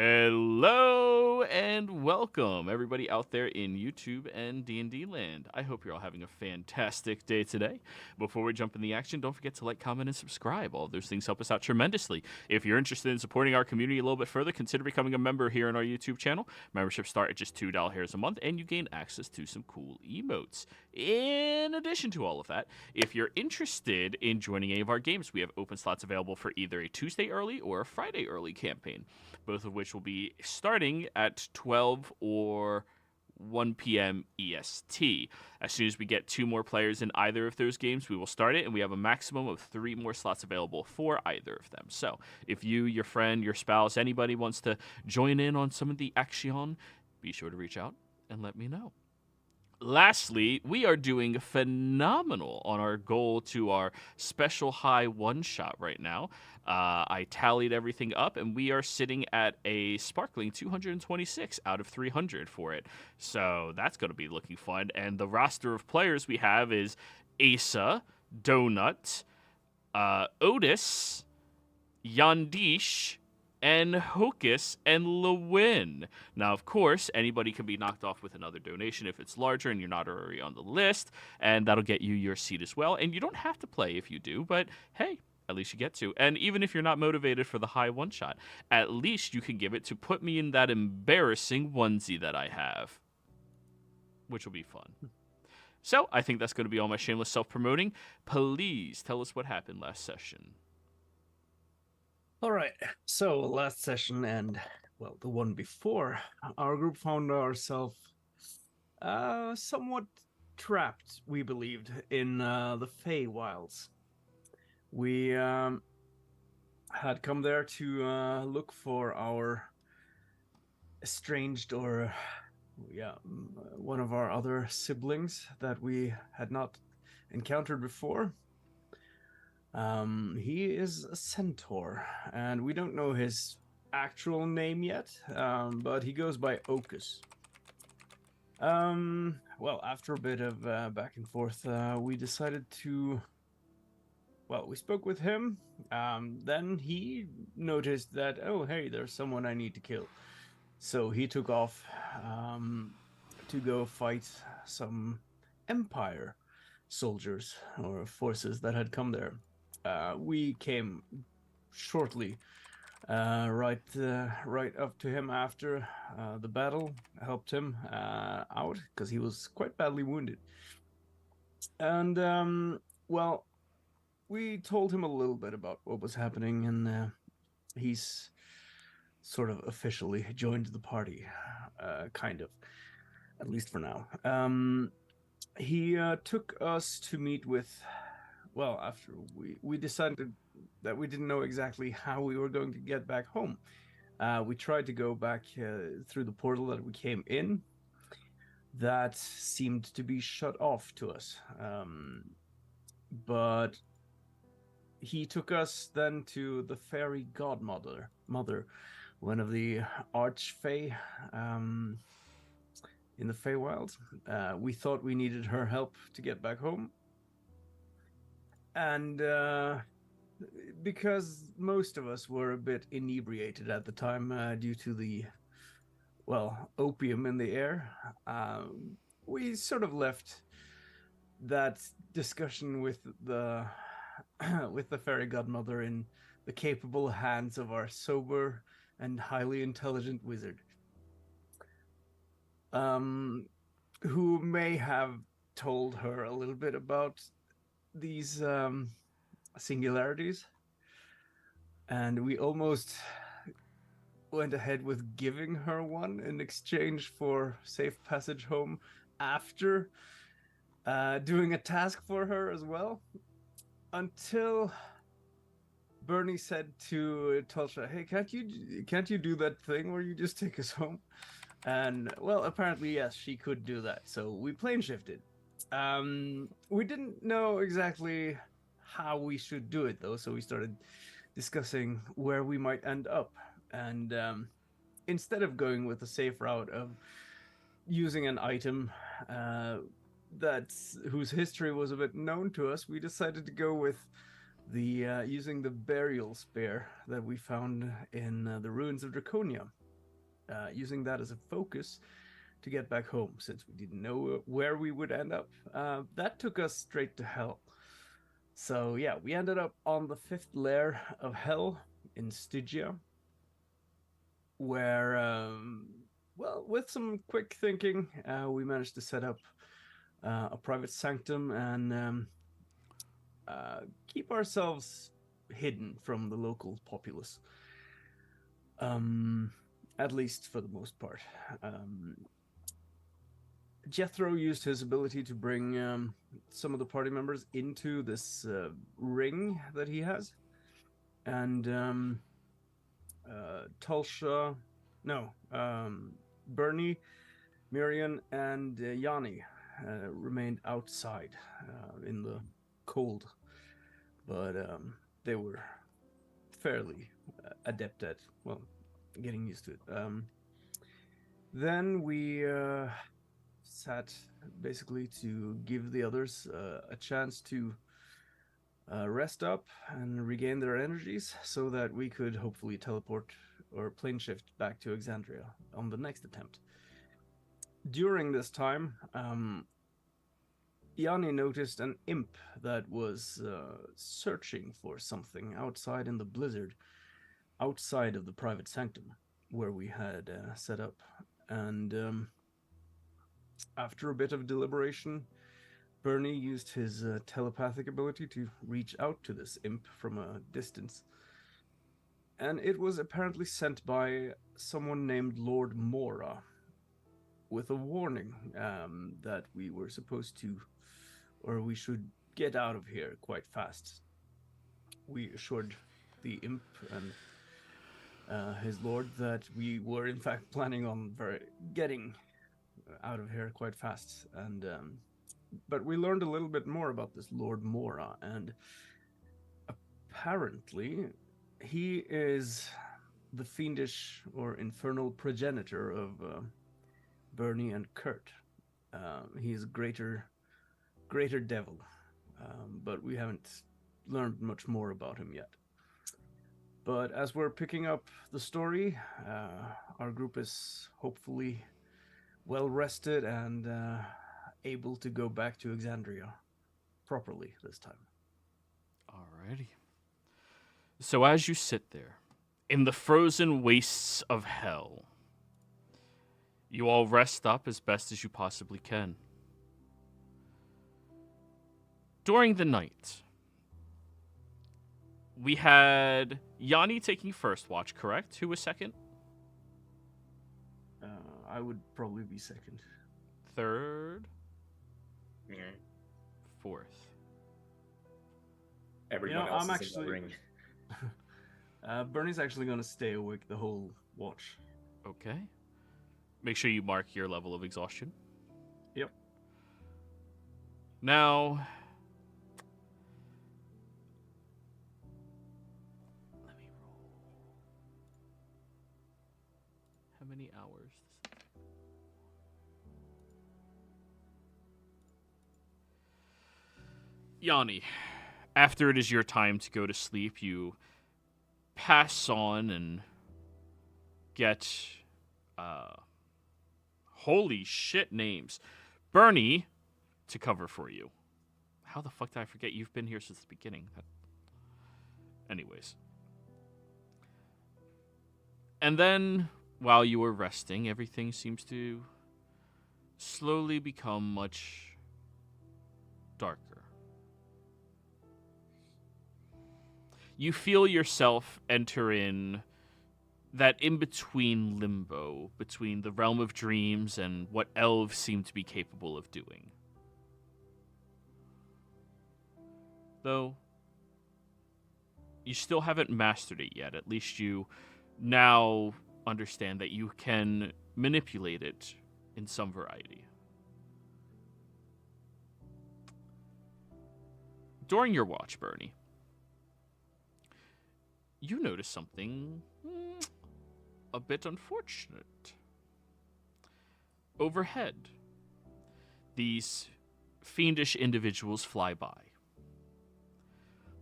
Hello and welcome everybody out there in YouTube and D&D land. I hope you're all having a fantastic day today. Before we jump in the action, don't forget to like, comment, and subscribe. All of those things help us out tremendously. If you're interested in supporting our community a little bit further, consider becoming a member here on our YouTube channel. Memberships start at just $2 a month, and you gain access to some cool emotes. In addition to all of that, if you're interested in joining any of our games, we have open slots available for either a Tuesday early or a Friday early campaign, both of which will be starting at 12 or 1 p.m. EST. As soon as we get 2 more players in either of those games, we will start it, and we have a maximum of 3 more slots available for either of them. So if you, your friend, your spouse, anybody wants to join in on some of the action, be sure to reach out and let me know. Lastly, we are doing phenomenal on our goal to our special high one-shot right now. I tallied everything up, and we are sitting at a sparkling 226 out of 300 for it. So that's going to be looking fun. And the roster of players we have is Asa, Donut, Otis, Yandish, and Hocus and Lewin. Now, of course, anybody can be knocked off with another donation if it's larger and you're not already on the list, and that'll get you your seat as well. And you don't have to play if you do, but hey, at least you get to. And even if you're not motivated for the high one-shot, at least you can give it to put me in that embarrassing onesie that I have, which will be fun. So I think that's going to be all my shameless self-promoting. Please tell us what happened last session. All right, so last session and, well, the one before, our group found ourselves somewhat trapped, we believed, in the Feywilds. We had come there to look for our estranged or, one of our other siblings that we had not encountered before. He is a centaur, and we don't know his actual name yet, but he goes by Ocus. Well, after a bit of back and forth, we decided to... Well, we spoke with him, then he noticed that, oh, hey, there's someone I need to kill. So he took off to go fight some Empire soldiers or forces that had come there. We came shortly, right up to him after the battle, helped him out because he was quite badly wounded. And well, we told him a little bit about what was happening, and he's sort of officially joined the party, kind of, at least for now. He took us to meet with... Well, after we decided that we didn't know exactly how we were going to get back home. We tried to go back through the portal that we came in. That seemed to be shut off to us. But he took us then to the fairy godmother, one of the archfey in the Feywild. We thought we needed her help to get back home. And because most of us were a bit inebriated at the time due to the, well, opium in the air, we sort of left that discussion with the fairy godmother in the capable hands of our sober and highly intelligent wizard, who may have told her a little bit about these singularities, and we almost went ahead with giving her one in exchange for safe passage home after doing a task for her as well, until Bernie said to Tulsa, hey, can't you do that thing where you just take us home? And, well, apparently, yes, she could do that, so we plane shifted. We didn't know exactly how we should do it, though, so we started discussing where we might end up. And instead of going with the safe route of using an item whose history was a bit known to us, we decided to go with the using the burial spear that we found in the ruins of Draconia. using that as a focus to get back home, since we didn't know where we would end up. That took us straight to hell. So yeah, we ended up on the 5th layer of hell in Stygia, where, well, with some quick thinking, we managed to set up a private sanctum and keep ourselves hidden from the local populace. At least for the most part. Jethro used his ability to bring some of the party members into this ring that he has. And Tulsha, no, Bernie, Miriam, and Yanni remained outside in the cold. But they were fairly adept at, well, getting used to it. Then we sat basically to give the others a chance to rest up and regain their energies so that we could hopefully teleport or plane shift back to Exandria on the next attempt. During this time, Yanni noticed an imp that was searching for something outside in the blizzard, outside of the private sanctum where we had set up. And after a bit of deliberation, Bernie used his telepathic ability to reach out to this imp from a distance. And it was apparently sent by someone named Lord Mora, with a warning that we were supposed to, or we should get out of here quite fast. We assured the imp and his lord that we were in fact planning on getting out of here quite fast. And but we learned a little bit more about this Lord Mora, and apparently he is the fiendish or infernal progenitor of Bernie and Kurt. He's greater devil, but we haven't learned much more about him yet. But as we're picking up the story, our group is hopefully well rested and able to go back to Exandria properly this time. Alrighty. So as you sit there, in the frozen wastes of hell, you all rest up as best as you possibly can. During the night, we had Yanni taking first watch, correct? Who was second? I would probably be second. Third? Yeah. Fourth. Everyone else is in the ring. Bernie's actually going to stay awake the whole watch. Okay. Make sure you mark your level of exhaustion. Yep. Now, let me roll. How many hours? Yanni, after it is your time to go to sleep, you pass on and get holy shit names. Bernie to cover for you. How the fuck did I forget you've been here since the beginning? Anyways. And then, while you were resting, everything seems to slowly become much darker. You feel yourself enter in that in-between limbo between the realm of dreams and what elves seem to be capable of doing. Though, you still haven't mastered it yet. At least you now understand that you can manipulate it in some variety. During your watch, Bernie, you notice something a bit unfortunate. Overhead, these fiendish individuals fly by.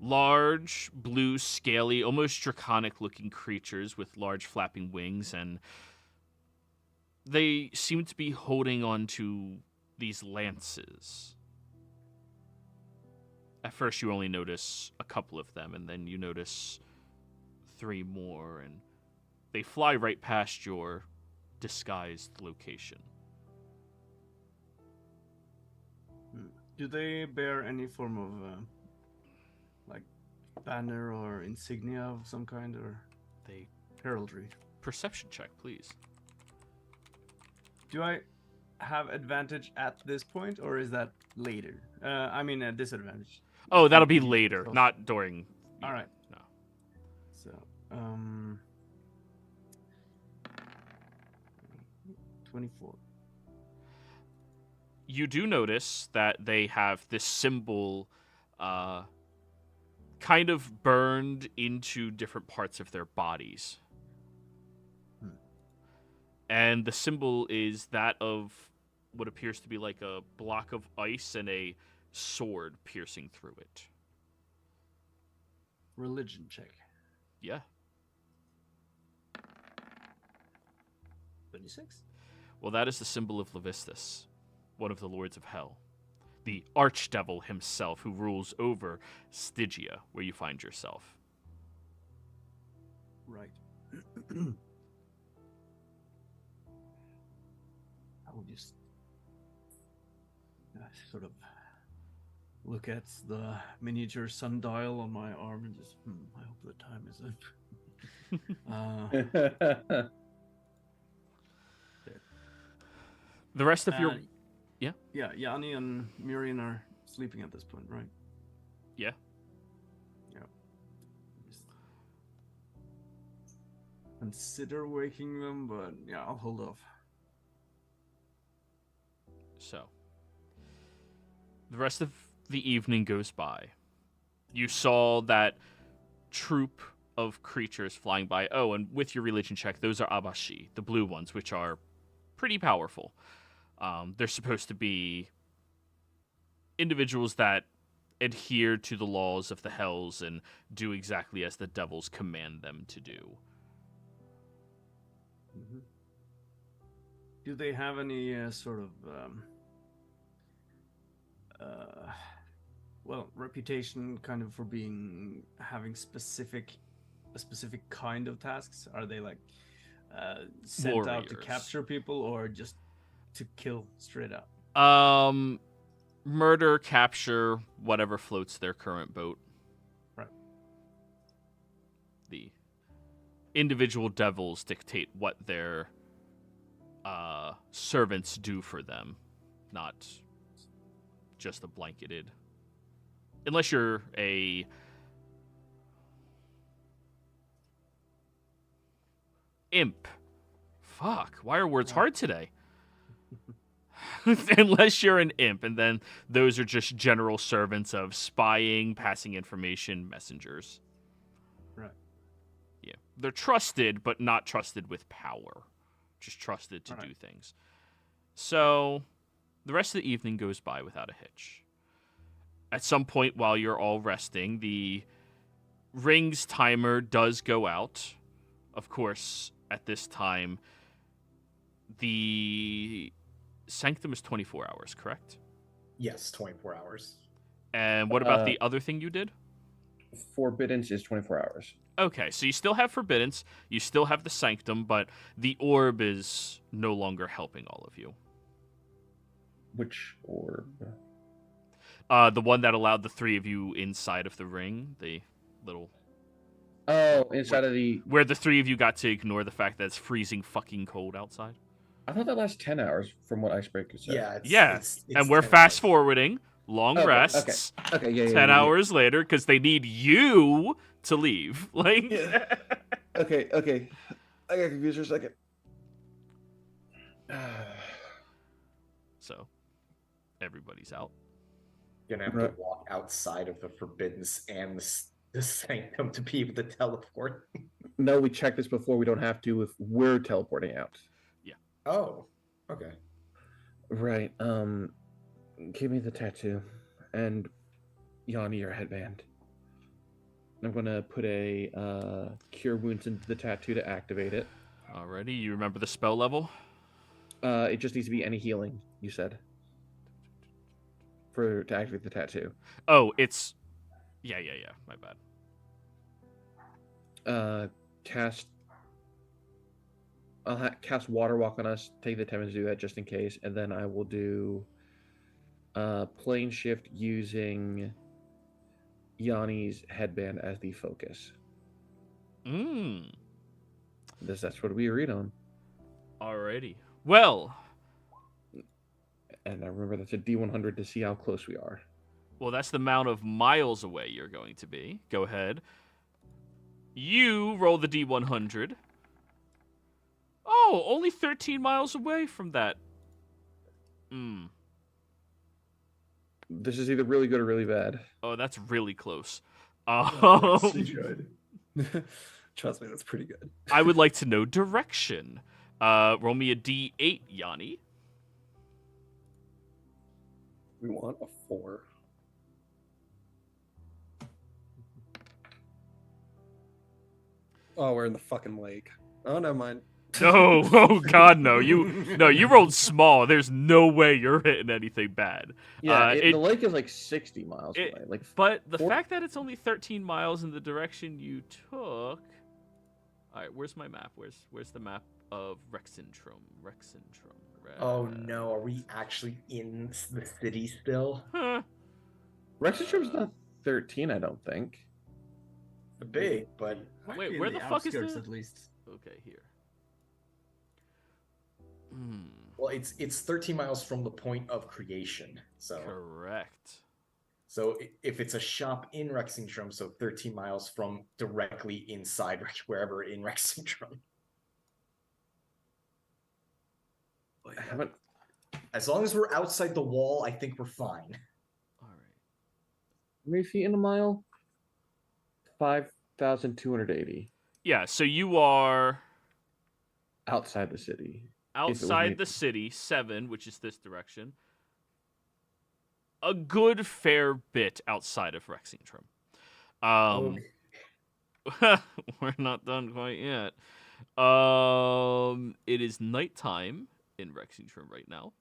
Large, blue, scaly, almost draconic-looking creatures with large flapping wings and they seem to be holding on to these lances. At first, you only notice a couple of them, and then you notice 3 more, and they fly right past your disguised location. Do they bear any form of, like, banner or insignia of some kind, or They heraldry? perception check, please. Do I have advantage at this point, or is that later? I mean, a disadvantage. Oh, that'll be later, not during. All right. No. So, 24. You do notice that they have this symbol kind of burned into different parts of their bodies. And the symbol is that of what appears to be like a block of ice and a sword piercing through it. Religion check. Yeah. 26. Well, that is the symbol of Levistus, one of the lords of hell. The archdevil himself who rules over Stygia, where you find yourself. Right. I will just sort of look at the miniature sundial on my arm and just, I hope the time is up. The rest of your... Yeah? Yeah, Yanni and Miriam are sleeping at this point, right? Yeah. Yeah. Just consider waking them, but yeah, I'll hold off. So, the rest of the evening goes by. You saw that troop of creatures flying by. Oh, and with your religion check, those are Abashi, the blue ones, which are pretty powerful. They're supposed to be individuals that adhere to the laws of the hells and do exactly as the devils command them to do. Mm-hmm. Do they have any sort of reputation kind of for having a specific kind of tasks? Are they like sent Warriors. out to capture people or just to kill straight up? Murder, capture, whatever floats their current boat. Right. The individual devils dictate what their servants do for them, not just a blanketed. Unless you're a imp. Fuck, why are words hard today? Unless you're an imp, and then those are just general servants of spying, passing information, messengers. Right. Yeah. They're trusted, but not trusted with power. Just trusted to do things. So, the rest of the evening goes by without a hitch. At some point while you're all resting, the ring's timer does go out. Of course, at this time, the Sanctum is 24 hours, correct? Yes, 24 hours. And what about the other thing you did? Forbiddance is 24 hours. Okay, so you still have Forbiddance, you still have the Sanctum, but the orb is no longer helping all of you. Which orb? The one that allowed the 3 of you inside of the ring, the little... Oh, inside of the... Where the 3 of you got to ignore the fact that it's freezing fucking cold outside. I thought that lasts 10 hours from what Icebreaker said. Yeah, it's and we're fast forwarding. Long rests. Okay, yeah. 10 hours later, because they need you to leave. Like, Okay. I got confused for a second. So, everybody's out. You're gonna have to walk outside of the Forbiddance and the Sanctum to be able to teleport. No, we checked this before. We don't have to if we're teleporting out. Yeah. Oh, okay. Right. Give me the tattoo and Yanni your headband. I'm gonna put a cure wounds into the tattoo to activate it. Alrighty, you remember the spell level? It just needs to be any healing, you said. To activate the tattoo. Oh, it's... Yeah, my bad. Cast... I'll cast Water Walk on us, take the 10 minutes to do that just in case, and then I will do Plane Shift using Yanni's headband as the focus. That's what we agreed on. Alrighty. Well... And I remember that's a D100 to see how close we are. Well, that's the amount of miles away you're going to be. Go ahead. You roll the D100. Oh, only 13 miles away from that. This is either really good or really bad. Oh, that's really close. Good. Trust me, that's pretty good. I would like to know direction. Roll me a D8, Yanni. We want a 4. Oh, we're in the fucking lake. Oh, never mind. No, oh god, no. You rolled small. There's no way you're hitting anything bad. Yeah, the lake is like 60 miles away. But the fact that it's only 13 miles in the direction you took. All right, where's my map? Where's the map of Rexentrum? Oh no, are we actually in the city still? Huh. Rexentrum's not 13, I don't think. Big, but Wait, where the fuck is outskirts the... at least? Okay, here. well, it's 13 miles from the point of creation. So Correct. So if it's a shop in Rexentrum, so 13 miles from directly inside wherever in Rexentrum. I haven't. As long as we're outside the wall, I think we're fine. All right. How many feet in a mile? 5,280. Yeah, so you are Outside the city. outside the city, 7, which is this direction. A good fair bit outside of Rexentrum. We're not done quite yet. It is nighttime in Rexentrum right now.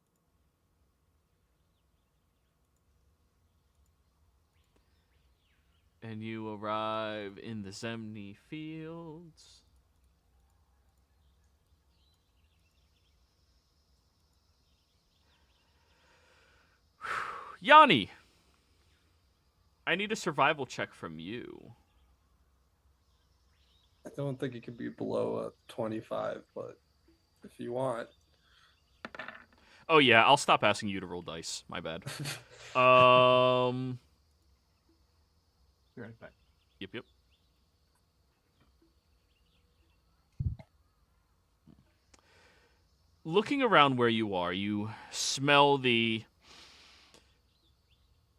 And you arrive in the Zemni fields. Yanni, I need a survival check from you. I don't think it could be below a 25, but if you want. Oh yeah, I'll stop asking you to roll dice. My bad. Be right back. Yep. Looking around where you are, you smell the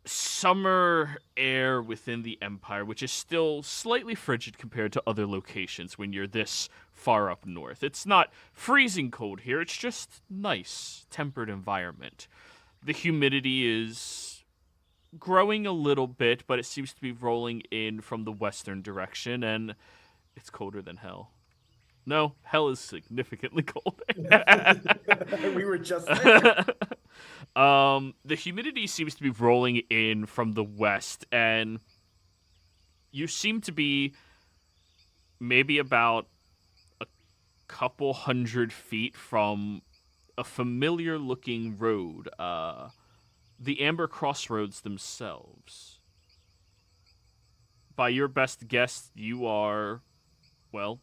summer air within the Empire, which is still slightly frigid compared to other locations when you're this far up north. It's not freezing cold here, it's just nice, tempered environment. The humidity is growing a little bit, but it seems to be rolling in from the western direction, and it's colder than hell. No, hell is significantly colder. We were just there. The humidity seems to be rolling in from the west, and you seem to be maybe about a couple 100 feet from a familiar-looking road, the Amber Crossroads themselves. By your best guess, you are, well,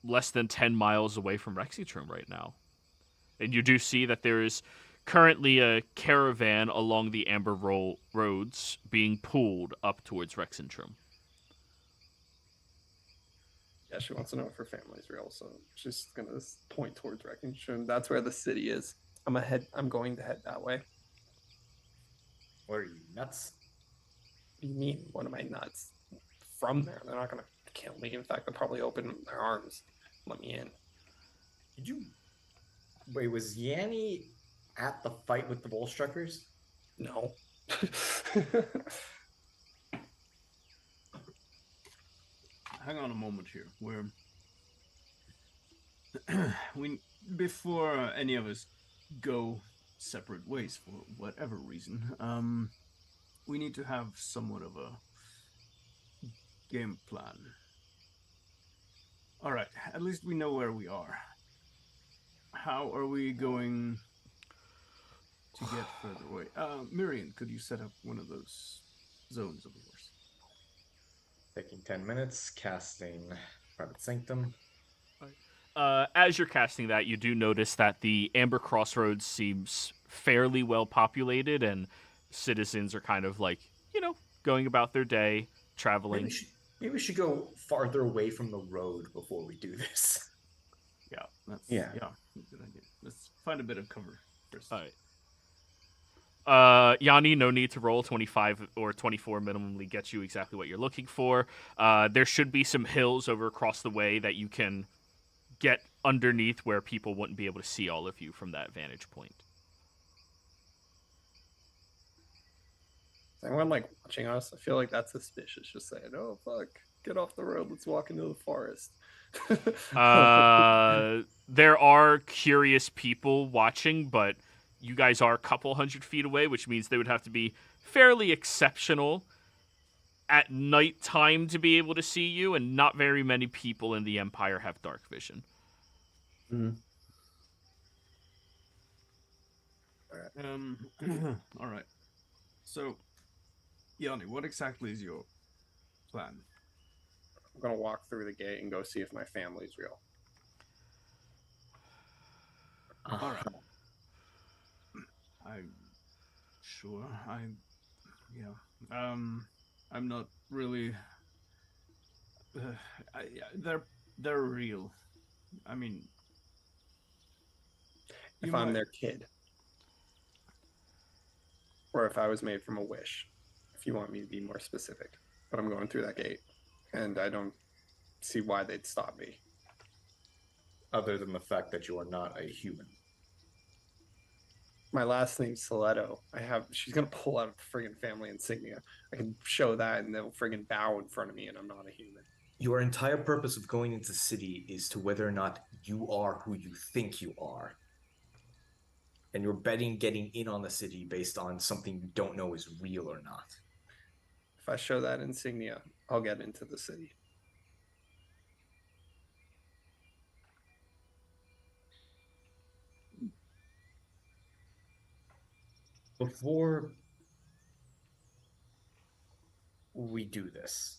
less than 10 miles away from Rexentrum right now. And you do see that there is currently a caravan along the Amber roads being pulled up towards Rexentrum. Yeah, she wants to know if her family's real, so she's gonna point towards Rexentrum. That's where the city is. I'm going to head that way. What are you, nuts? What do you mean? What am I nuts? From there, they're not gonna kill me. In fact, they'll probably open their arms, let me in. Did you... Wait, was Yanni at the fight with the Volstruckers? No. Hang on a moment here. we before any of us go separate ways for whatever reason, we need to have somewhat of a game plan. All right, at least we know where we are. How are we going to get further away? Miriam, could you set up one of those zones of yours? Taking 10 minutes, casting Private Sanctum. As you're casting that, you do notice that the Amber Crossroads seems fairly well populated, and citizens are kind of like, going about their day, traveling. Maybe we should go farther away from the road before we do this. Yeah, good idea. Let's find a bit of cover first. All right. Yanni, no need to roll. 25 or 24 minimally gets you exactly what you're looking for. There should be some hills over across the way that you can get underneath where people wouldn't be able to see all of you from that vantage point. Is anyone watching us? I feel like that's suspicious. Just saying, "Oh fuck, get off the road. Let's walk into the forest." There are curious people watching, but you guys are a couple hundred feet away, which means they would have to be fairly exceptional at nighttime to be able to see you, and not very many people in the Empire have dark vision. Mm-hmm. All right. So, Yanni, what exactly is your plan? I'm gonna walk through the gate and go see if my family's real. All right. I'm sure. I'm not really. They're real. I mean, If I'm their kid, or if I was made from a wish, if you want me to be more specific. But I'm going through that gate, and I don't see why they'd stop me. Other than the fact that you are not a human. My last name's Stiletto. She's gonna pull out a friggin' family insignia. I can show that, and they'll friggin' bow in front of me, and I'm not a human. Your entire purpose of going into the city is to whether or not you are who you think you are. And you're betting getting in on the city based on something you don't know is real or not. If I show that insignia, I'll get into the city. Before we do this,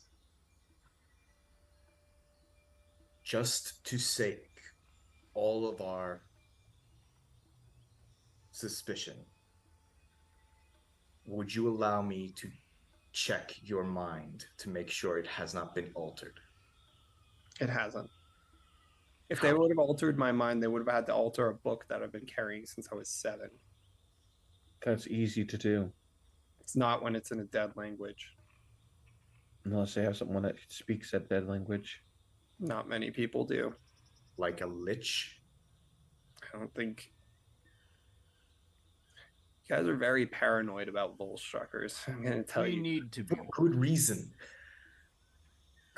just to sake all of our suspicion, would you allow me to check your mind to make sure it has not been altered? It hasn't. If they would have altered my mind, they would have had to alter a book that I've been carrying since I was 7. That's easy to do. It's not when it's in a dead language. Unless they have someone that speaks that dead language. Not many people do. Like a lich? I don't think... You guys are very paranoid about Volstruckers. I'm going to tell you. need to be. For good reason.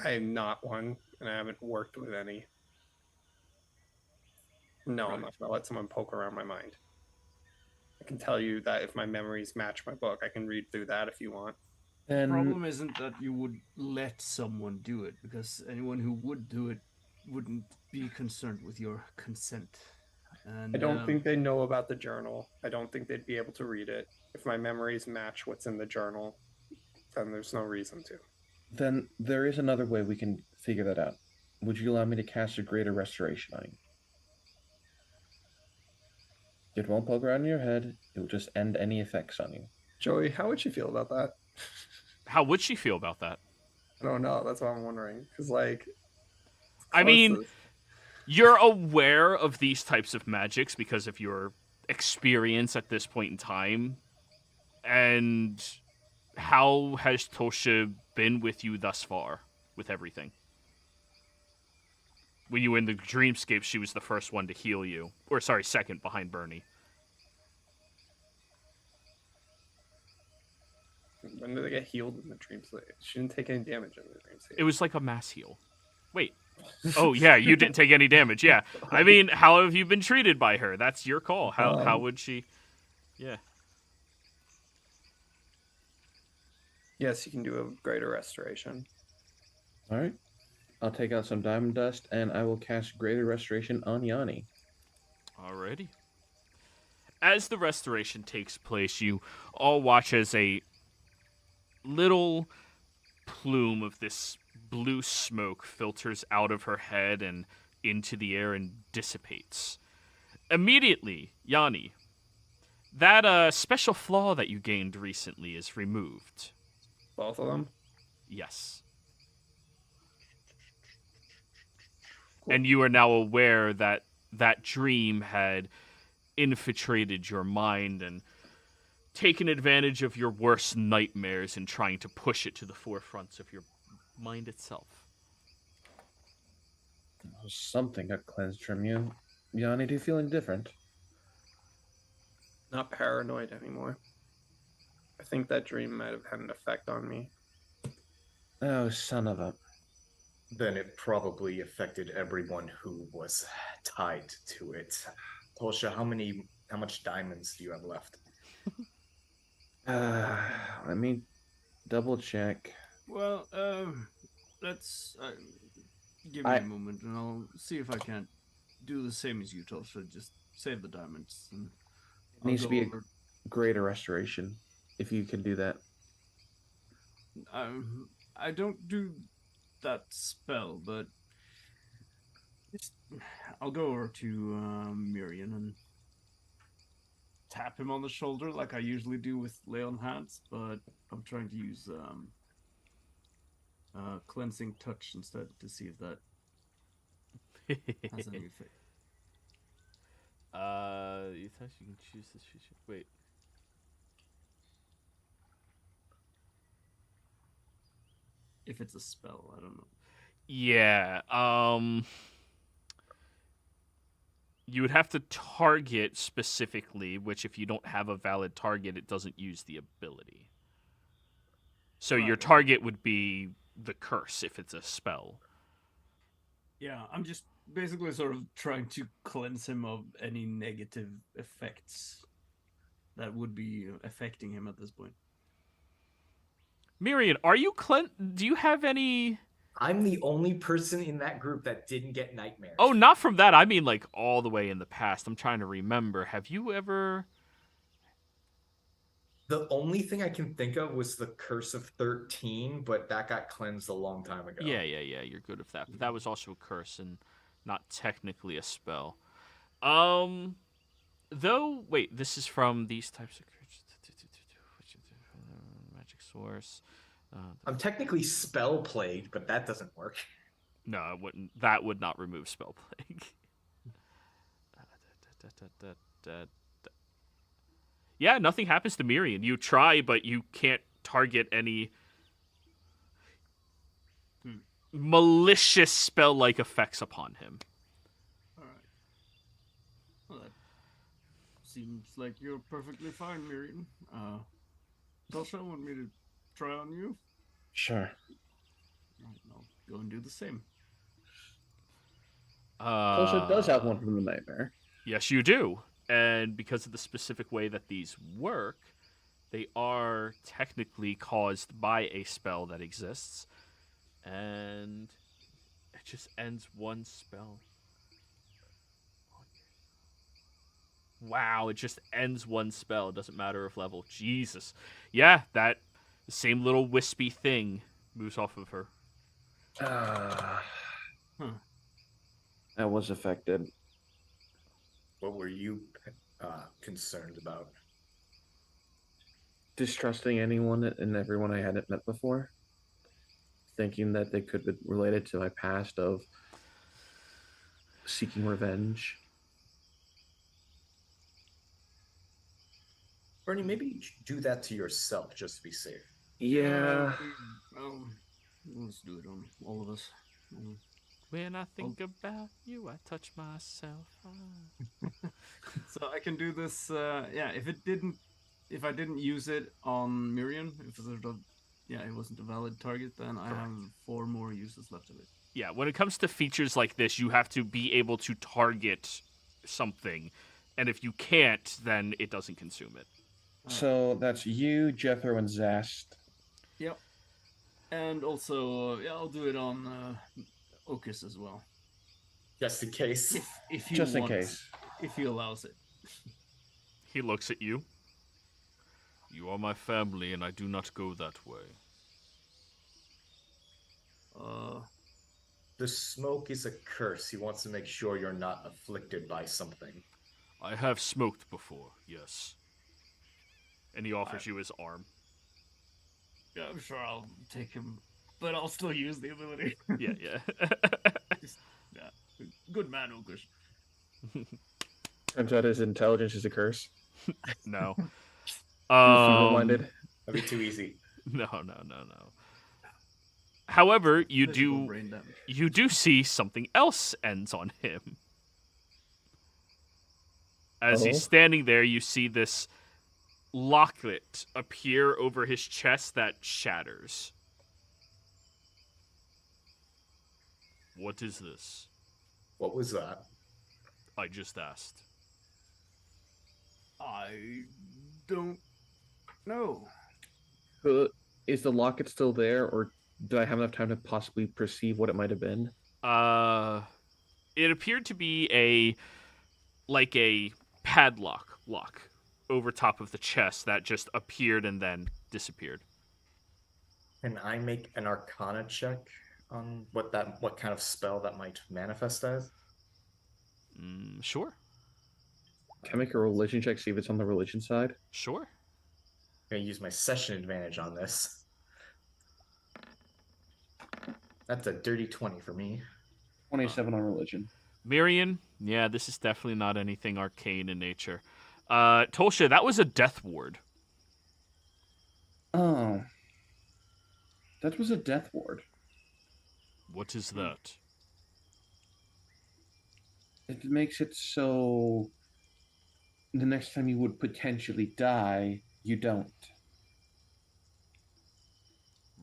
I am not one, and I haven't worked with any. No, I'm not going to let someone poke around my mind. I can tell you that if my memories match my book, I can read through that if you want. The problem isn't that you would let someone do it, because anyone who would do it wouldn't be concerned with your consent. And, I don't think they know about the journal. I don't think they'd be able to read it. If my memories match what's in the journal, then there's no reason to. Then there is another way we can figure that out. Would you allow me to cast a greater restoration on you? It won't poke around in your head. It will just end any effects on you. Joey, how would you feel about that? How would she feel about that? I don't know. That's what I'm wondering. Because, I mean, you're aware of these types of magics because of your experience at this point in time. And how has Tosha been with you thus far with everything? When you were in the dreamscape, she was the first one to heal you. Or, sorry, second behind Bernie. When did they get healed in the dream state? She didn't take any damage in the dream state. It was like a mass heal. Wait, Oh yeah, you didn't take any damage. Yeah, I mean, how have you been treated by her? That's your call. How would she? Yeah. Yes, you can do a greater restoration. All right. I'll take out some diamond dust and I will cast Greater Restoration on Yanni. Alrighty. As the restoration takes place, you all watch as a little plume of this blue smoke filters out of her head and into the air and dissipates. Immediately, Yanni, that special flaw that you gained recently is removed. Both of them? Yes. And you are now aware that that dream had infiltrated your mind and taken advantage of your worst nightmares and trying to push it to the forefront of your mind itself. Something got cleansed from you. Yanni, do you feel any different? Not paranoid anymore. I think that dream might have had an effect on me. Oh, son of a... Then it probably affected everyone who was tied to it. Tosha, how much diamonds do you have left? Let me double check. Well, let's give me a moment, and I'll see if I can't do the same as you, Tulsa. Just save the diamonds. And It needs to be a greater restoration, if you can do that. I don't do that spell, but I'll go over to Miriam and tap him on the shoulder like I usually do with lay on hands, but I'm trying to use cleansing touch instead to see if that has any effect. You thought you can choose this feature. Wait. If it's a spell, I don't know. Yeah, you would have to target specifically, which if you don't have a valid target, it doesn't use the ability. So your target would be the curse if it's a spell. Yeah, I'm just basically sort of trying to cleanse him of any negative effects that would be affecting him at this point. Miriam, are you do you have any... I'm the only person in that group that didn't get nightmares. Oh, not from that. I mean, like, all the way in the past. I'm trying to remember. Have you ever... The only thing I can think of was the Curse of 13, but that got cleansed a long time ago. Yeah, you're good with that. But that was also a curse and not technically a spell. Though, wait, this is from these types of creatures. Magic source. I'm technically spell plagued, but that doesn't work. No, it wouldn't. That would not remove spell plague. Yeah, nothing happens to Miriam. You try, but you can't target any malicious spell-like effects upon him. All right. Well, that seems like you're perfectly fine, Miriam. Tulsa, want me to try on you? Sure. Right, I'll go and do the same. Tulsa does have one from the nightmare. Yes, you do. And because of the specific way that these work, they are technically caused by a spell that exists. And it just ends one spell. Wow, it just ends one spell. It doesn't matter if level. Jesus. Yeah, that same little wispy thing moves off of her. That was affected. What were you concerned about? Distrusting anyone and everyone I hadn't met before. Thinking that they could be related to my past of seeking revenge. Bernie, maybe you should do that to yourself just to be safe. Yeah. Let's do it on all of us. When I think about you, I touch myself. So I can do this. Yeah, if I didn't use it on Miriam, if it wasn't a valid target, then I have 4 more uses left of it. Yeah, when it comes to features like this, you have to be able to target something, and if you can't, then it doesn't consume it. So that's you, Jethro, and Zast. Yep. And also, yeah, I'll do it on Ocus as well. Just in case. If he Just in wants, case. if he allows it. He looks at you. You are my family, and I do not go that way. The smoke is a curse. He wants to make sure you're not afflicted by something. I have smoked before, yes. And he offers you his arm. Yeah, I'm sure I'll take him, but I'll still use the ability. Yeah. Yeah. Good man, Ocus. Turns out his intelligence is a curse. No. Reminded. That'd be too easy. No. However, you Physical do brain damage. you do see something else ends on him. As he's standing there, you see this locket appear over his chest that shatters. What is this? What was that? I just asked. I don't know. Is the locket still there, or do I have enough time to possibly perceive what it might have been? It appeared to be a padlock lock over top of the chest that just appeared and then disappeared. Can I make an Arcana check on what kind of spell that might manifest as? Sure. Can I make a religion check, see if it's on the religion side? Sure. I'm gonna use my session advantage on this. That's a dirty 20 for me. 27 on religion. Mirian, yeah, this is definitely not anything arcane in nature. Tolsha, that was a death ward. Oh. That was a death ward. What is that? It makes it so the next time you would potentially die, you don't.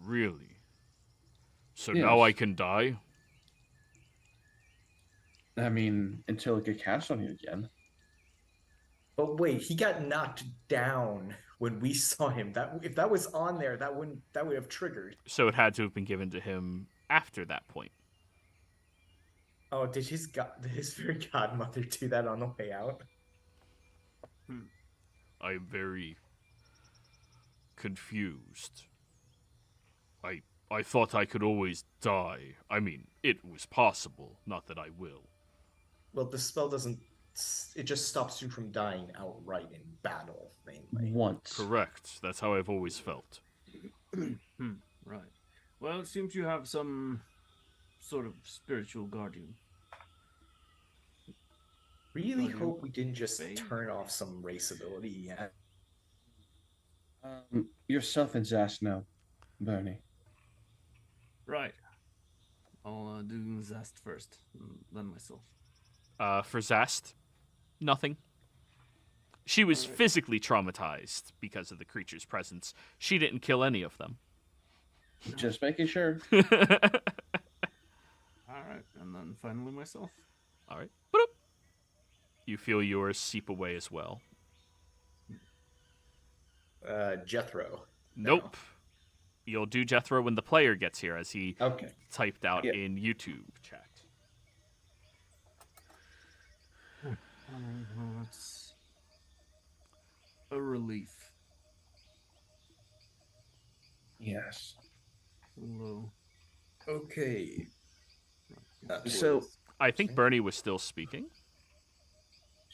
Really? So Yes. now I can die? I mean, until it gets cast on you again. But wait, he got knocked down when we saw him. That if that was on there, that would have triggered. So it had to have been given to him after that point. Oh, did his fairy godmother do that on the way out? I'm very confused. I thought I could always die. I mean, it was possible, not that I will. Well, the spell doesn't. It just stops you from dying outright in battle, mainly. Once. Correct. That's how I've always felt. Right. Well, it seems you have some sort of spiritual guardian. Really Guardian hope we didn't just Bane? turn off some race ability yet. Yourself and Zast now, Bernie. Right. I'll do Zest first, then myself. For Zast, nothing. She was physically traumatized because of the creature's presence. She didn't kill any of them. Just making sure. All right, and then finally myself. All right. Boop. You feel yours seep away as well. Jethro. Nope. You'll do Jethro when the player gets here, as he Okay. typed out Yeah. in YouTube chat. It's a relief. Yes. Hello. Okay. So, I think Bernie was still speaking.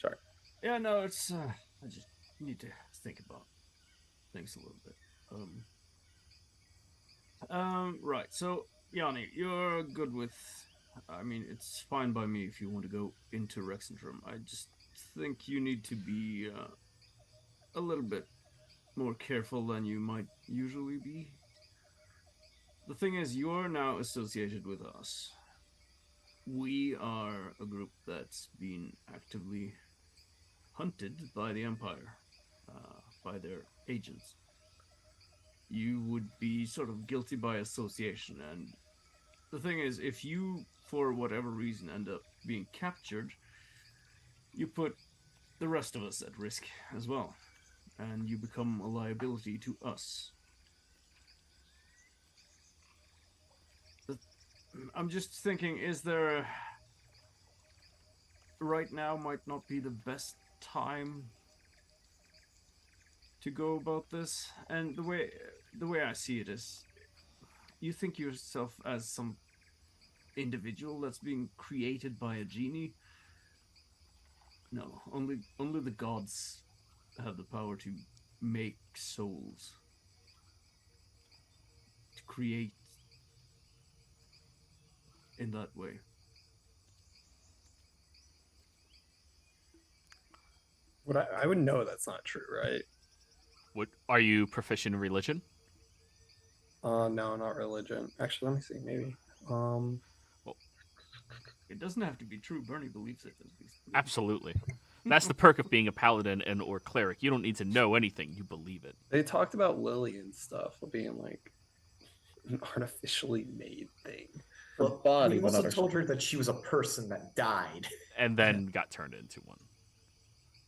sorry. Yeah, no, it's I just need to think about things a little bit. Right. So, Yanni, you're good with. I mean, it's fine by me if you want to go into Rexentrum. I just think you need to be a little bit more careful than you might usually be. The thing is, you are now associated with us. We are a group that's been actively hunted by the Empire, by their agents. You would be sort of guilty by association, and the thing is, if you, for whatever reason, end up being captured, you put the rest of us at risk as well, and you become a liability to us. I'm just thinking, is there... Right now might not be the best time to go about this, and the way I see it is, you think yourself as some individual that's being created by a genie. No, only the gods have the power to make souls, to create in that way. I would know that's not true, right? Are you proficient in religion? No, not religion. Actually, let me see. Maybe. It doesn't have to be true. Bernie believes it. Absolutely. That's the perk of being a paladin or cleric. You don't need to know anything. You believe it. They talked about Lily and stuff being like an artificially made thing. Her body, we but also not her told soul. her that she was a person that died. And then got turned into one.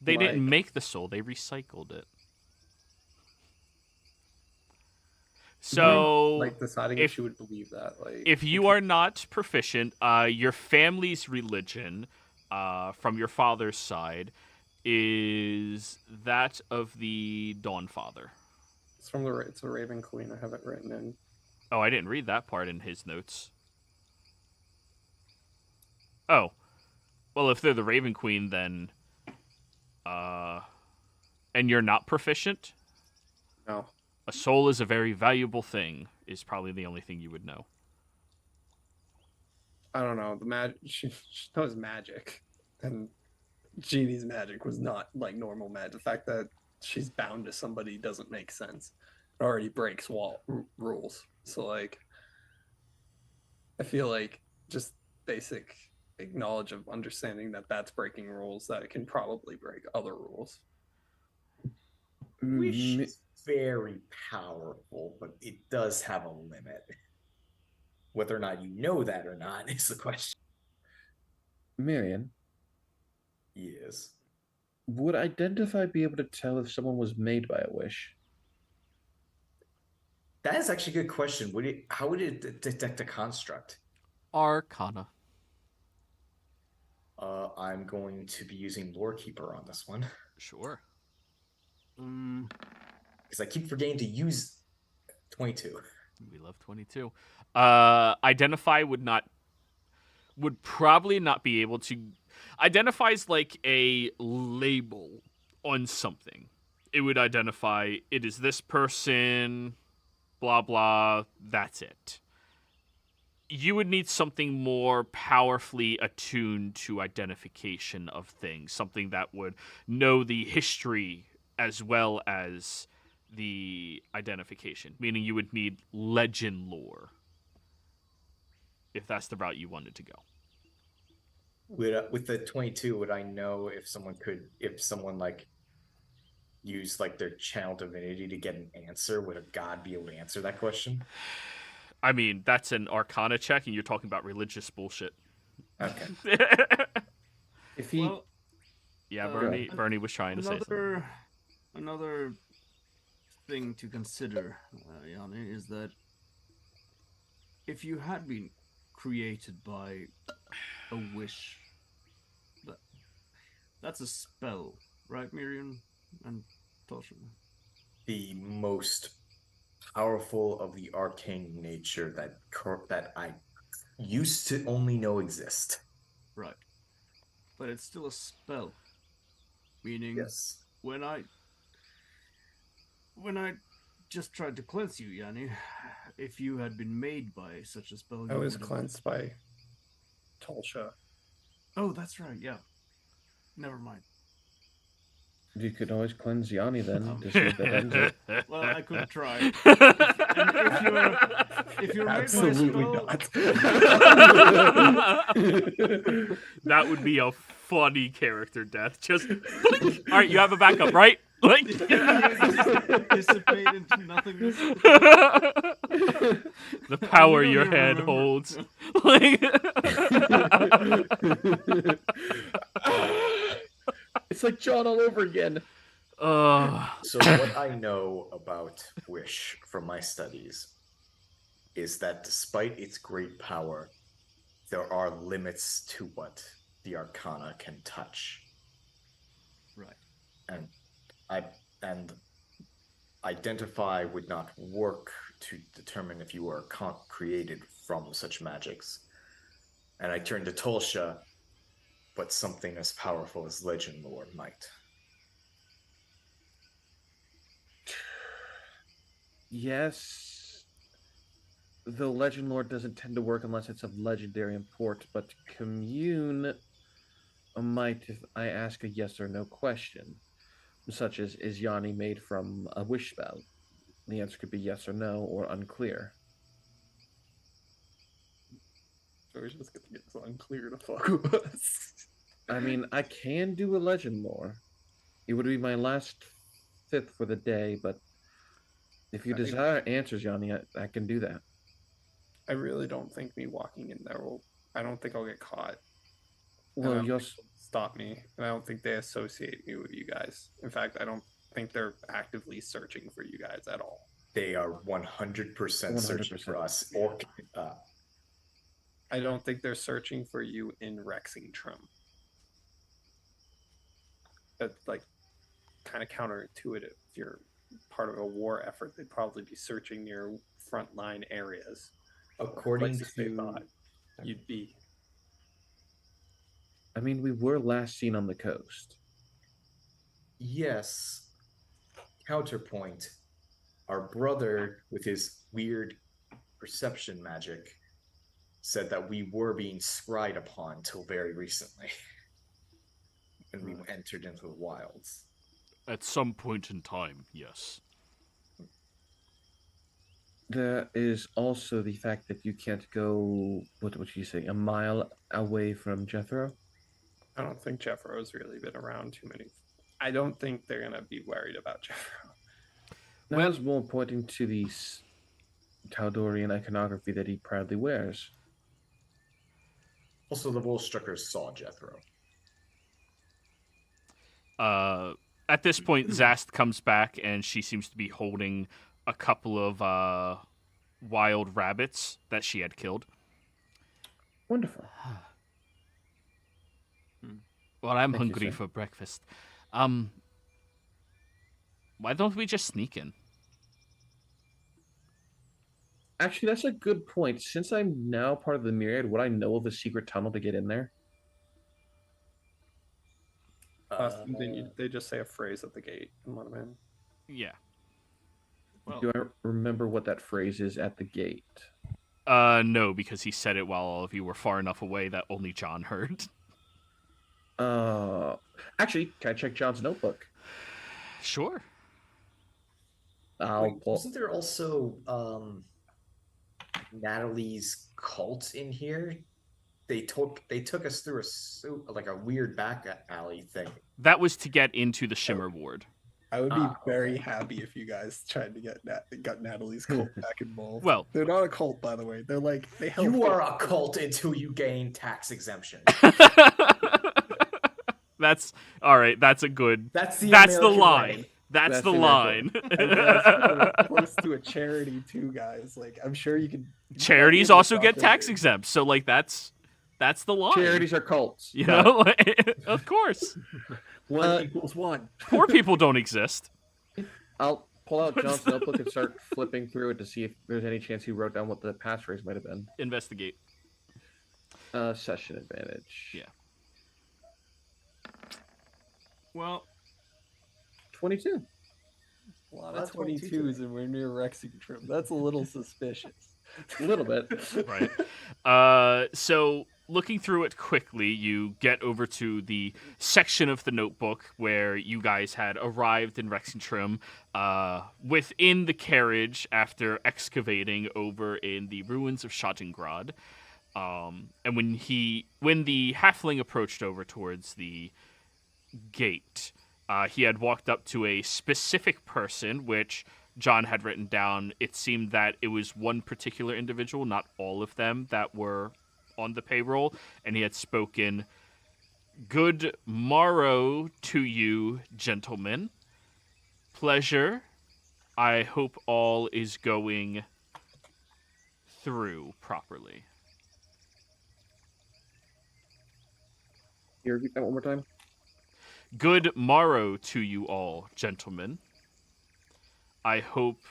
They didn't make the soul. They recycled it. So, like deciding if she would believe that, like, if you are not proficient, your family's religion, from your father's side, is that of the Dawn Father. it's a Raven Queen. I have it written in. Oh, I didn't read that part in his notes. Oh, well, if they're the Raven Queen, then, and you're not proficient. No. A soul is a very valuable thing, is probably the only thing you would know. I don't know. She knows magic, and Jeannie's magic was not like normal magic. The fact that she's bound to somebody doesn't make sense. It already breaks rules. So like, I feel like just basic knowledge of understanding that that's breaking rules, that it can probably break other rules. Wish is very powerful, but it does have a limit. Whether or not you know that or not is the question. Marion, Yes. would Identify be able to tell if someone was made by a wish? That is actually a good question. How would it detect a construct? Arcana. I'm going to be using Lorekeeper on this one. Sure. Because I keep forgetting to use 22. We love 22. Identify would probably not be able to... Identify's like a label on something. It would identify, it is this person, blah, blah, that's it. You would need something more powerfully attuned to identification of things, something that would know the history as well as the identification, meaning you would need legend lore if that's the route you wanted to go. With the 22, would I know if someone like use like their channel divinity to get an answer? Would a god be able to answer that question? I mean, that's an Arcana check, and you're talking about religious bullshit. Okay. If he... Well, Yeah, Bernie was trying to say something. Another thing to consider, Yanni, is that if you had been created by a wish, that's a spell, right, Miriam and Tosha? The most powerful of the arcane nature that I used to only know exist. Right. But it's still a spell. Meaning, Yes. when I just tried to cleanse you, Yanni, if you had been made by such a spell... I you was would have- cleansed by Tal'Dorei. Oh, that's right, yeah. Never mind. You could always cleanse Yanni then, to see if that ends it. Well, I could try. And if you're made Absolutely by a spell, not. That would be a funny character death. Just, all right, you have a backup, right? Like Dissipate into nothingness. the power don't your even hand remember. holds. Like It's like John all over again. So what I know about Wish from my studies is that despite its great power, there are limits to what the Arcana can touch. Right. And identify would not work to determine if you are created from such magics. And I turned to Tolsha, but something as powerful as Legend Lore might. Yes. The Legend Lord doesn't tend to work unless it's of legendary import, but Commune might if I ask a yes or no question, such as, is Yanni made from a wish spell? The answer could be yes or no, or unclear. So we're just gonna get this unclear to fuck with us. I mean, I can do a Legend Lore. It would be my last fifth for the day, but if you I think- desire answers, Yanni, I can do that. I really don't think me walking in there will. I don't think I'll get caught. Well, And I you don't also, think they'll stop me, and I don't think they associate me with you guys. In fact, I don't think they're actively searching for you guys at all. They are 100% searching for us. Or I don't think they're searching for you in Rexingtrum. That's like kind of counterintuitive. If you're part of a war effort, they'd probably be searching near frontline areas. according Places they to thought you'd be. I mean, we were last seen on the coast. yes, counterpoint, our brother with his weird perception magic said that we were being scryed upon till very recently when we entered into the wilds. at some point in time, yes. There is also the fact that you can't go, what would you say, a mile away from Jethro? I don't think Jeffro's really been around too many. I don't think they're gonna be worried about Jeffro. That Well- is more pointing to the Tal'Dorian iconography that he proudly wears. Also, the Woolstruckers saw Jethro. At this point, Zast comes back, and she seems to be holding a couple of wild rabbits that she had killed. Wonderful. Well, I'm Thank you, hungry sir. for breakfast. Why don't we just sneak in? Actually, that's a good point. Since I'm now part of the Myriad, would I know of a secret tunnel to get in there? They just say a phrase at the gate and let them in. Yeah. Well, Do I remember what that phrase is at the gate? No, because he said it while all of you were far enough away that only John heard. Actually, can I check John's notebook? Sure. I'll Wait, pull. wasn't there also Natalie's cult in here? They took us through a weird back alley thing. That was to get into the Shimmer Ward. I would be Ah, very okay. happy if you guys tried to got Natalie's cult back involved. Well- they're not a cult, by the way. They're like they help. You are a cult until you gain tax exemption. That's all right. That's a good. That's the That's the American line. way. That's the the line. You guys are close to a charity too, guys. Like I'm sure you could. Charities also get tax exempt, so like that's the line. Charities are cults. You Got know, of course. One equals one. Poor people don't exist. it. I'll pull out John's notebook and start flipping through it to see if there's any chance he wrote down what the passphrase might have been. Investigate. Session advantage. Yeah. well, 22. A lot That's of 22s and we're near Rexingtrum. That's a little suspicious. A little bit. Right. So looking through it quickly, you get over to the section of the notebook where you guys had arrived in Rexingtrum, within the carriage after excavating over in the ruins of Schottengrad. And when the halfling approached over towards the gate, He had walked up to a specific person, which John had written down. It seemed that it was one particular individual, not all of them, that were on the payroll, and he had spoken, "Good morrow to you, gentlemen. Pleasure. I hope all is going through properly." Can you repeat that one more time? "Good morrow to you all, gentlemen. I hope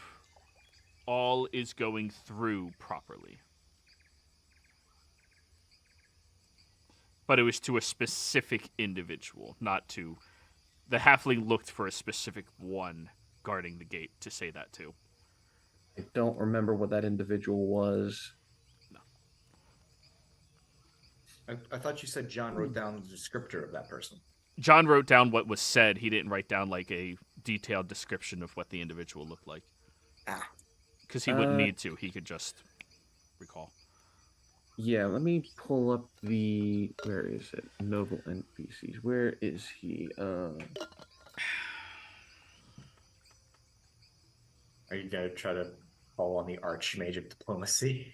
all is going through properly." But it was to a specific individual, not to... The halfling looked for a specific one guarding the gate to say that to. I don't remember what that individual was. No. I thought you said John wrote down the descriptor of that person. John wrote down what was said. He didn't write down like a detailed description of what the individual looked like. Ah. Because he wouldn't need to. He could just recall. Yeah, let me pull up the... Where is it? Noble NPCs. Where is he? Are you going to try to call on the Archmage of Diplomacy?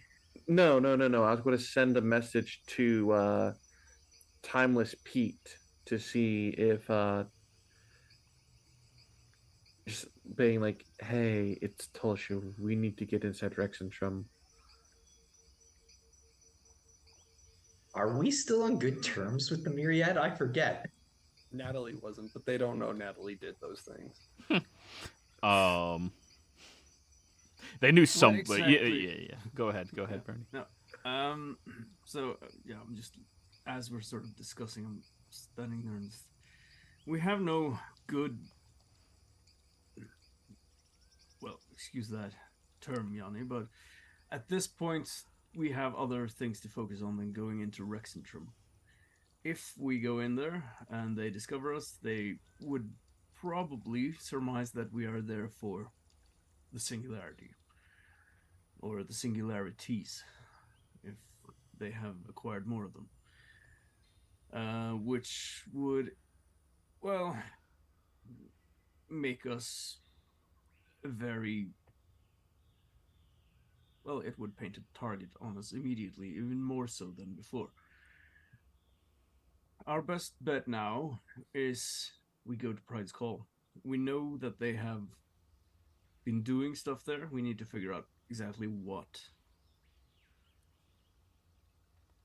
No. I was going to send a message to Timeless Pete to see if... just being like, hey, it's Tulshu. We need to get inside Rexentrum. Are we still on good terms with the Myriad? I forget. Natalie wasn't, but they don't know Natalie did those things. They knew some, exactly? but yeah. Go ahead, Bernie. No. So I'm just, as we're sort of discussing, I'm standing there and we have no good. Well, excuse that term, Yanni, but at this point, we have other things to focus on than going into Rexentrum. If we go in there and they discover us, they would probably surmise that we are there for the singularity. Or the singularities, if they have acquired more of them. Which would, well, make us very... Well, it would paint a target on us immediately, even more so than before. Our best bet now is we go to Pride's Call. We know that they have been doing stuff there. We need to figure out exactly what.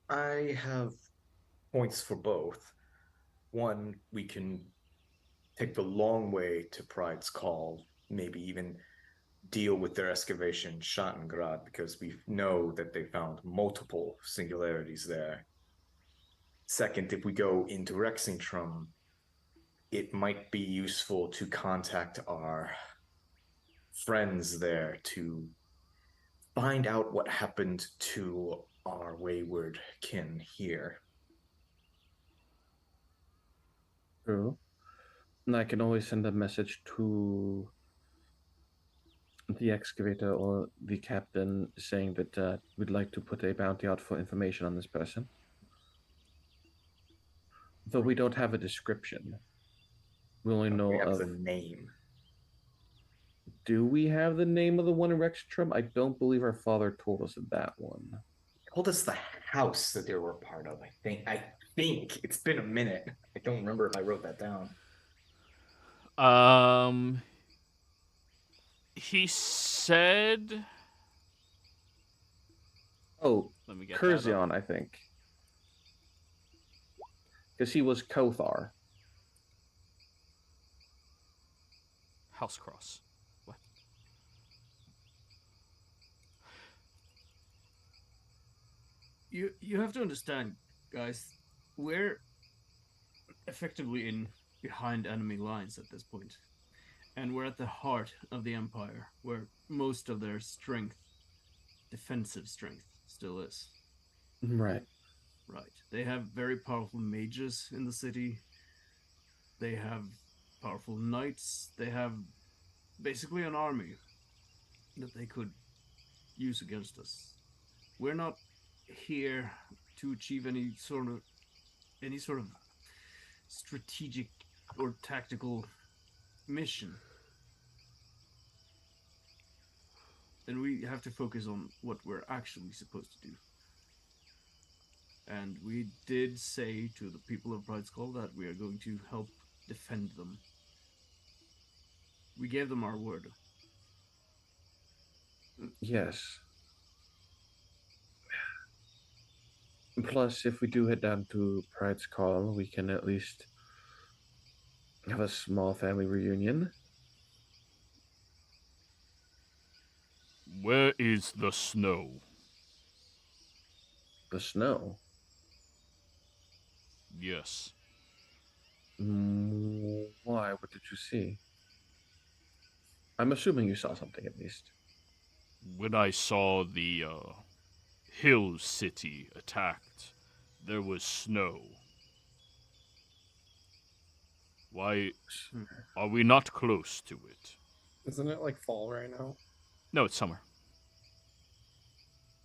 I have points for both. One, we can take the long way to Pride's Call, maybe even deal with their excavation in Schattengrad, because we know that they found multiple singularities there. Second, if we go into Rexentrum, it might be useful to contact our friends there to find out what happened to our wayward kin here. True. And I can always send a message to the excavator or the captain saying that we'd like to put a bounty out for information on this person. Though we don't have a description. We only know we have of... the name. Do we have the name of the one in Rexentrum? I don't believe our father told us of that one. He told us the house that they were a part of, I think. It's been a minute. I don't remember if I wrote that down. He said... Oh, Let me get Curzon, I think. Because he was Kothar. Housecross. What? You have to understand, guys, we're effectively in behind enemy lines at this point. And we're at the heart of the Empire, where most of their strength, defensive strength, still is. Right. Right. They have very powerful mages in the city. They have powerful knights. They have basically an army that they could use against us. We're not here to achieve any sort of strategic or tactical mission, then we have to focus on what we're actually supposed to do. And we did say to the people of Bright Skull that we are going to help defend them. We gave them our word. Yes. Plus, if we do head down to Pride's Call, we can at least have a small family reunion. Where is the snow? The snow. Yes. Why? What did you see? I'm assuming you saw something at least. When I saw the Hill City attacked, there was snow. Why are we not close to it? Isn't it like fall right now? No, it's summer.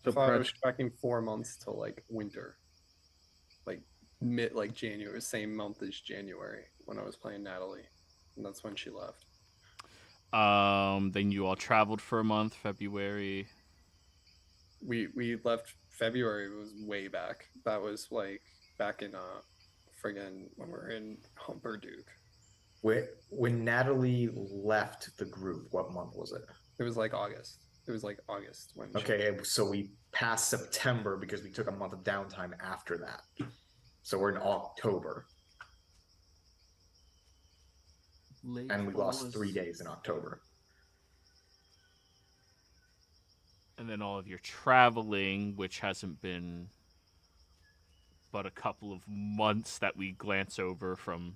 I So thought I Pride, was tracking 4 months till like winter, like mid like January, same month as January when I was playing Natalie, and that's when she left. Then you all traveled for a month, February. We left February was way back. That was like back in friggin' when we were in Humperduke. When Natalie left the group, what month was it? It was like August. It was like August when. Okay, so we passed September because we took a month of downtime after that. So we're in October, and we lost 3 days in October. And then all of your traveling, which hasn't been but a couple of months that we glance over from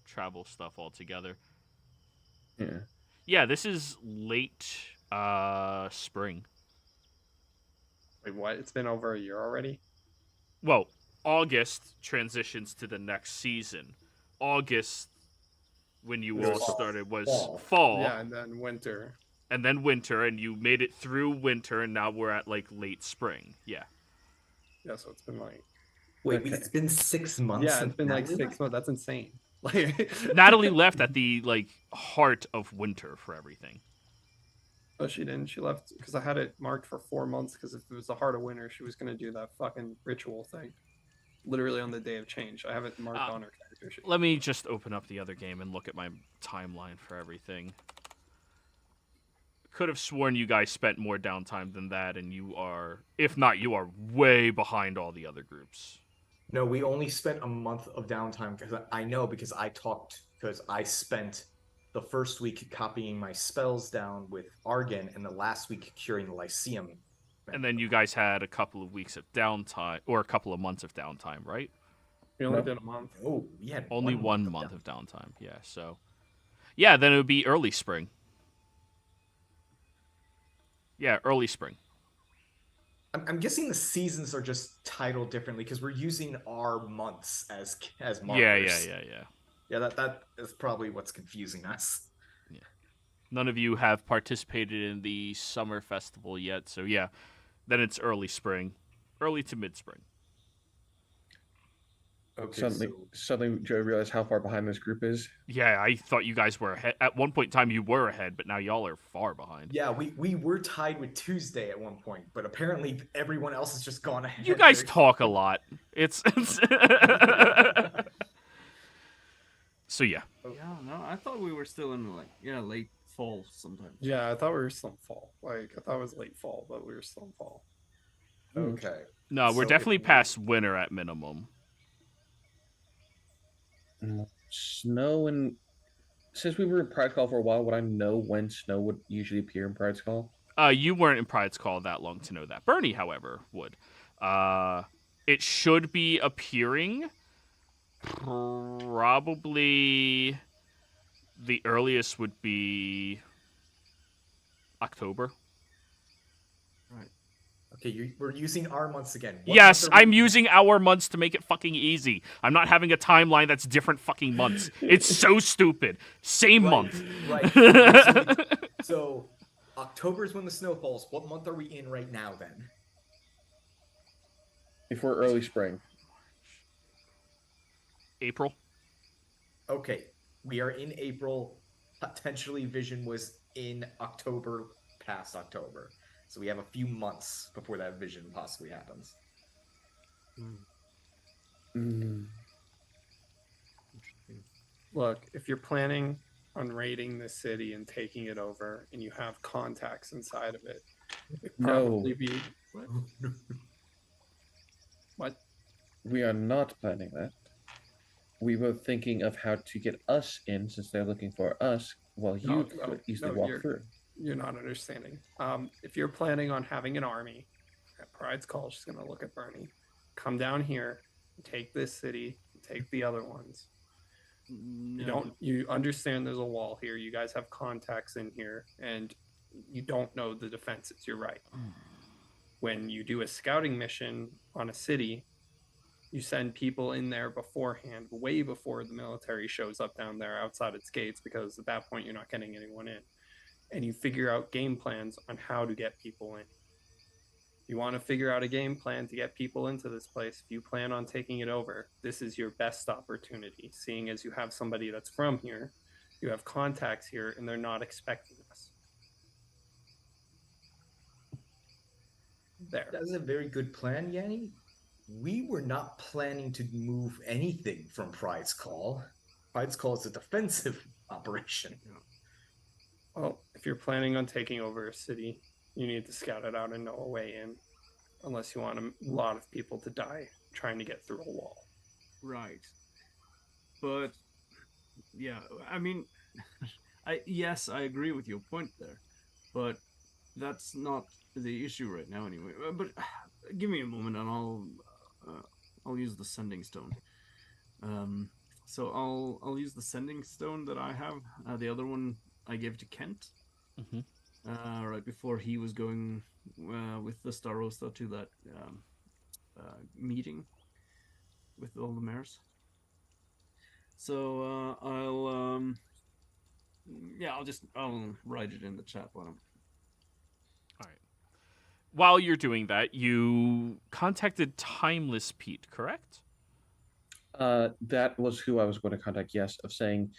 travel stuff altogether. yeah. Yeah, this is late spring. Wait, what? It's been over a year already. Well, August transitions to the next season. August, when you Was all fall. started, was Fall. fall. Yeah, and then winter. And then winter, and you made it through winter, and now we're at like late spring. Yeah. Yeah, so it's been like. Wait, Okay. it's been 6 months. Yeah, since it's been like Natalie 6 left? months. That's insane. Like Natalie left at the like heart of winter for everything. Oh, she didn't. She left because I had it marked for 4 months. Because if it was the heart of winter, she was gonna do that fucking ritual thing, literally on the day of change. I have it marked on her character sheet. Let me just open up the other game and look at my timeline for everything. Could have sworn you guys spent more downtime than that, and you are, if not, you are way behind all the other groups. No, we only spent a month of downtime because I know because I spent the first week copying my spells down with Argon and the last week curing the Lyceum. And then you guys had a couple of weeks of downtime, or a couple of months of downtime, right? We only No. did a month. Oh, we had Only one of month downtime. of downtime, yeah. So, yeah, then it would be early spring. Yeah, early spring. I'm guessing the seasons are just titled differently because we're using our months as markers. Yeah. Yeah, that is probably what's confusing us. None of you have participated in the summer festival yet, so yeah, then it's early spring, early to mid spring. Okay, Suddenly, Joe realized how far behind this group is. Yeah, I thought you guys were ahead. At one point in time, you were ahead, but now y'all are far behind. yeah, we were tied with Tuesday at one point, but apparently everyone else has just gone ahead. You guys Very- talk a lot. It's so yeah. Yeah, no, I thought we were still in late fall sometime. Yeah, I thought we were still in fall. Like I thought it was late fall, but we were still in fall. Okay. No, we're So definitely if we- past winter at minimum. Snow and since we were in Pride's Call for a while, would I know when snow would usually appear in Pride's Call? You weren't in Pride's Call that long to know that. Bernie, however, would. It should be appearing probably the earliest would be October. Okay, we're using our months again. What Yes, month are we- I'm using our months to make it fucking easy. I'm not having a timeline that's different fucking months. It's so stupid. Same month. Right. So October is when the snow falls. What month are we in right now then? If we're early spring. April. Okay, we are in April. Potentially, vision was in October, past October. So we have a few months before that vision possibly happens. Mm, Interesting. Look, if you're planning on raiding the city and taking it over, and you have contacts inside of it, it'd probably No. be what? we are not planning that. We were thinking of how to get us in, since they're looking for us, while you could easily walk through. You're not understanding. If you're planning on having an army, at Pride's call, she's going to look at Bernie. Come down here, take this city, take the other ones. No. You understand there's a wall here. You guys have contacts in here, and you don't know the defenses. You're right. When you do a scouting mission on a city, you send people in there beforehand, way before the military shows up down there outside its gates, because at that point you're not getting anyone in. And you figure out game plans on how to get people in. You want to figure out a game plan to get people into this place. If you plan on taking it over, this is your best opportunity, seeing as you have somebody that's from here, you have contacts here, and they're not expecting us. There. That's a very good plan, Yanni. We were not planning to move anything from Pride's Call. Pride's Call is a defensive operation. Well, if you're planning on taking over a city, you need to scout it out and know a way in, unless you want a lot of people to die trying to get through a wall. Right. But yeah, I mean, yes, I agree with your point there, but that's not the issue right now anyway. But give me a moment and I'll use the sending stone. So I'll use the sending stone that I have. The other one I gave to Kent. Right before he was going with the Starosta to that meeting with all the mayors. So I'll write it in the chat. Why don't? All right. While you're doing that, you contacted Timeless Pete, correct? That was who I was going to contact. Yes, of saying.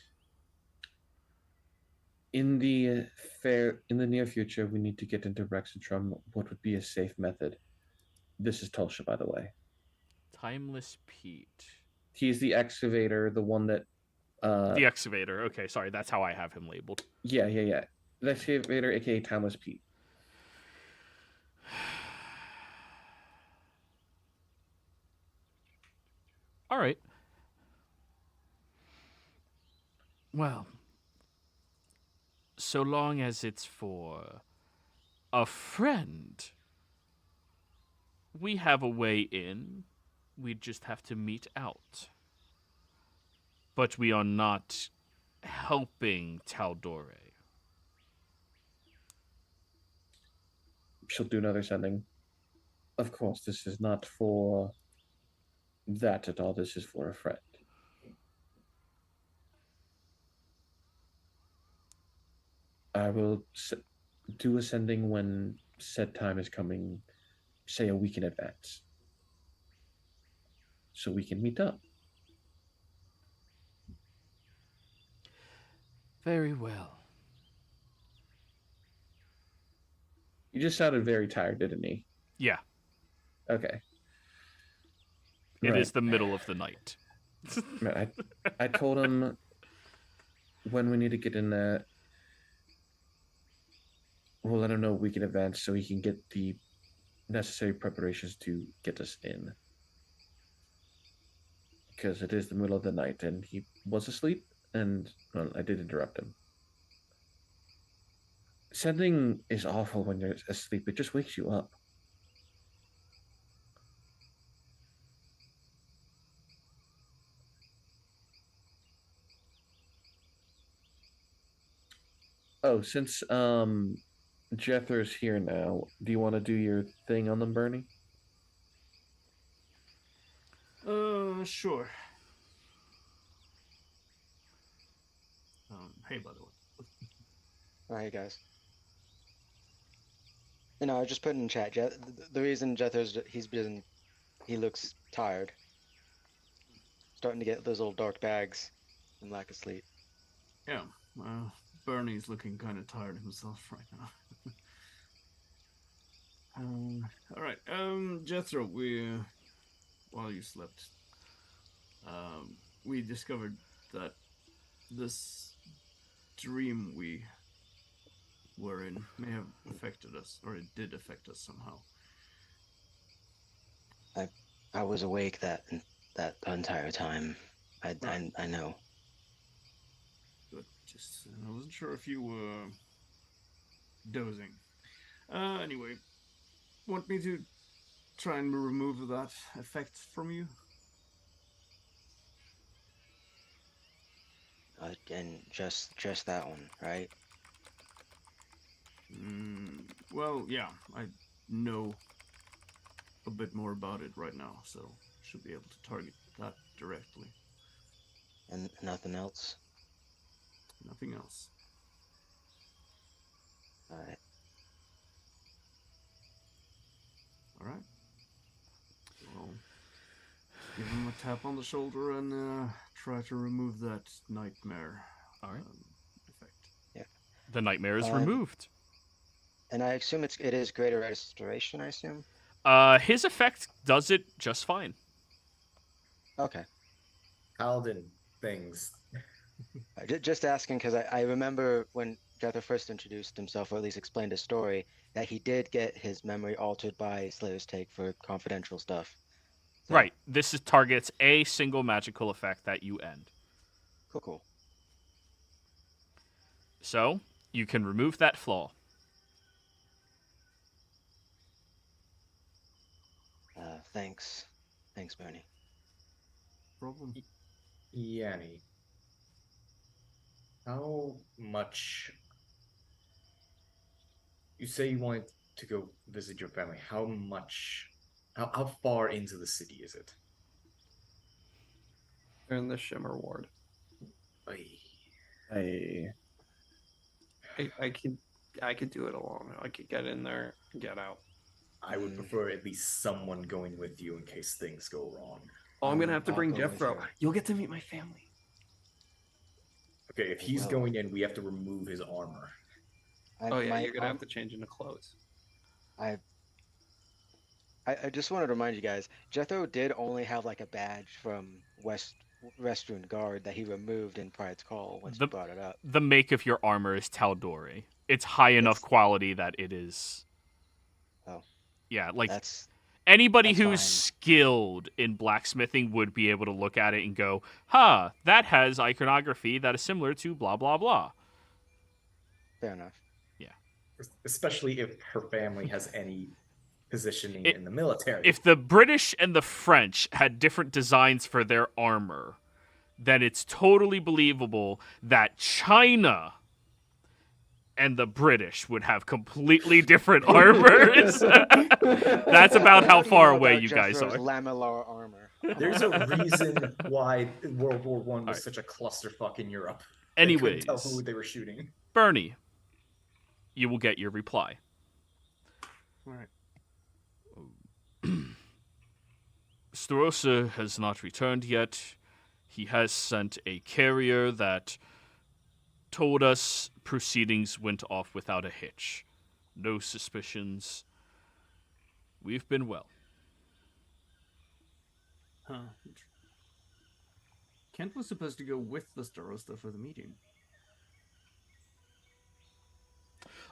In the near future, we need to get into Rexentrum. What would be a safe method? This is Tulsha, by the way. Timeless Pete. He's the excavator, the one that. The excavator. Okay, sorry, that's how I have him labeled. Yeah. The excavator, aka Timeless Pete. All right. Well, so long as it's for a friend, we have a way in. We'd just have to meet out. But we are not helping Tal'Dorei. She'll do another sending. Of course, this is not for that at all. This is for a friend. I will do a sending when said time is coming, say a week in advance, so we can meet up. Very well. You just sounded very tired, didn't he? Yeah. Okay. It is the middle of the night. I told him when we need to get in there, we'll let him know a week in advance so he can get the necessary preparations to get us in. Because it is the middle of the night and he was asleep, and well, I did interrupt him. Sending is awful when you're asleep. It just wakes you up. Oh, since Jethro's here now, do you want to do your thing on them, Bernie? Sure. Hey, by the way. Oh, hey guys. I just put in chat. The reason Jethro's he looks tired. Starting to get those little dark bags and lack of sleep. Yeah, Bernie's looking kind of tired himself right now. All right, Jethro, while you slept, we discovered that this dream we were in may have affected us, or it did affect us somehow. I was awake that entire time. I know. But just I wasn't sure if you were dozing. Anyway, want me to try and remove that effect from you? And just that one, right? Well, yeah, I know a bit more about it right now, so should be able to target that directly. And nothing else? Nothing else. Alright. Alright. Well, give him a tap on the shoulder and try to remove that nightmare effect. Yeah. The nightmare is removed. And I assume it is greater restoration, I assume? His effect does it just fine. Okay. Paladin things. Just asking, because I remember when Jethro first introduced himself, or at least explained his story, that he did get his memory altered by Slayer's Take for confidential stuff. So, Right. This targets a single magical effect that you end. Cool. So, you can remove that flaw. Thanks. Thanks, Bernie. Problem. Yanni, how much... You say you wanted to go visit your family. How much... How far into the city is it? They're in the Shimmer Ward. Ay. I could do it alone. I could get in there and get out. I would prefer at least someone going with you in case things go wrong. Oh, I'm gonna have to I'll bring go with Jethro. you. You'll get to meet my family. Okay, if he's Well- going in, we have to remove his armor. You're gonna have to change into clothes. I just wanted to remind you guys, Jethro did only have like a badge from Western Guard that he removed in Pride's Call once you brought it up. The make of your armor is Tal'Dorei. It's high enough quality that it is... Oh. Yeah, like... that's Anybody who's fine. skilled in blacksmithing would be able to look at it and go, that has iconography that is similar to blah, blah, blah. Fair enough. Yeah. Especially if her family has any positioning in the military. If the British and the French had different designs for their armor, then it's totally believable that China and the British would have completely different armors. That's about how far away you guys Jethro's are. lamellar armor. There's a reason why World War I was such a clusterfuck in Europe. They couldn't Anyways, tell who they were shooting. Bernie, you will get your reply. All right. Starossa has not returned yet. He has sent a carrier that told us proceedings went off without a hitch. No suspicions. We've been well. Huh. Kent was supposed to go with the Starosta for the meeting.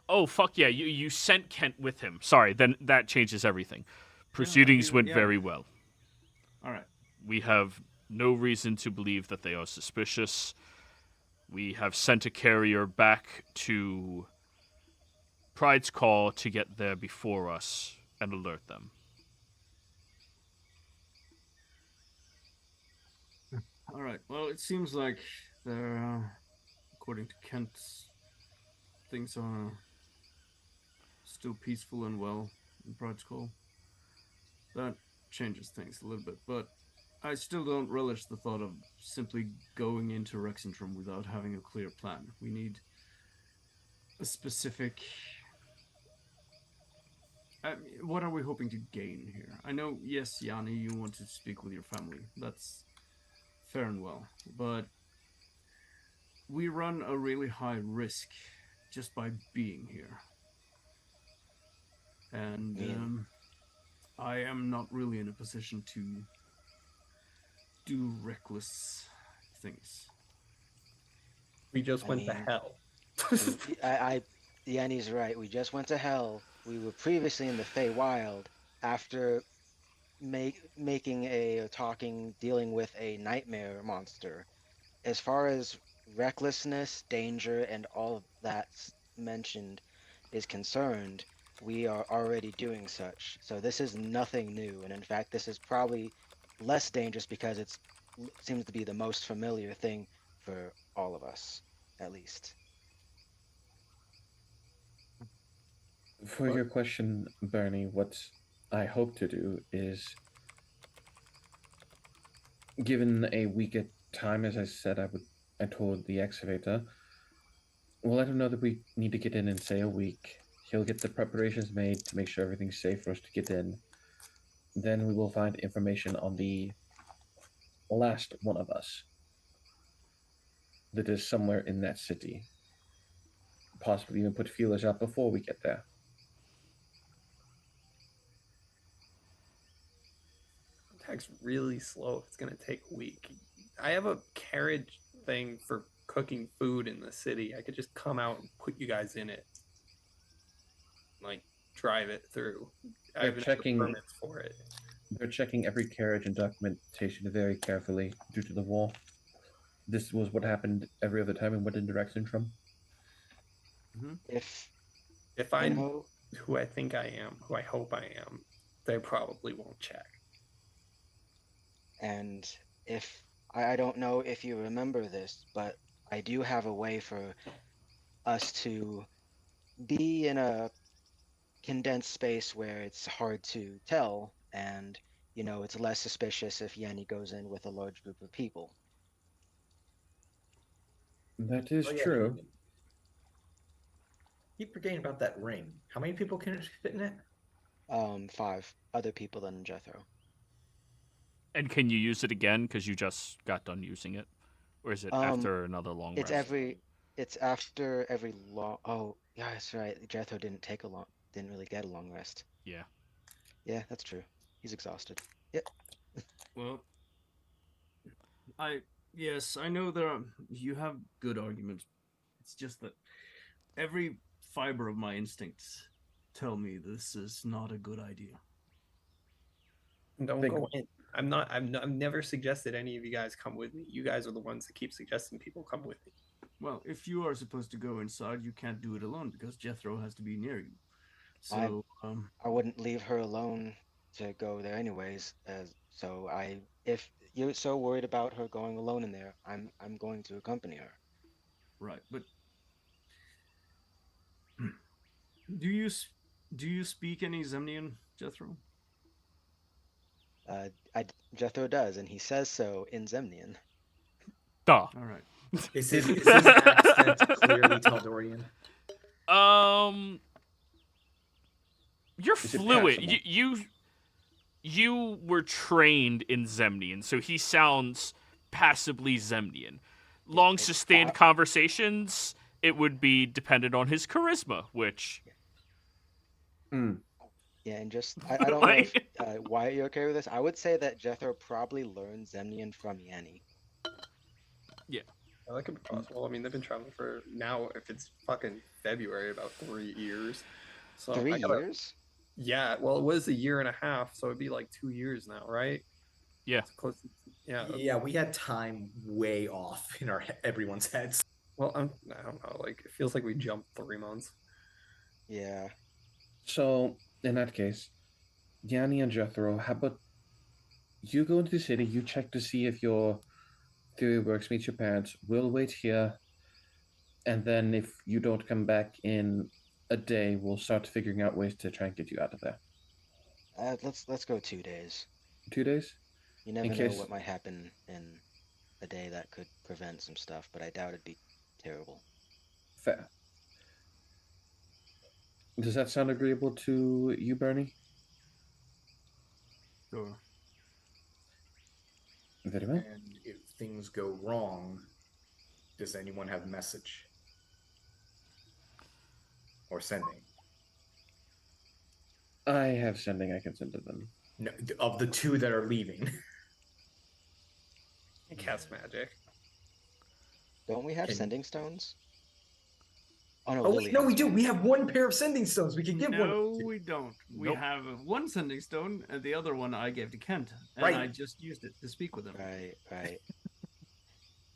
Oh, fuck yeah, you sent Kent with him. Sorry, then that changes everything. Proceedings went very well. All right. We have no reason to believe that they are suspicious. We have sent a carrier back to Pride's Call to get there before us and alert them. All right. Well, it seems like they're, according to Kent, things are still peaceful and well in Pride's Call. That changes things a little bit, but I still don't relish the thought of simply going into Rexentrum without having a clear plan. We need a specific... what are we hoping to gain here? I know, yes, Yanni, you want to speak with your family. That's fair and well. But we run a really high risk just by being here. And I am not really in a position to do reckless things. We just I went to mean, hell. Yanni's right. We just went to hell. We were previously in the Feywild after dealing with a nightmare monster. As far as recklessness, danger, and all of that mentioned is concerned, we are already doing such. So this is nothing new, and in fact, this is probably less dangerous because it seems to be the most familiar thing for all of us, at least. For your question, Bernie, what I hope to do is, given a week at time, as I said, I told the excavator, we'll let him know that we need to get in say a week. He'll get the preparations made to make sure everything's safe for us to get in. Then we will find information on the last one of us that is somewhere in that city. Possibly even put feelers out before we get there. Contact's really slow if it's gonna take a week. I have a carriage thing for cooking food in the city. I could just come out and put you guys in it. Like drive it through. I have checking permits for it. They're checking every carriage and documentation very carefully due to the war. This was what happened every other time and went in direction from. If I know who I think I am, who I hope I am, they probably won't check. And if I don't know if you remember this, but I do have a way for us to be in a condensed space where it's hard to tell, and it's less suspicious if Yanni goes in with a large group of people. That is true. Keep forgetting about that ring. How many people can it fit in it? 5 other people than Jethro. And can you use it again because you just got done using it, or is it after another long rest? It's after every long. Oh, yeah, that's right. Jethro didn't really get a long rest. Yeah. Yeah, that's true. He's exhausted. Yep. Well, I know you have good arguments. It's just that every fiber of my instincts tell me this is not a good idea. Don't go in. I've never suggested any of you guys come with me. You guys are the ones that keep suggesting people come with me. Well, if you are supposed to go inside, you can't do it alone because Jethro has to be near you. So I wouldn't leave her alone to go there anyways. If you're so worried about her going alone in there, I'm going to accompany her. Right, but do you speak any Zemnian, Jethro? Jethro does, and he says so in Zemnian. Duh. All right. Is his accent clearly Tal'Dorian? You're fluent. You were trained in Zemnian, so he sounds passably Zemnian. Long sustained conversations, it would be dependent on his charisma, which. Yeah, and just I don't know if, why you're okay with this. I would say that Jethro probably learned Zemnian from Yanni. Yeah. Well, that could be possible. I mean, they've been traveling for now, if it's fucking February, about 3 years. So 3 years? Yeah, well, it was 1.5 years, so it'd be like 2 years now, right? Yeah. Close to, Yeah, we had time way off in everyone's heads. Well, I don't know. Like, it feels like we jumped 3 months. Yeah. So, in that case, Yanni and Jethro, how about you go into the city, you check to see if your theory works, meet your parents, we'll wait here, and then if you don't come back in a day, we'll start figuring out ways to try and get you out of there. Let's go 2 days. 2 days? You never know what might happen in a day that could prevent some stuff, but I doubt it'd be terrible. Fair. Does that sound agreeable to you, Bernie? Sure. Very well. And if things go wrong, Does anyone have message? Or sending? I have sending. I can send to them. No, of the two that are leaving. I cast magic. Don't we have Can- sending stones? Oh no, Oh, Lily wait, no, has we do. one. We have one pair of sending stones. We can give No, one. we don't. We Nope. have one sending stone, and the other one I gave to Kent, and Right. I just used it to speak with him. Right, right.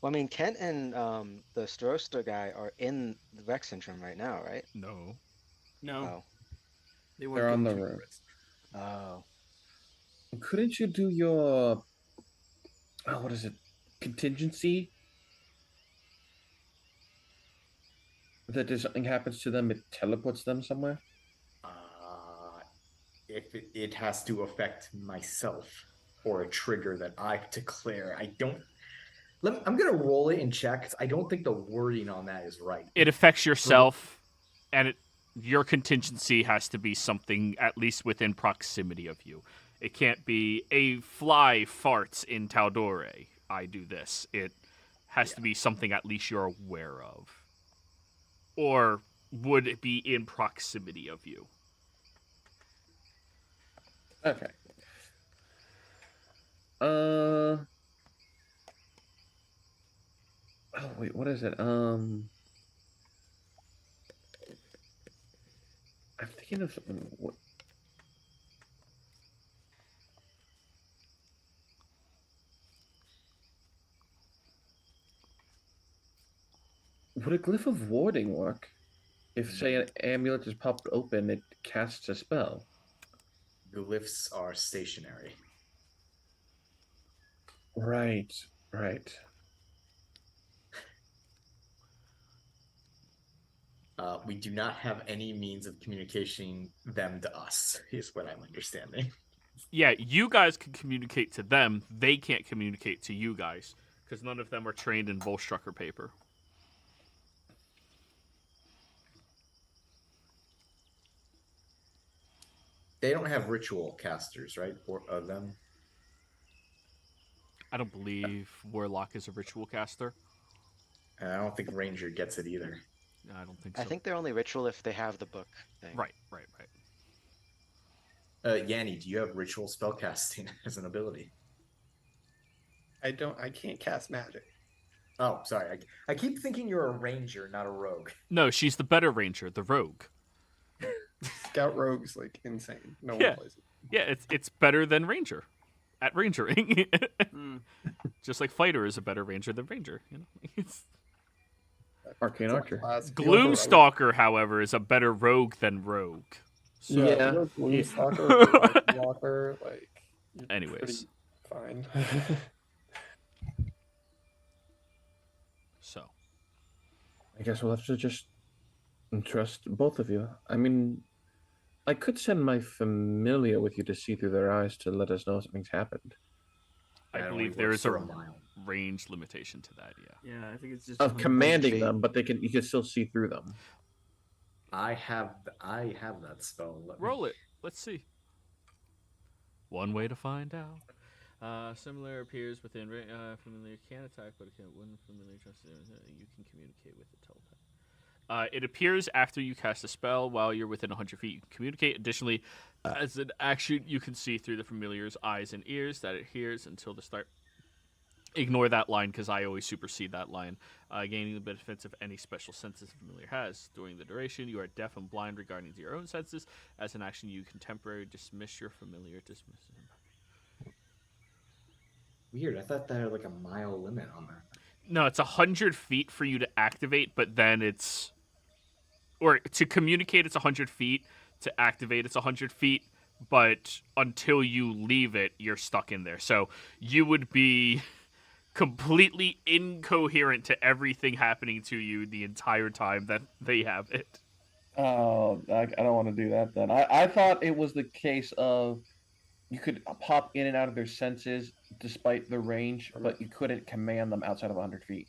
Well, I mean, Kent and the Stroster guy are in the Rec Centrum right now, right? No. No, Oh, they weren't They're on given the to road. Fritz. oh, Couldn't you do your what is it? Contingency? That if something happens to them, it teleports them somewhere? If it has to affect myself or a trigger that I declare, I don't. I'm gonna roll it and check. 'Cause I don't think the wording on that is right. It affects yourself, and your contingency has to be something at least within proximity of you. It can't be a fly farts in Tal'Dorei. I do this. It has to be something at least you're aware of. Or would it be in proximity of you? Okay. Oh wait, what is it? I'm thinking of something. What? Would a glyph of warding work? If, say, an amulet is popped open, it casts a spell. Glyphs are stationary. Right, right. We do not have any means of communicating them to us, is what I'm understanding. Yeah, you guys can communicate to them. They can't communicate to you guys because none of them are trained in Volstrucker paper. They don't have ritual casters, right? Or of them. I don't believe Warlock is a ritual caster. And I don't think Ranger gets it either. No, I don't think so. I think they're only ritual if they have the book thing. Right. Yanni, do you have ritual spellcasting as an ability? I can't cast magic. Oh, sorry. I keep thinking you're a ranger, not a rogue. No, she's the better ranger, the rogue. Scout rogue's like insane. No Yeah. one plays it. Yeah, it's better than ranger at rangering. Mm. Just like fighter is a better ranger than ranger. You know, it's... Arcane Archer. Gloomstalker, however, is a better rogue than rogue. So, Yeah, Yeah. Gloomstalker, Walker, like. You're anyways, pretty fine. so I guess we'll have to just trust both of you. I mean, I could send my familiar with you to see through their eyes to let us know something's happened. I That believe only there works is a for mile. range limitation to that. Yeah. Yeah, I think it's just Of commanding feet. them, but you can still see through them. I have that spell. Roll it. Let's see. One way to find out. Similar appears within familiar can attack, but it can't win familiar trust. You can communicate with the telepath. It appears after you cast a spell while you're within 100 feet. You can communicate. Additionally, as an action, you can see through the familiar's eyes and ears that it hears until the start. Ignore that line because I always supersede that line. Gaining the benefits of any special senses the familiar has. During the duration, you are deaf and blind regarding to your own senses. As an action, you can temporarily dismiss your familiar. Weird. I thought they had like a mile limit on that. No, it's 100 feet for you to activate, but then it's... Or to communicate, it's 100 feet. To activate, it's 100 feet. But until you leave it, you're stuck in there. So you would be completely incoherent to everything happening to you the entire time that they have it. Oh, I don't want to do that then. I thought it was the case of you could pop in and out of their senses despite the range, but you couldn't command them outside of 100 feet.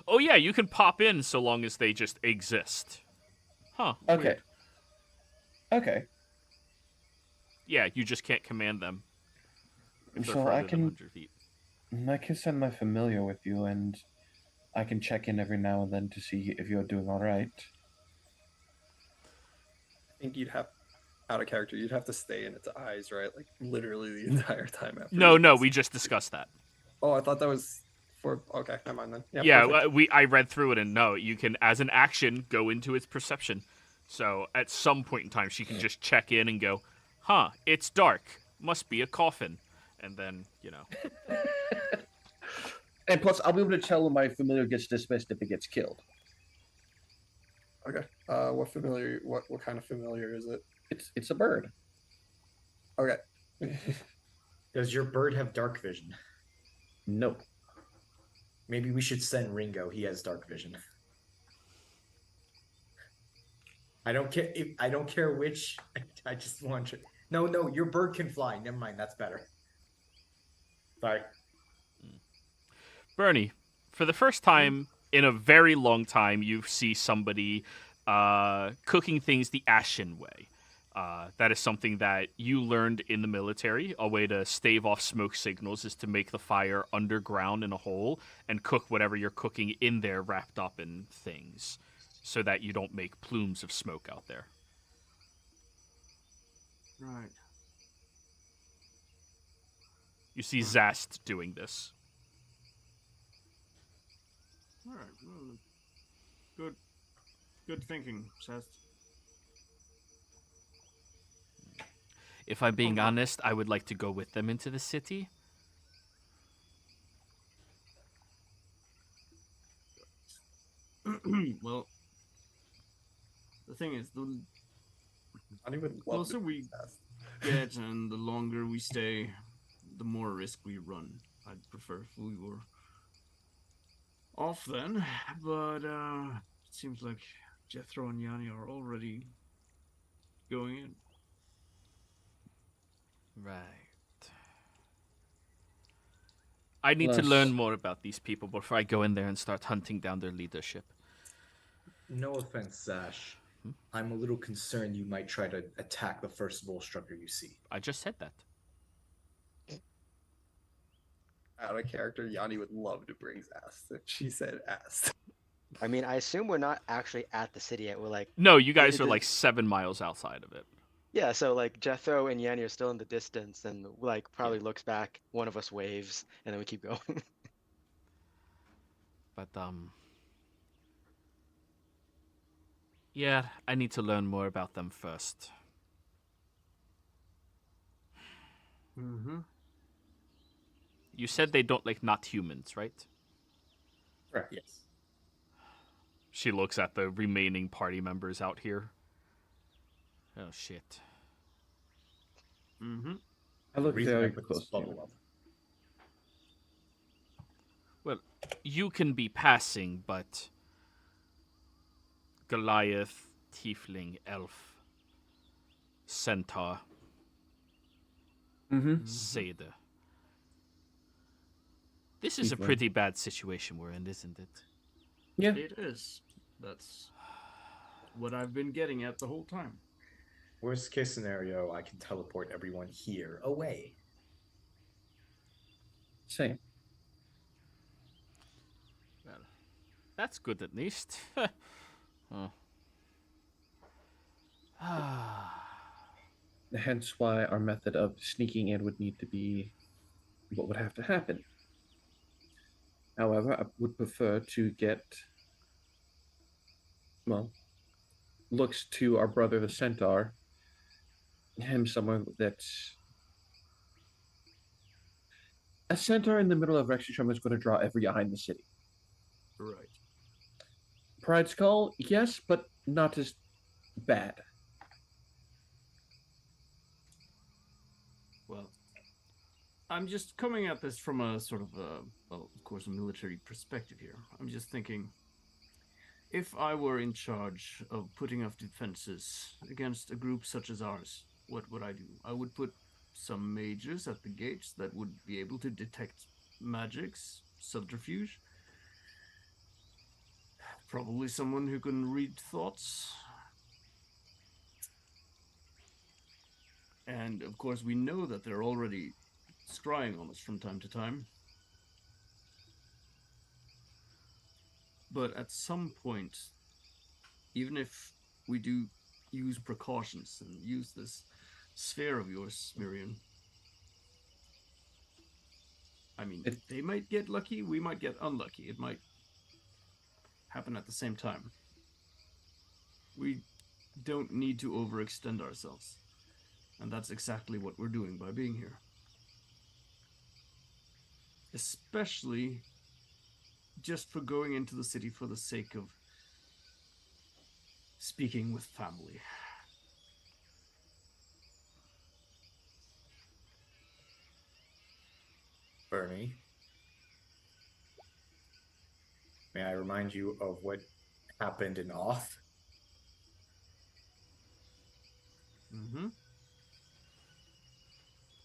Oh, yeah, you can pop in so long as they just exist. Huh. Okay. weird. Okay. Yeah, you just can't command them. if they're So further I than can 100 feet. send my familiar with you, and I can check in every now and then to see if you're doing all right. I think you'd have out of character. You'd have to stay in its eyes, right? Like literally the entire time after. No, we just discussed that. Oh, I thought that was for. Okay, never mind then. Yeah, perfect. I read through it, and no, you can, as an action, go into its perception. So at some point in time, she can just check in and go, "Huh, it's dark. Must be a coffin," and then And plus, I'll be able to tell when my familiar gets dismissed if it gets killed. Okay. What familiar? What kind of familiar is it? It's a bird. Okay. Does your bird have dark vision? Nope. Maybe we should send Ringo. He has dark vision. I don't care. I don't care which. I just want you. No. Your bird can fly. Never mind. That's better. Sorry. Bernie, for the first time in a very long time, you see somebody cooking things the Ashen way. That is something that you learned in the military. A way to stave off smoke signals is to make the fire underground in a hole and cook whatever you're cooking in there wrapped up in things so that you don't make plumes of smoke out there. Right. You see Zast doing this. All right. Well, good thinking, Seth. If I'm being honest, I would like to go with them into the city. Well, the thing is, the I don't even love closer we get and the longer we stay, the more risk we run. I'd prefer if we were off then, but it seems like Jethro and Yanni are already going in. Right. I need to Plus- learn more about these people before I go in there and start hunting down their leadership. No offense, Sash. I'm a little concerned you might try to attack the first Volstrucker you see. I just said that. out of character. Yanni would love to bring ass. She said ass. I mean, I assume we're not actually at the city yet. We're like, No, you guys it are is- like 7 miles outside of it. yeah, so like Jethro and Yanni are still in the distance, and like probably looks back. One of us waves, and then we keep going. But yeah, I need to learn more about them first. Mm-hmm. You said they don't like not humans, right? Right. Yes. She looks at the remaining party members out here. Oh shit. Mm-hmm. I look Reason I very put this close to you. bubble up. Well, you can be passing, but Goliath, Tiefling, Elf, Centaur, Mm-hmm. Seder. This is a Tiefling. pretty bad situation we're in, isn't it? Yeah. It is. That's what I've been getting at the whole time. Worst case scenario, I can teleport everyone here away. Same. Well, that's good at least. Oh. Hence why our method of sneaking in would need to be what would have to happen. However, I would prefer to get, well, looks to our brother the Centaur, him somewhere that's a centaur in the middle of Rexitrum is going to draw every eye in the city. Right. Pride Skull, yes, but not as bad. Well, I'm just coming at this from a sort of, well, of course, a military perspective here. I'm just thinking, if I were in charge of putting up defenses against a group such as ours, what would I do? I would put some mages at the gates that would be able to detect magics, subterfuge. Probably someone who can read thoughts. And of course, we know that there are already scrying on us from time to time. But at some point, even if we do use precautions and use this sphere of yours, Miriam, I mean, they might get lucky, we might get unlucky. It might happen at the same time. We don't need to overextend ourselves. And that's exactly what we're doing by being here. Especially just for going into the city for the sake of speaking with family. Bernie, may I remind you of what happened in Oth? Mm-hmm.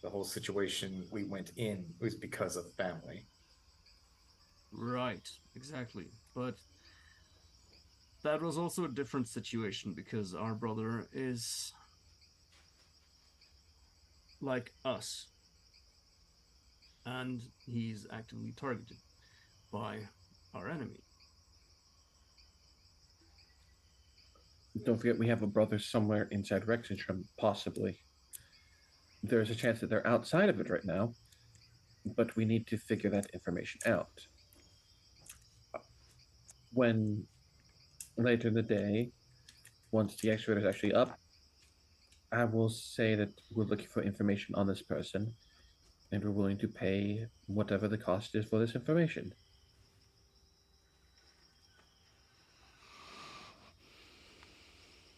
The whole situation we went in was because of family. Right, exactly. But that was also a different situation because our brother is like us. And he's actively targeted by our enemy. Don't forget, we have a brother somewhere inside Rexentrum, possibly. There's a chance that they're outside of it right now, but we need to figure that information out. When later in the day, once the excavator is actually up, I will say that we're looking for information on this person, and we're willing to pay whatever the cost is for this information.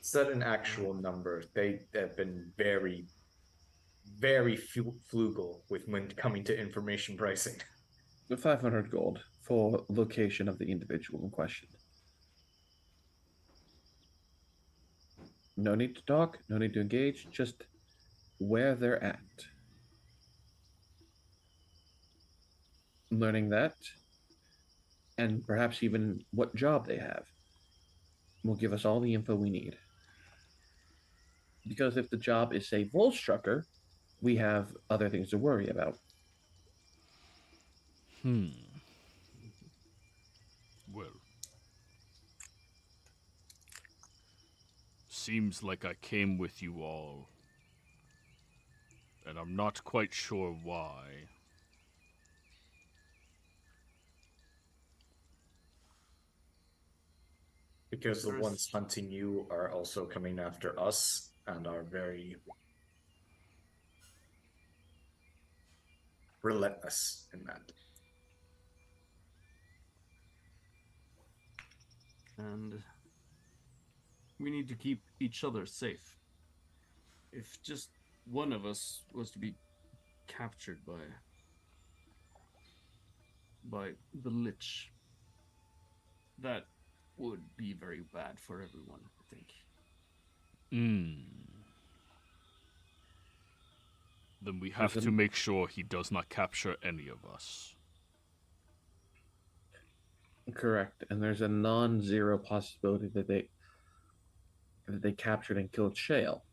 Is that an actual number? They have been very, very frugal with when coming to information pricing. 500 gold for location of the individual in question. No need to talk, no need to engage, just where they're at. Learning that, and perhaps even what job they have, will give us all the info we need. Because if the job is, say, Volstrucker, we have other things to worry about. Well, seems like I came with you all, and I'm not quite sure why. Because the ones hunting you are also coming after us and are very relentless in that. And we need to keep each other safe. If just one of us was to be captured by the Lich, that would be very bad for everyone, I think. Then we have to make sure he does not capture any of us. Correct, and there's a non-zero possibility that they captured and killed Shale.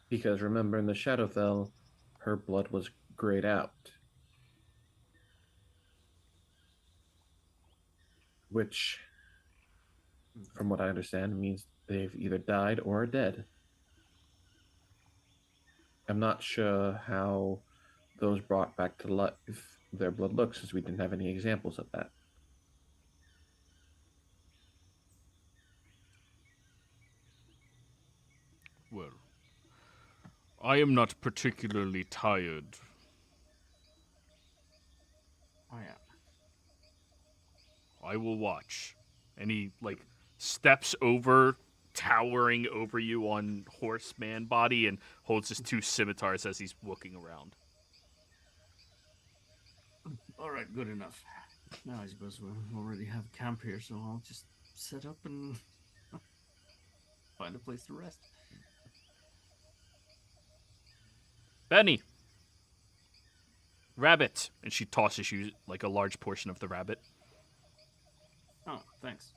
Because remember, in the Shadowfell, her blood was grayed out. Which, from what I understand, means they've either died or are dead. I'm not sure how those brought back to life their blood looks, since we didn't have any examples of that. Well, I am not particularly tired. I am. I will watch. And he, steps over, towering over you on horseman body, and holds his two scimitars as he's looking around. All right, good enough. Now I suppose we already have camp here, so I'll just set up and find a place to rest. Benny! Rabbit! And she tosses you, a large portion of the rabbit. Oh, thanks.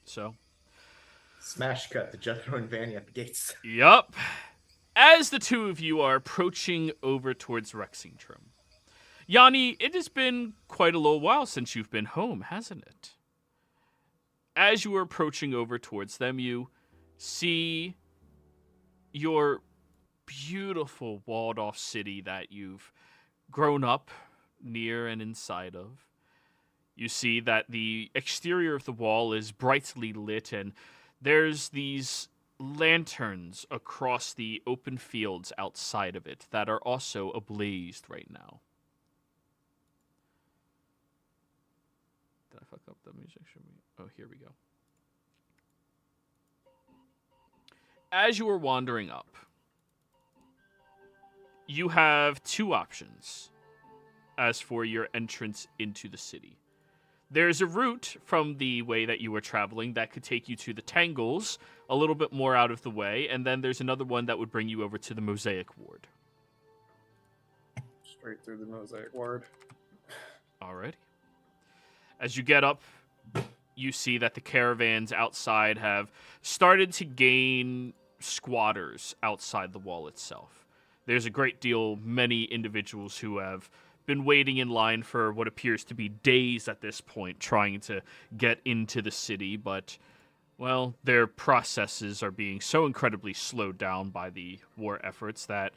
So? Smash cut to Jethro and Vanny at the gates. Yup. As the two of you are approaching over towards Rexingtrum. Yanni, it has been quite a little while since you've been home, hasn't it? As you are approaching over towards them, you see your beautiful walled-off city that you've grown up near and inside of. You see that the exterior of the wall is brightly lit, and there's these lanterns across the open fields outside of it that are also ablazed right now. Did I fuck up the music? Oh, here we go. As you are wandering up, you have two options as for your entrance into the city. There's a route from the way that you were traveling that could take you to the Tangles, a little bit more out of the way, and then there's another one that would bring you over to the Mosaic Ward. Straight through the Mosaic Ward. Alrighty. As you get up, you see that the caravans outside have started to gain squatters outside the wall itself. There's a great deal, many individuals who have been waiting in line for what appears to be days at this point, trying to get into the city, but, well, their processes are being so incredibly slowed down by the war efforts that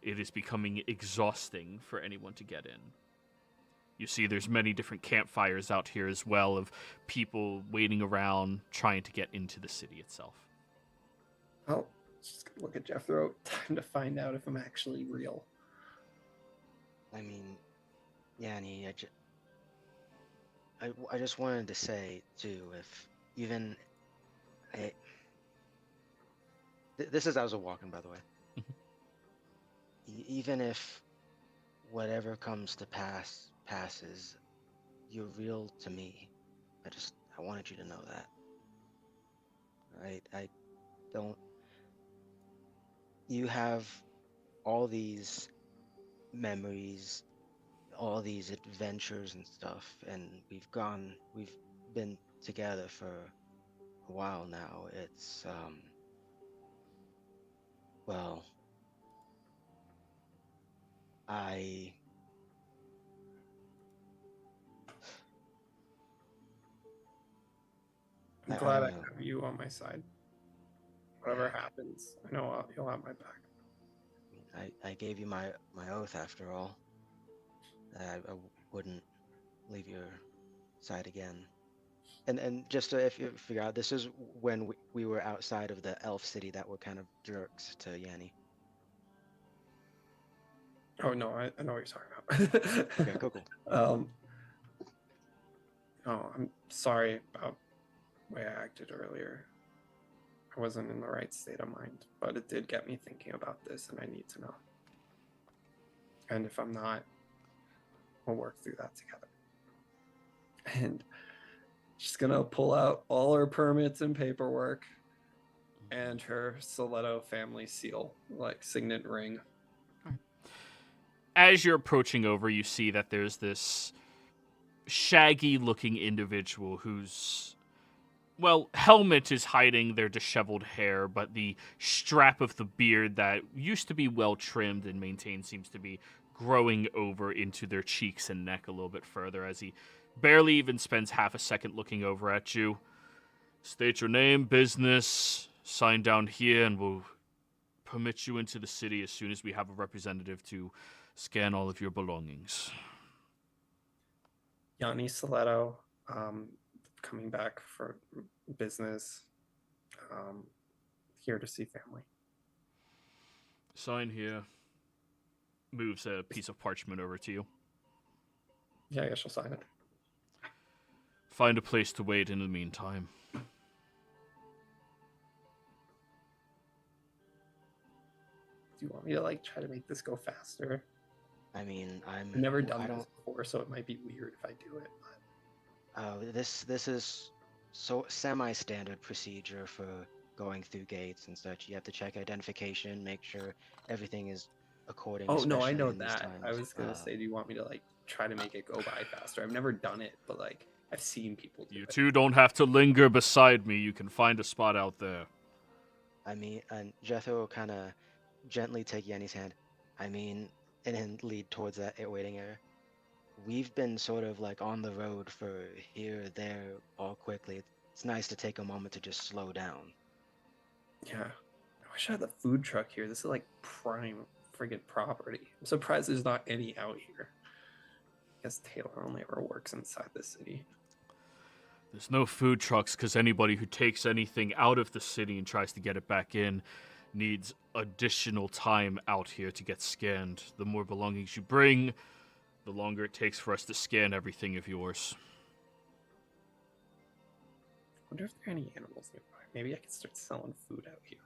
it is becoming exhausting for anyone to get in. You see there's many different campfires out here as well of people waiting around trying to get into the city itself. Oh, just gonna look at Jethro. Time to find out if I'm actually real. I mean, Yanni, I just wanted to say, too, if even... this is as we're walking, by the way. Even if whatever comes to passes, you're real to me. I wanted you to know that. Right? I don't... You have all these memories, all these adventures and stuff, and we've been together for a while now. It's well, I'm glad I don't know. have you on my side. Whatever happens, I know you'll have my back. I gave you my oath after all. I wouldn't leave your side again. And just to, if you figure out, this is when we were outside of the elf city that were kind of jerks to Yanni. Oh no, I know what you're talking about. Okay, cool. Oh, I'm sorry about the way I acted earlier. I wasn't in the right state of mind, but it did get me thinking about this, and I need to know. And if I'm not, we'll work through that together. And she's gonna pull out all her permits and paperwork and her Stiletto family seal, like signet ring. As you're approaching over, you see that there's this shaggy-looking individual whose, well, helmet is hiding their disheveled hair, but the strap of the beard that used to be well-trimmed and maintained seems to be growing over into their cheeks and neck a little bit further as he barely even spends half a second looking over at you. State your name, business, sign down here, and we'll permit you into the city as soon as we have a representative to scan all of your belongings. Yanni Stiletto, coming back for business, here to see family. Sign here. Moves a piece of parchment over to you. Yeah, I guess she'll sign it. Find a place to wait in the meantime. Do you want me to like try to make this go faster? I mean, I've never done this before, so it might be weird if I do it. But... This is so semi-standard procedure for going through gates and such. You have to check identification, make sure everything is according. Oh no, I especially know in these that. times. I was gonna say, do you want me to like try to make it go by faster? I've never done it, but like I've seen people do You it. two don't have to linger beside me. You can find a spot out there. I mean, and Jethro will kind of gently take Yenny's hand. I mean, and then lead towards that waiting area. We've been sort of like on the road for here, there, all quickly. It's nice to take a moment to just slow down. Yeah. I wish I had the food truck here. This is like prime friggin' property. I'm surprised there's not any out here. I guess Taylor only ever works inside the city. There's no food trucks because anybody who takes anything out of the city and tries to get it back in needs additional time out here to get scanned. The more belongings you bring, the longer it takes for us to scan everything of yours. I wonder if there are any animals nearby. Maybe I could start selling food out here.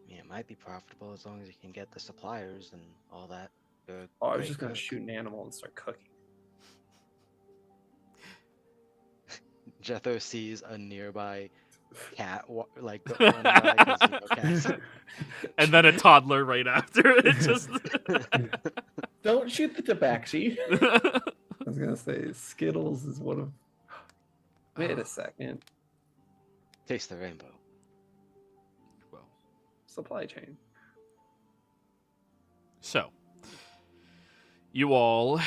I mean, it might be profitable as long as you can get the suppliers and all that. You're a Oh, I was great just gonna cook. shoot an animal and start cooking. Jethro sees a nearby cat, like, run by 'cause, you know, cats. And then a toddler right after it. Just Don't shoot the tabaxi. I was gonna say Skittles is one of. Wait a second. Taste the rainbow. Well, Supply chain. so you all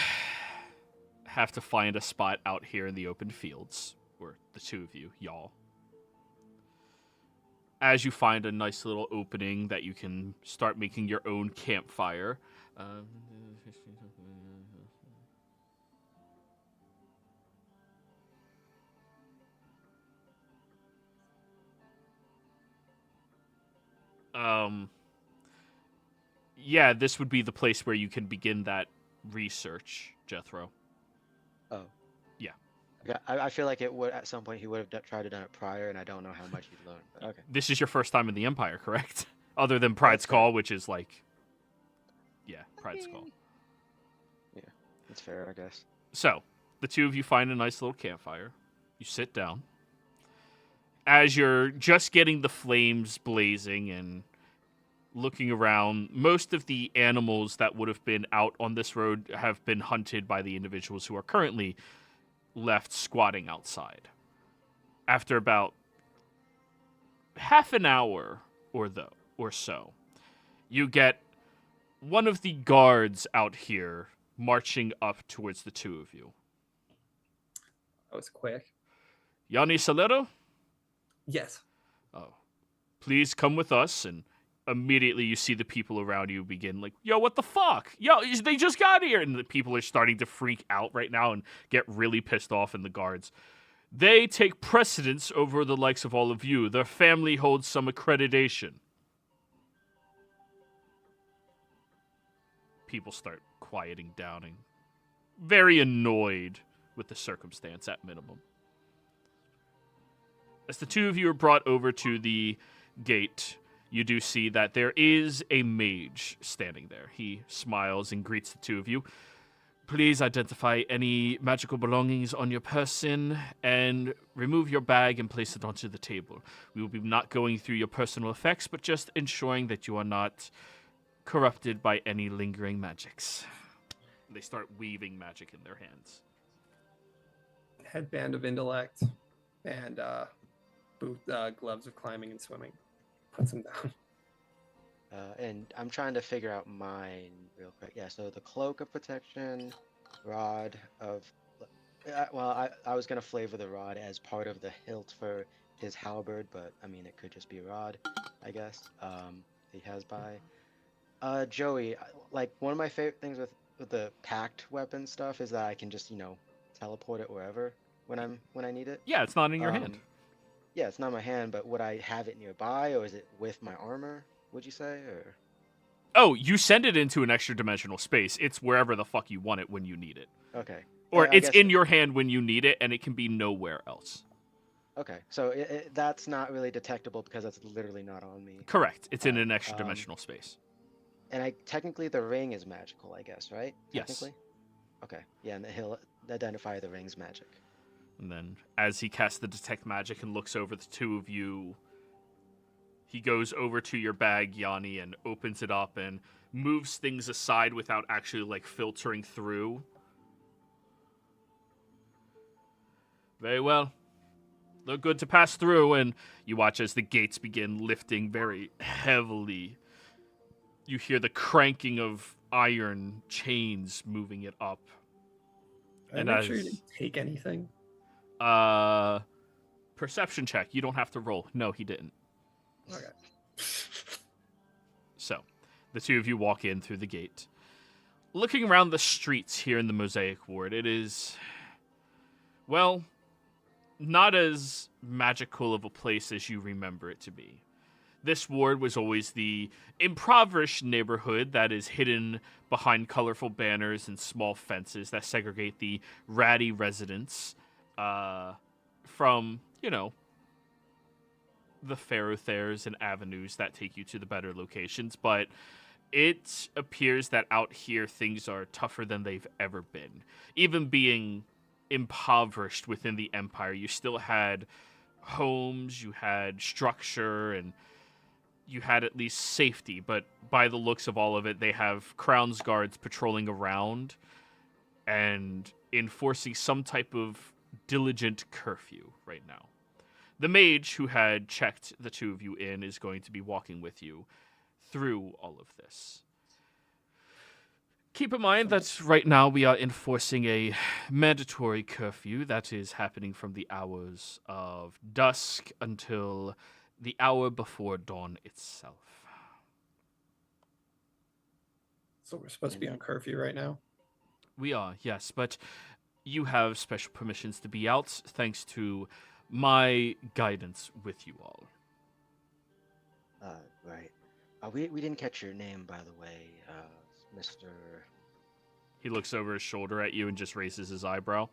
have to find a spot out here in the open fields, or the two of you, y'all. As you find a nice little opening that you can start making your own campfire. Yeah, this would be the place where you can begin that research, Jethro. Oh. Yeah. Okay, I feel like it would at some point he would have tried to done it prior, and I don't know how much he'd learned. But okay. This is your first time in the Empire, correct? Other than Pride's That's fair. Call, which is like... Yeah, Pride's Call. Yeah, that's fair, I guess. So, the two of you find a nice little campfire. You sit down. As you're just getting the flames blazing and looking around, most of the animals that would have been out on this road have been hunted by the individuals who are currently left squatting outside. After about half an hour or so, you get one of the guards out here marching up towards the two of you. That was quick. Yanni Salero? Yes. Oh. Please come with us. And immediately you see the people around you begin like, yo, what the fuck? Yo, they just got here. And the people are starting to freak out right now and get really pissed off in the guards. They take precedence over the likes of all of you. Their family holds some accreditation. People start quieting down and very annoyed with the circumstance at minimum. As the two of you are brought over to the gate, you do see that there is a mage standing there. He smiles and greets the two of you. Please identify any magical belongings on your person and remove your bag and place it onto the table. We will be not going through your personal effects, but just ensuring that you are not corrupted by any lingering magics. They start weaving magic in their hands. Headband of intellect and gloves of climbing and swimming. Puts him down. And I'm trying to figure out mine real quick. Yeah, so the cloak of protection, rod of... I was going to flavor the rod as part of the hilt for his halberd, but, I mean, it could just be a rod, I guess. He has by... Joey, like, one of my favorite things with the packed weapon stuff is that I can just, teleport it wherever when I need it. Yeah, it's not in your hand. Yeah, it's not in my hand, but would I have it nearby, or is it with my armor, would you say, or... Oh, you send it into an extra dimensional space. It's wherever the fuck you want it when you need it. Okay. Or I it's guess- in your hand when you need it, and it can be nowhere else. Okay, so that's not really detectable because that's literally not on me. Correct. It's in Alright, an extra dimensional space. And technically the ring is magical, I guess, right? Yes. Technically? Okay, yeah, and he'll identify the ring's magic. And then, as he casts the detect magic and looks over the two of you, he goes over to your bag, Yanni, and opens it up and moves things aside without actually, filtering through. Very well. They're good to pass through, and you watch as the gates begin lifting very heavily. You hear the cranking of iron chains moving it up. I make sure you didn't take anything. Perception check. You don't have to roll. No, he didn't. Okay. So, the two of you walk in through the gate. Looking around the streets here in the Mosaic Ward, it is, well, not as magical of a place as you remember it to be. This ward was always the impoverished neighborhood that is hidden behind colorful banners and small fences that segregate the ratty residents from, the thoroughfares and avenues that take you to the better locations. But it appears that out here things are tougher than they've ever been. Even being impoverished within the Empire, you still had homes, you had structure, and you had at least safety. But by the looks of all of it, they have Crown's guards patrolling around and enforcing some type of diligent curfew right now. The mage who had checked the two of you in is going to be walking with you through all of this. Keep in mind that right now we are enforcing a mandatory curfew that is happening from the hours of dusk until the hour before dawn itself. So we're supposed to be on curfew right now? We are, yes, but you have special permissions to be out thanks to my guidance with you all. Right. We didn't catch your name, by the way, Mr. He looks over his shoulder at you and just raises his eyebrow.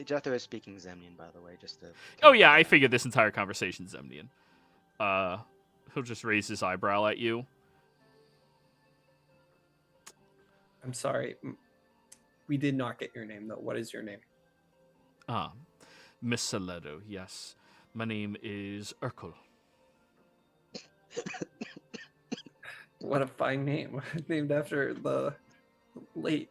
Jethro is speaking Zemnian, by the way, just to... Oh yeah, I figured this entire conversation's Zemnian. He'll just raise his eyebrow at you. I'm sorry. We did not get your name, though. What is your name? Miss Saletto, yes. My name is Urkel. What a fine name. Named after the late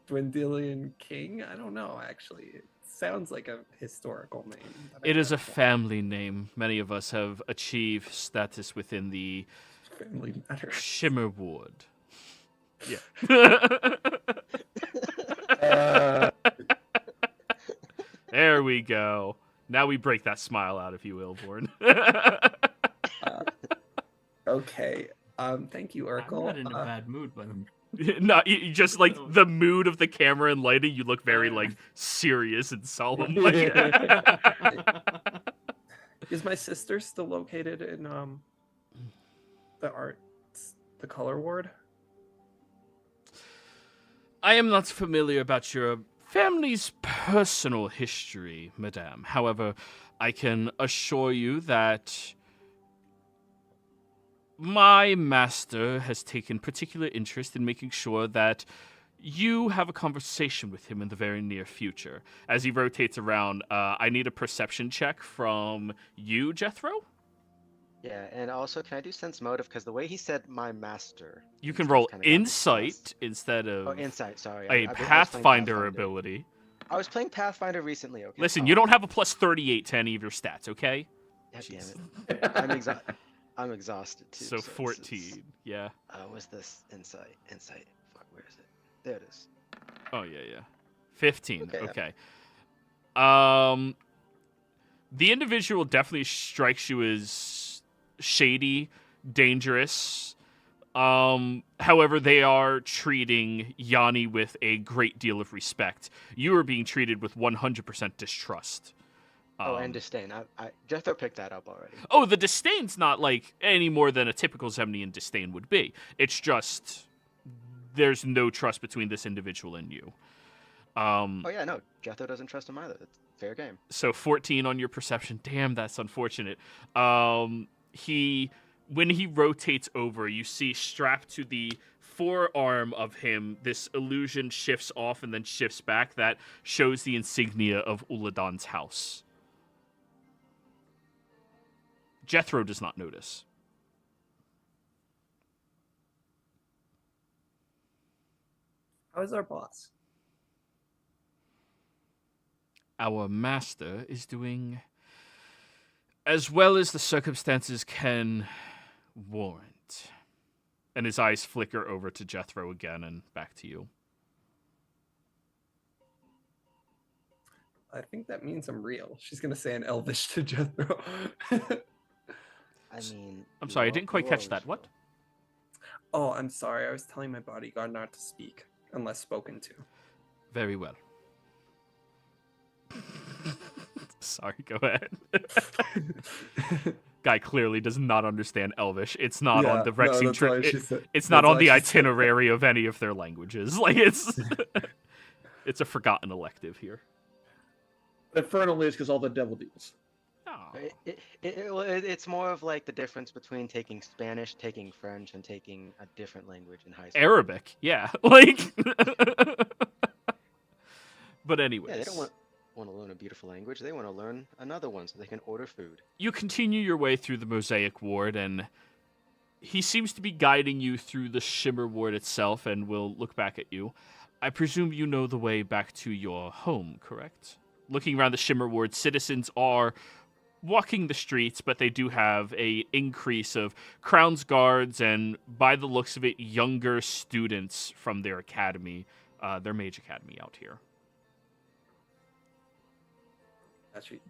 Dwendalian king? I don't know, actually. It sounds like a historical name. It is a family name. Many of us have achieved status within the Family matters. Shimmer Ward. Yeah. There we go. Now we break that smile out of you, Ilborn. Okay. Thank you, Urkel. I'm not in a bad mood, but I'm... No, you just like the mood of the camera and lighting. You look very like serious and solemn. Is my sister still located in the color ward? I am not familiar about your family's personal history, madame. However, I can assure you that my master has taken particular interest in making sure that you have a conversation with him in the very near future. As he rotates around, I need a perception check from you, Jethro. Yeah, and also, can I do sense motive? Because the way he said "my master," You can roll insight instead of Oh, insight. Sorry, a Pathfinder ability. I was playing Pathfinder recently. Okay. Listen, you don't have a plus 38 to any of your stats, okay? God damn it. I'm exhausted too. So this 14, is- yeah. What's this? Insight. Fuck, where is it? There it is. Oh, yeah. 15, Okay. The individual definitely strikes you as shady, dangerous. However, they are treating Yanni with a great deal of respect. You are being treated with 100% distrust. And disdain. Jethro picked that up already. Oh, the disdain's not like any more than a typical Zemnian disdain would be. It's just there's no trust between this individual and you. Oh yeah, no, Jethro doesn't trust him either. It's fair game. So 14 on your perception. Damn, that's unfortunate. When he rotates over, you see strapped to the forearm of him, this illusion shifts off and then shifts back that shows the insignia of Uladan's house. Jethro does not notice. How is our boss? Our master is doing as well as the circumstances can warrant. And his eyes flicker over to Jethro again and back to you. I think that means I'm real. She's gonna say in Elvish to Jethro. I mean, I'm you sorry, I are- didn't quite you catch are that. What? real. Oh, I'm sorry. I was telling my bodyguard not to speak unless spoken to. Very well. Sorry, go ahead. Guy clearly does not understand Elvish. It's not on the Rexing trip. It's not on the itinerary of any of their languages. Like it's it's a forgotten elective here. Infernal is because all the devil deals. Oh. It's more of like the difference between taking Spanish, taking French, and taking a different language in high school. Arabic, yeah. Like But anyways. Yeah, they don't want to learn a beautiful language. They want to learn another one so they can order food. You continue your way through the Mosaic Ward, and he seems to be guiding you through the Shimmer Ward itself, and will look back at you. I presume you know the way back to your home, correct? Looking around the Shimmer Ward, citizens are walking the streets, but they do have a increase of Crown's guards and, by the looks of it, younger students from their academy, their mage academy out here.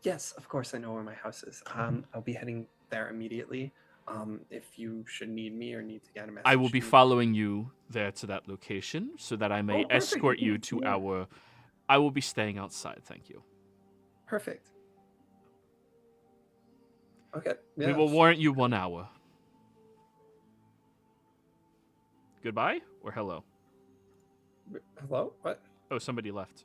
Yes, of course I know where my house is. I'll be heading there immediately. If you should need me or need to get a message. I will be following you there to that location so that I may Oh, perfect. escort you to Yeah. our... I will be staying outside, thank you. Perfect. Okay. We will warrant you 1 hour. Goodbye or hello? Hello? What? Oh, somebody left.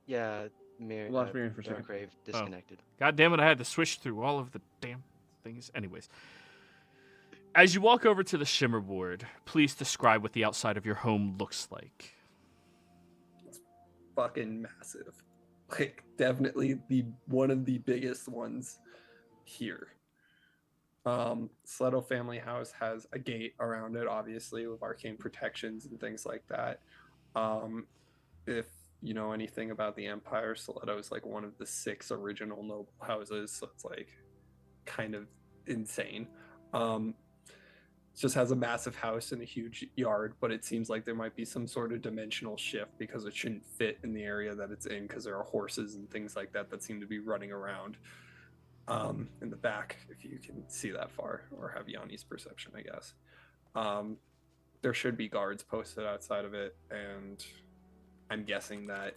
Yeah, Lost Miriam for a second. Crave disconnected. God damn it, I had to switch through all of the damn things. Anyways. As you walk over to the Shimmer Ward, please describe what the outside of your home looks like. Fucking massive. Like, definitely one of the biggest ones here. Sleto family house has a gate around it, obviously, with arcane protections and things like that. If you know anything about the Empire, Sleto is like one of the 6 original noble houses, so it's like kind of insane. It just has a massive house and a huge yard, but it seems like there might be some sort of dimensional shift because it shouldn't fit in the area that it's in, because there are horses and things like that seem to be running around in the back, if you can see that far, or have Yanni's perception, I guess. There should be guards posted outside of it, and I'm guessing that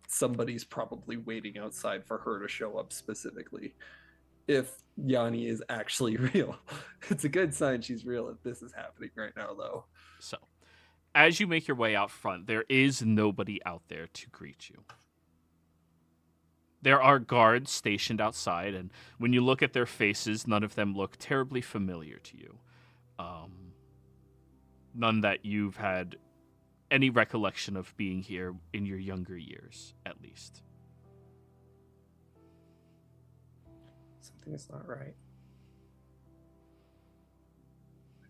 somebody's probably waiting outside for her to show up specifically. If Yanni is actually real. It's a good sign she's real if this is happening right now, though. So, as you make your way out front, there is nobody out there to greet you. There are guards stationed outside, and when you look at their faces, none of them look terribly familiar to you. None that you've had any recollection of being here in your younger years, at least. Something is not right.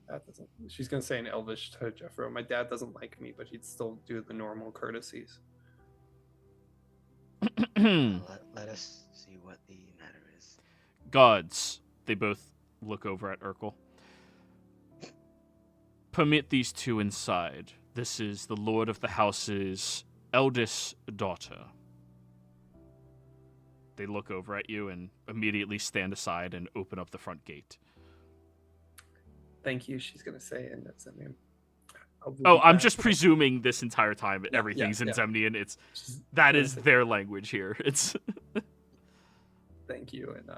That doesn't. She's gonna say in Elvish to Jeffro, "My dad doesn't like me, but he'd still do the normal courtesies." Let us see what the matter is. Gods. They both look over at Urkel. Permit these 2 inside. This is the Lord of the House's eldest daughter. They look over at you and immediately stand aside and open up the front gate. Thank you. She's gonna say, and that's the name. I'm just presuming this entire time everything's in yeah. Zemnian. She's That gonna is say, their language here. It's thank you, and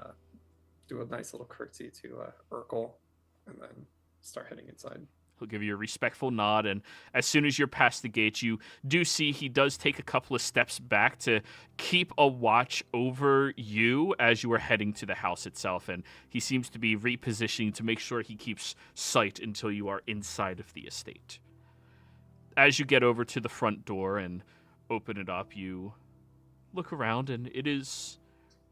do a nice little curtsy to Urkel, and then start heading inside. He'll give you a respectful nod, and as soon as you're past the gate, you do see he does take a couple of steps back to keep a watch over you as you are heading to the house itself, and he seems to be repositioning to make sure he keeps sight until you are inside of the estate. As you get over to the front door and open it up, you look around, and it is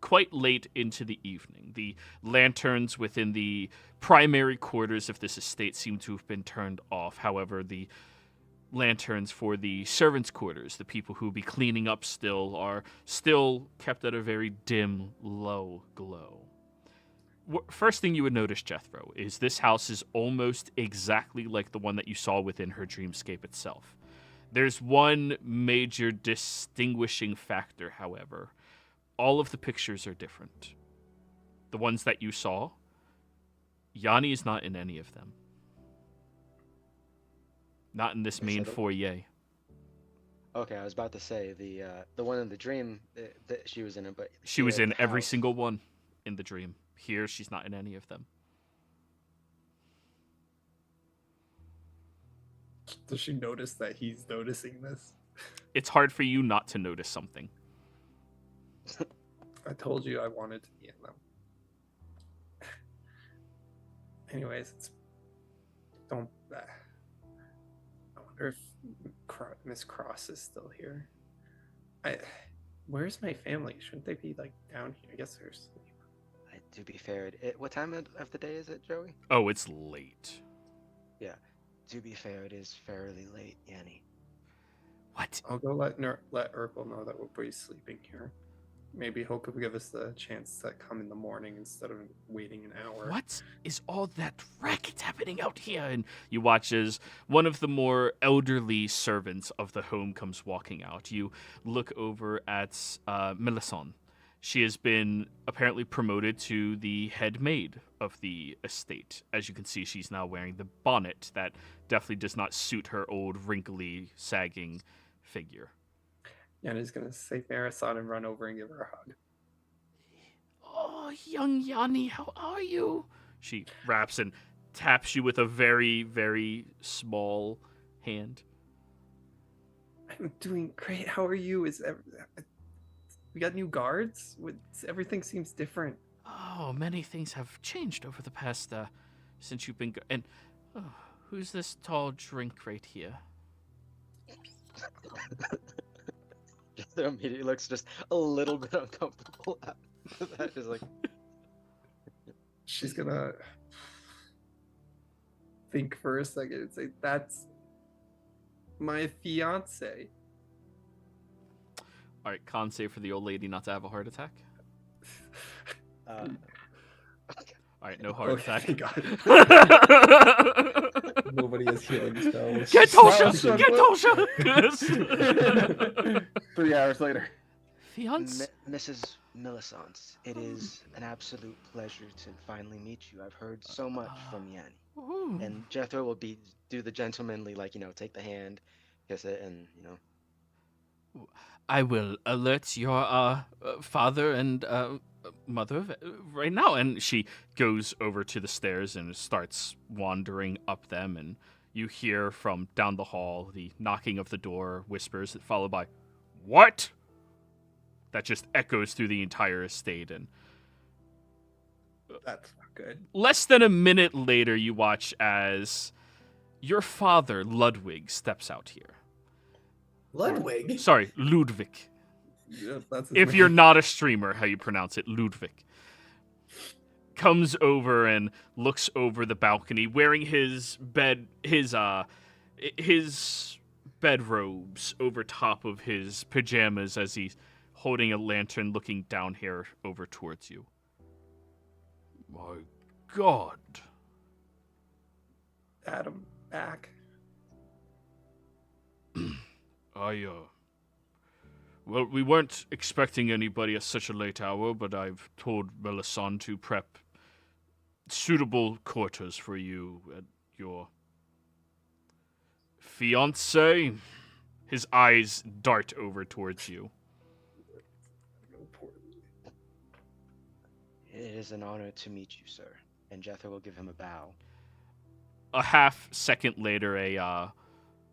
quite late into the evening. The lanterns within the primary quarters of this estate seem to have been turned off. However, the lanterns for the servants' quarters. The people who be cleaning up still are still kept at a very dim, low glow. First thing you would notice, Jethro, is this house is almost exactly like the one that you saw within her dreamscape itself. There's one major distinguishing factor, however. All of the pictures are different. The ones that you saw, Yanni is not in any of them. Not in this main foyer. Okay, I was about to say the one in the dream that she was in it, but she was in every house. single one in the dream. Here, she's not in any of them. Does she notice that he's noticing this? It's hard for you not to notice something. I told you I wanted to be in them. Anyways, don't. I wonder if Miss Cross is still here. Where's my family? Shouldn't they be like down here? I guess they're asleep. To be fair, what time of the day is it, Joey? Oh, it's late. Yeah. To be fair, it is fairly late, Yanni. What? I'll go let Urkel know that we'll be sleeping here. Maybe he'll give us the chance to come in the morning instead of waiting an hour. What is all that racket happening out here? And you watch as one of the more elderly servants of the home comes walking out. You look over at Melisson. She has been apparently promoted to the head maid of the estate. As you can see, she's now wearing the bonnet that definitely does not suit her old, wrinkly, sagging figure. Yanni's gonna say Marisol and run over and give her a hug. Oh, young Yanni, how are you? She raps and taps you with a very, very small hand. I'm doing great. How are you? We got new guards? Everything seems different. Oh, many things have changed over the past, since you've been... And who's this tall drink right here? Jethro immediately looks just a little bit uncomfortable after that. Just like... She's gonna think for a second and say, that's my fiance. All right, con save for the old lady not to have a heart attack. Okay. All right, no heart attack. Got it. Nobody has healing spells. Get Tosha! Get Tosha! 3 hours later. Fiance? Mrs. Millicent, it is an absolute pleasure to finally meet you. I've heard so much from Yanni. Ooh. And Jethro will do the gentlemanly, take the hand, kiss it, and, I will alert your father and mother right now. And she goes over to the stairs and starts wandering up them. And you hear from down the hall the knocking of the door, whispers, followed by, "What?" That just echoes through the entire estate. And That's not good. less than a minute later, you watch as your father, Ludwig, steps out here. Ludwig? Sorry, Ludwig. Yeah, that's his If name. you're not a streamer, how you pronounce it, Ludwig. Comes over and looks over the balcony, wearing his bedrobes over top of his pajamas as he's holding a lantern, looking down here over towards you. My God. Adam back. Well, we weren't expecting anybody at such a late hour, but I've told Melisson to prep suitable quarters for you and your fiancé. His eyes dart over towards you. it is an honor to meet you, sir. And Jethro will give him a bow. A half second later, a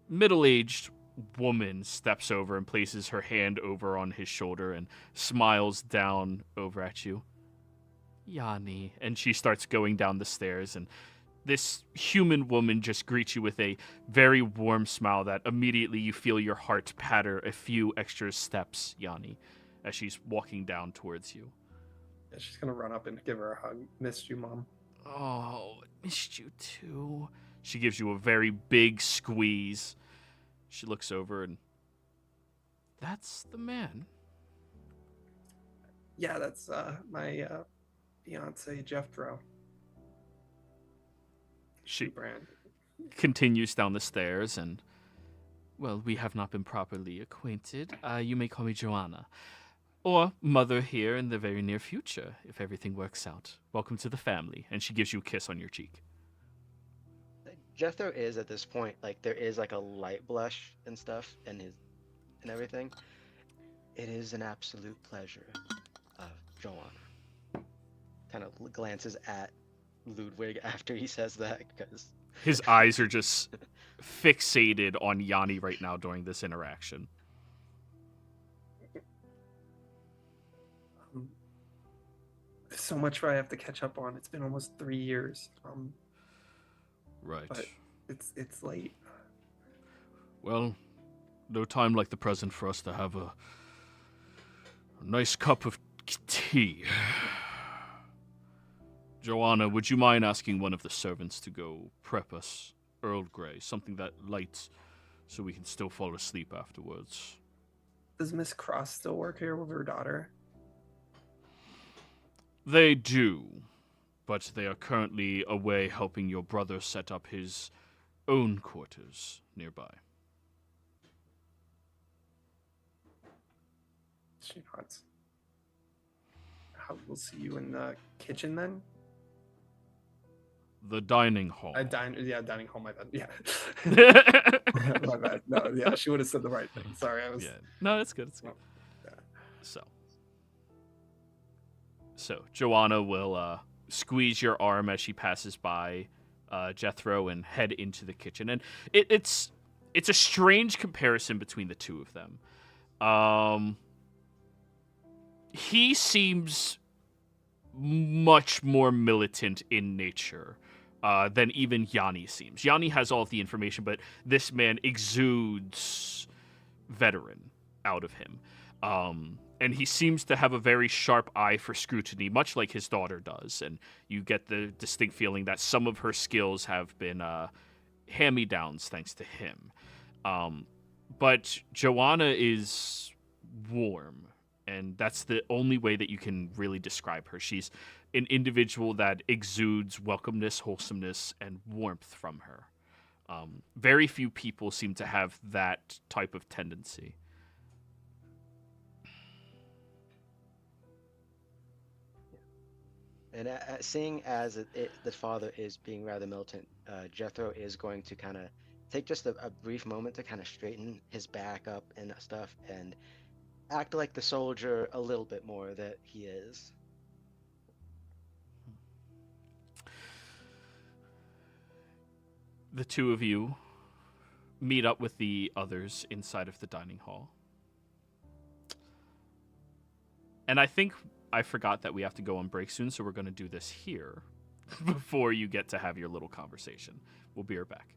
middle-aged woman steps over and places her hand over on his shoulder and smiles down over at you. Yanni. And she starts going down the stairs, and this human woman just greets you with a very warm smile that immediately you feel your heart patter a few extra steps, Yanni, as she's walking down towards you. Yeah, she's gonna run up and give her a hug. Missed you, Mom. Oh, missed you too. She gives you a very big squeeze. She looks over and, that's the man. Yeah, that's my fiance Jethro. She Brand. continues down the stairs and, well, we have not been properly acquainted. You may call me Joanna. Or Mother here in the very near future, if everything works out. Welcome to the family. And she gives you a kiss on your cheek. Jethro is at this point, like, there is like a light blush and stuff and everything. It is an absolute pleasure, Joanna. Kind of glances at Ludwig after he says that, because His eyes are just fixated on Yanni right now during this interaction. There's so much I have to catch up on. It's been almost 3 years. Right. But it's late. Well, no time like the present for us to have a nice cup of tea. Joanna, would you mind asking one of the servants to go prep us Earl Grey, something that light, so we can still fall asleep afterwards? Does Miss Cross still work here with her daughter? They do, but they are currently away helping your brother set up his own quarters nearby. She nods. We'll see you in the kitchen then. The dining hall. Dining hall. My bad. Yeah. My bad. No, yeah, she would have said the right thing. Sorry, I was. Yeah. No, it's good. It's good. Yeah. So Joanna will squeeze your arm as she passes by Jethro and head into the kitchen. And it's a strange comparison between the two of them. He seems much more militant in nature than even Yanni seems. Yanni has all of the information, but this man exudes veteran out of him. And he seems to have a very sharp eye for scrutiny, much like his daughter does. And you get the distinct feeling that some of her skills have been hand-me-downs thanks to him. But Joanna is warm, and that's the only way that you can really describe her. She's an individual that exudes welcomeness, wholesomeness, and warmth from her. Very few people seem to have that type of tendency. And seeing as the father is being rather militant, Jethro is going to kind of take just a brief moment to kind of straighten his back up and stuff and act like the soldier a little bit more that he is. The two of you meet up with the others inside of the dining hall. And I think I forgot that we have to go on break soon, so we're going to do this here before you get to have your little conversation. We'll be right back.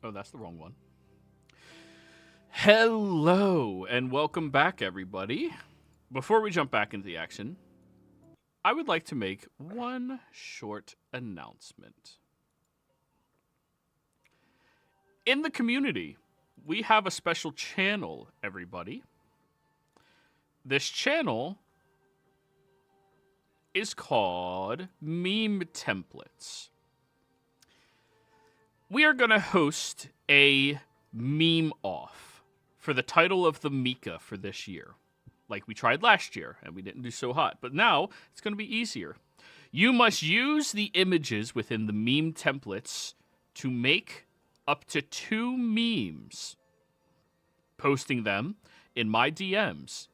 Oh, that's the wrong one. Hello, and welcome back, everybody. Before we jump back into the action, I would like to make one short announcement. In the community, we have a special channel, everybody. This channel is called Meme Templates. We are going to host a meme off for the title of the Mika for this year. Like we tried last year, and we didn't do so hot. But now, it's going to be easier. You must use the images within the meme templates to make up to 2 memes, posting them in my DMs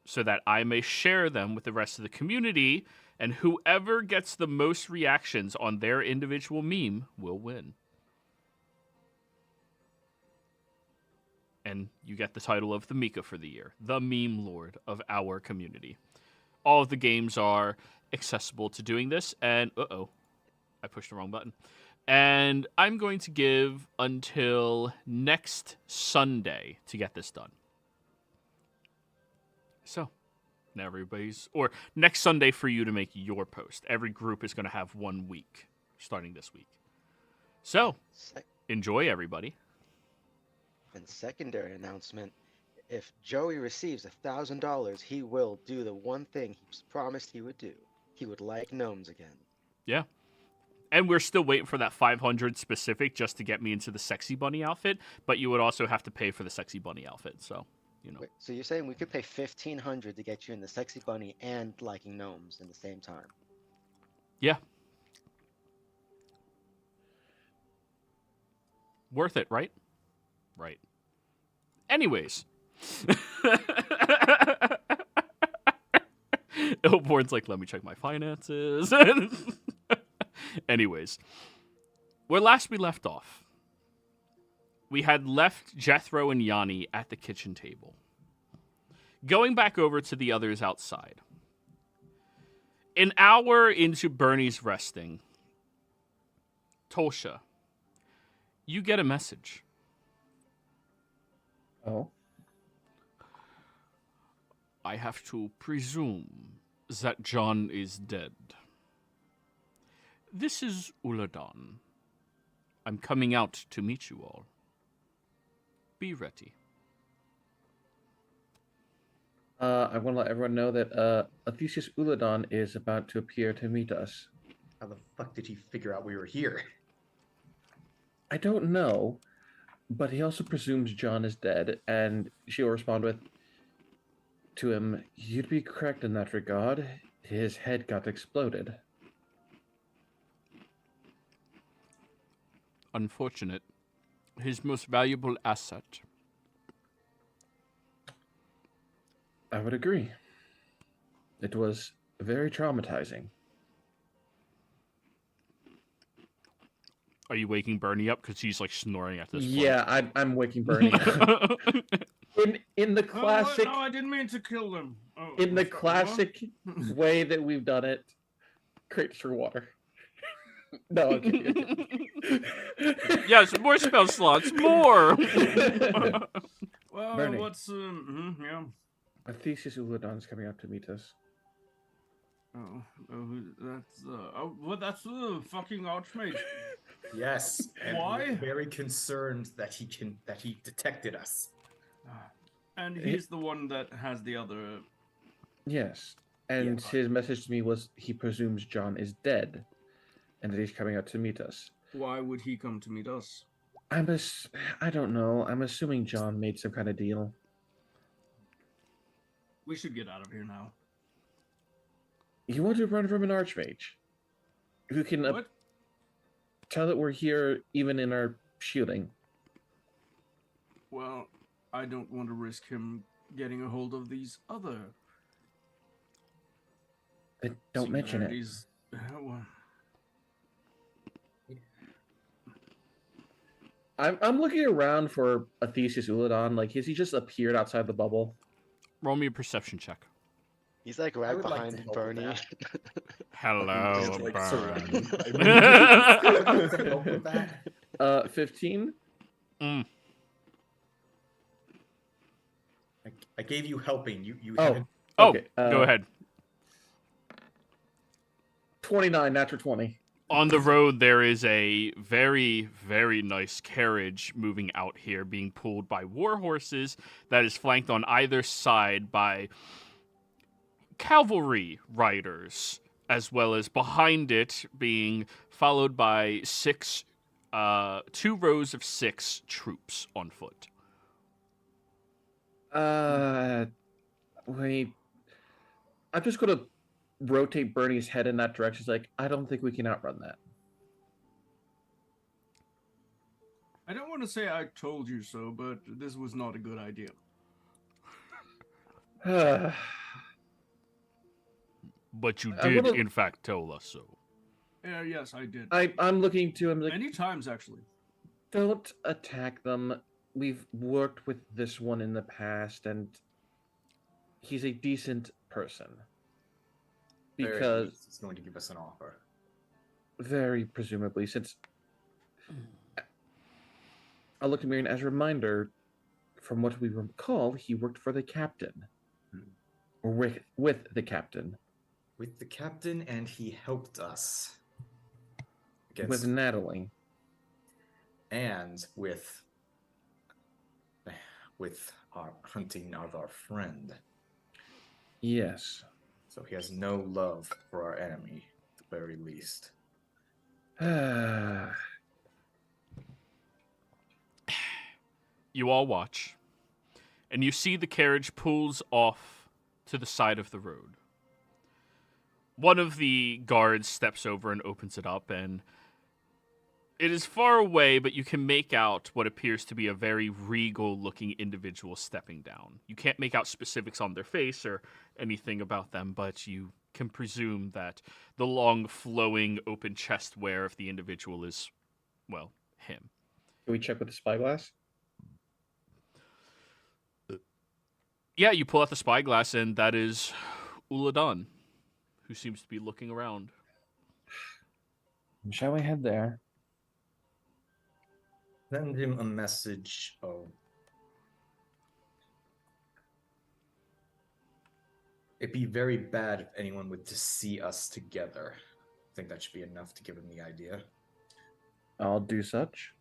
so that I may share them with the rest of the community, and whoever gets the most reactions on their individual meme will win. And you get the title of the Mika for the year, the meme lord of our community. All of the games are accessible to doing this, and I pushed the wrong button. And I'm going to give until next Sunday to get this done. So, now or next Sunday for you to make your post. Every group is going to have 1 week, starting this week. So, enjoy, everybody. And secondary announcement, if Joey receives $1,000, he will do the one thing he promised he would do. He would like gnomes again. Yeah. And we're still waiting for that 500 specific just to get me into the sexy bunny outfit, but you would also have to pay for the sexy bunny outfit, so, you know. Wait, so you're saying we could pay $1,500 to get you in the sexy bunny and liking gnomes in the same time? Yeah. Worth it, right? Right. Anyways. Illborn's like, let me check my finances. Anyways. Where last we left off, we had left Jethro and Yanni at the kitchen table. Going back over to the others outside. An hour into Bernie's resting, Tolsha, you get a message. Oh? I have to presume that John is dead. This is Uladan. I'm coming out to meet you all. Be ready. I want to let everyone know that Athesius Uladan is about to appear to meet us. How the fuck did he figure out we were here? I don't know, but he also presumes John is dead, and she'll respond to him, you'd be correct in that regard. His head got exploded. Unfortunate. His most valuable asset. I would agree. It was very traumatizing. Are you waking Bernie up? Because he's like snoring at this point. Yeah, I'm waking Bernie up. in the classic... No, I didn't mean to kill them. Oh, in the classic way that we've done it, crates for water. No, I'm kidding. Yes, more spell slots, more! Well, Bernie. what's... yeah. Athesius Uladan's coming up to meet us. That's the fucking Archmage. Yes. And Why? we're very concerned that he detected us. And he's the one that has the other... Yes, and his message to me was he presumes John is dead, and that he's coming out to meet us. Why would he come to meet us? I don't know. I'm assuming John made some kind of deal. We should get out of here now. You want to run from an archmage who can What? tell that we're here even in our shooting. Well, I don't want to risk him getting a hold of these other... Don't mention it. singularities. Well, I'm looking around for Athesius Uladan. Like, has he just appeared outside the bubble? Roll me a perception check. He's like I right would like behind to help with Bernie. that. Hello, Just, like, Baron. surrounded by me. 15. 15. Mm. I gave you helping. You Oh, haven't. Oh, okay. go ahead. 29, natural 20. On the road, there is a very, very nice carriage moving out here, being pulled by war horses that is flanked on either side by cavalry riders, as well as behind it being followed by 2 rows of 6 troops on foot. Wait. I'm just gonna rotate Bernie's head in that direction. It's like, I don't think we can outrun I don't want to say I told you so, but this was not a good idea. that. But you I did, would've- in fact, tell us so. Yes, I did. I'm looking to him like, Many times, actually. don't attack them. We've worked with this one in the past, and he's a decent person. Very Because, least he's going to give us an offer. very presumably, since I'll look at Marion as a reminder, from what we recall, he worked for the captain. Or with the captain. With the captain, and he helped us. With Natalie. And with our hunting of our friend. Yes. So he has no love for our enemy, at the very least. You all watch, and you see the carriage pulls off to the side of the road. One of the guards steps over and opens it up, and it is far away, but you can make out what appears to be a very regal-looking individual stepping down. You can't make out specifics on their face or anything about them, but you can presume that the long, flowing, open chest wear of the individual is, well, him. Can we check with the spyglass? Yeah, you pull out the spyglass, and that is Uladan, who seems to be looking around. Shall we head there? Send him a message of... It'd be very bad if anyone would to see us together. I think that should be enough to give him the idea. I'll do such.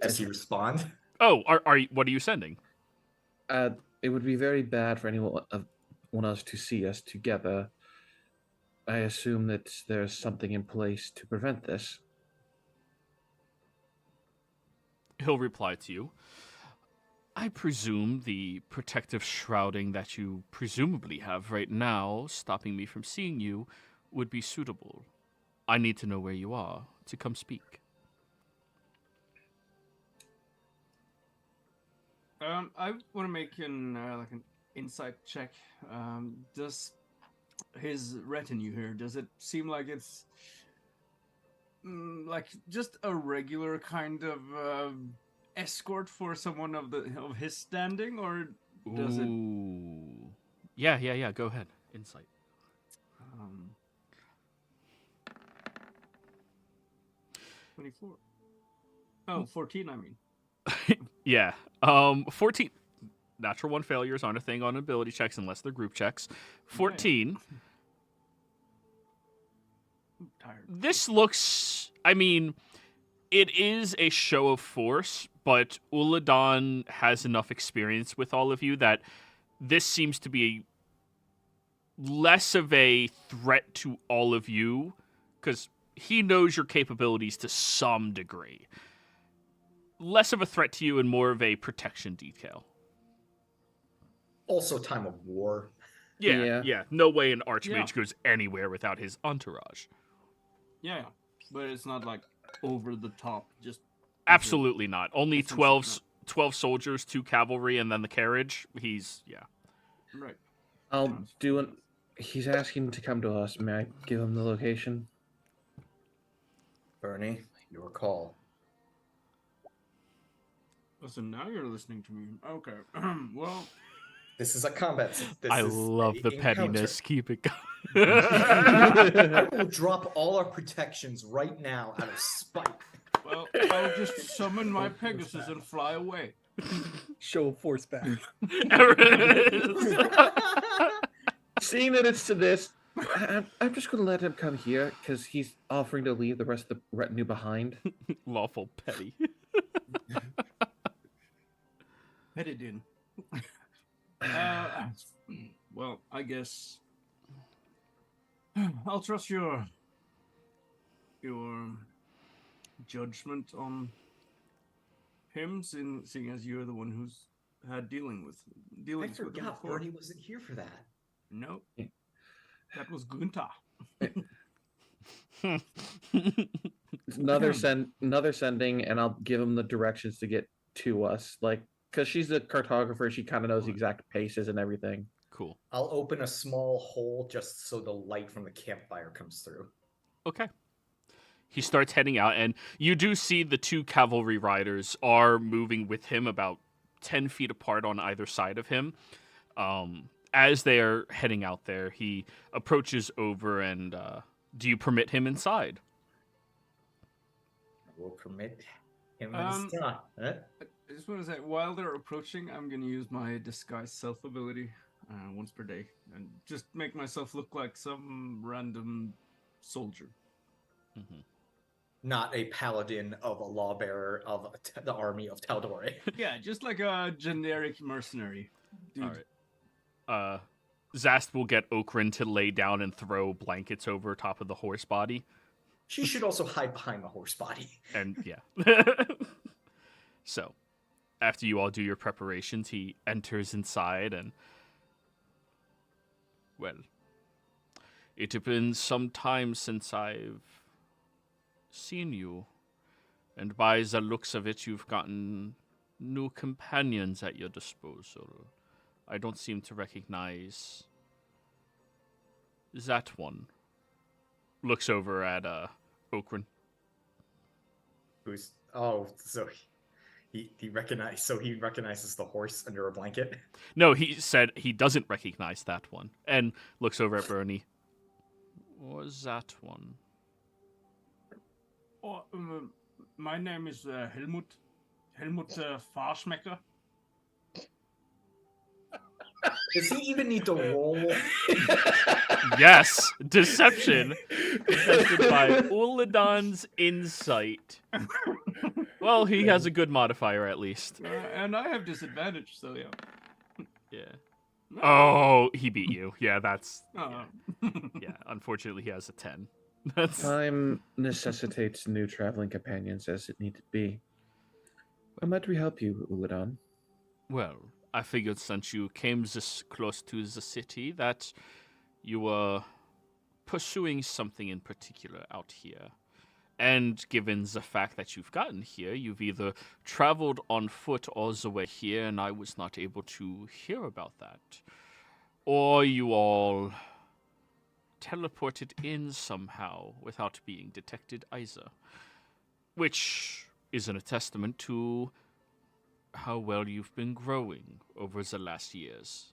Does he respond? Oh, are you, what are you sending? It would be very bad for anyone else to see us together. I assume that there's something in place to prevent this. He'll reply to you. I presume the protective shrouding that you presumably have right now, stopping me from seeing you, would be suitable. I need to know where you are to come speak. I want to make an insight check. Does his retinue here, does it seem like it's like just a regular kind of escort for someone of his standing, or does it? Yeah. Go ahead. Insight. 24. Oh, 14, I mean. Yeah. 14. Natural 1 failures aren't a thing on ability checks unless they're group checks. 14. I'm tired. This looks, I mean, it is a show of force, but Uladan has enough experience with all of you that this seems to be less of a threat to all of you, because he knows your capabilities to some degree. Less of a threat to you and more of a protection detail. Also, time of war. Yeah. No way an archmage Yeah. goes anywhere without his entourage. Yeah, but it's not like over the top. Just Absolutely not. Only That's 12 soldiers, 2 cavalry, and then the carriage. right. I'll do it. He's asking to come to us. May I give him the location? Bernie, your call. Oh, so now you're listening to me. Okay. Well, This is a combat. This I is love a the encounter. pettiness. Keep it going. I will drop all our protections right now out of spite. Well, I'll just summon my Pegasus and fly away. Show of force back. Seeing that it's to this, I'm just going to let him come here because he's offering to leave the rest of the retinue behind. Lawful petty. Headed in. Well, I guess I'll trust your judgment on him, seeing as you're the one who's had dealings with I him forgot before. Bernie wasn't here for that. No, that was Gunther. Another sending, and I'll give him the directions to get to us. Like, because she's a cartographer, she kind of knows the exact paces and everything. Cool. I'll open a small hole just so the light from the campfire comes through. Okay. He starts heading out, and you do see the two cavalry riders are moving with him about 10 feet apart on either side of him. As they're heading out there, he approaches over and, do you permit him inside? I will permit him Um, inside. Huh? I just want to say, while they're approaching, I'm going to use my disguise self ability once per day and just make myself look like some random soldier. Mm-hmm. Not a paladin of a lawbearer of the army of Tal'Dorei. Yeah, just like a generic mercenary. Dude. All right. Zast will get Okran to lay down and throw blankets over top of the horse body. She should also hide behind the horse body. And yeah. So, after you all do your preparations, he enters inside and, well, it has been some time since I've seen you, and by the looks of it, you've gotten new companions at your disposal. I don't seem to recognize that one. Looks over at Okran. Who's so he recognizes the horse under a blanket. No, he said he doesn't recognize that one, and looks over at Bernie. What was that one? Oh, my name is Helmut Farschmecker. Does he even need to roll? Yes, deception. Contested by Uladon's insight. Well, he has a good modifier at least. And I have disadvantage, so yeah. Yeah. Oh, he beat you. Yeah, that's. Oh. Yeah, unfortunately, he has a 10. That's. Time necessitates new traveling companions as it need to be. How might we help you, Uladon? Well, I figured since you came this close to the city that you were pursuing something in particular out here. And given the fact that you've gotten here, you've either traveled on foot all the way here and I was not able to hear about that, or you all teleported in somehow without being detected either, which isn't a testament to how well you've been growing over the last years.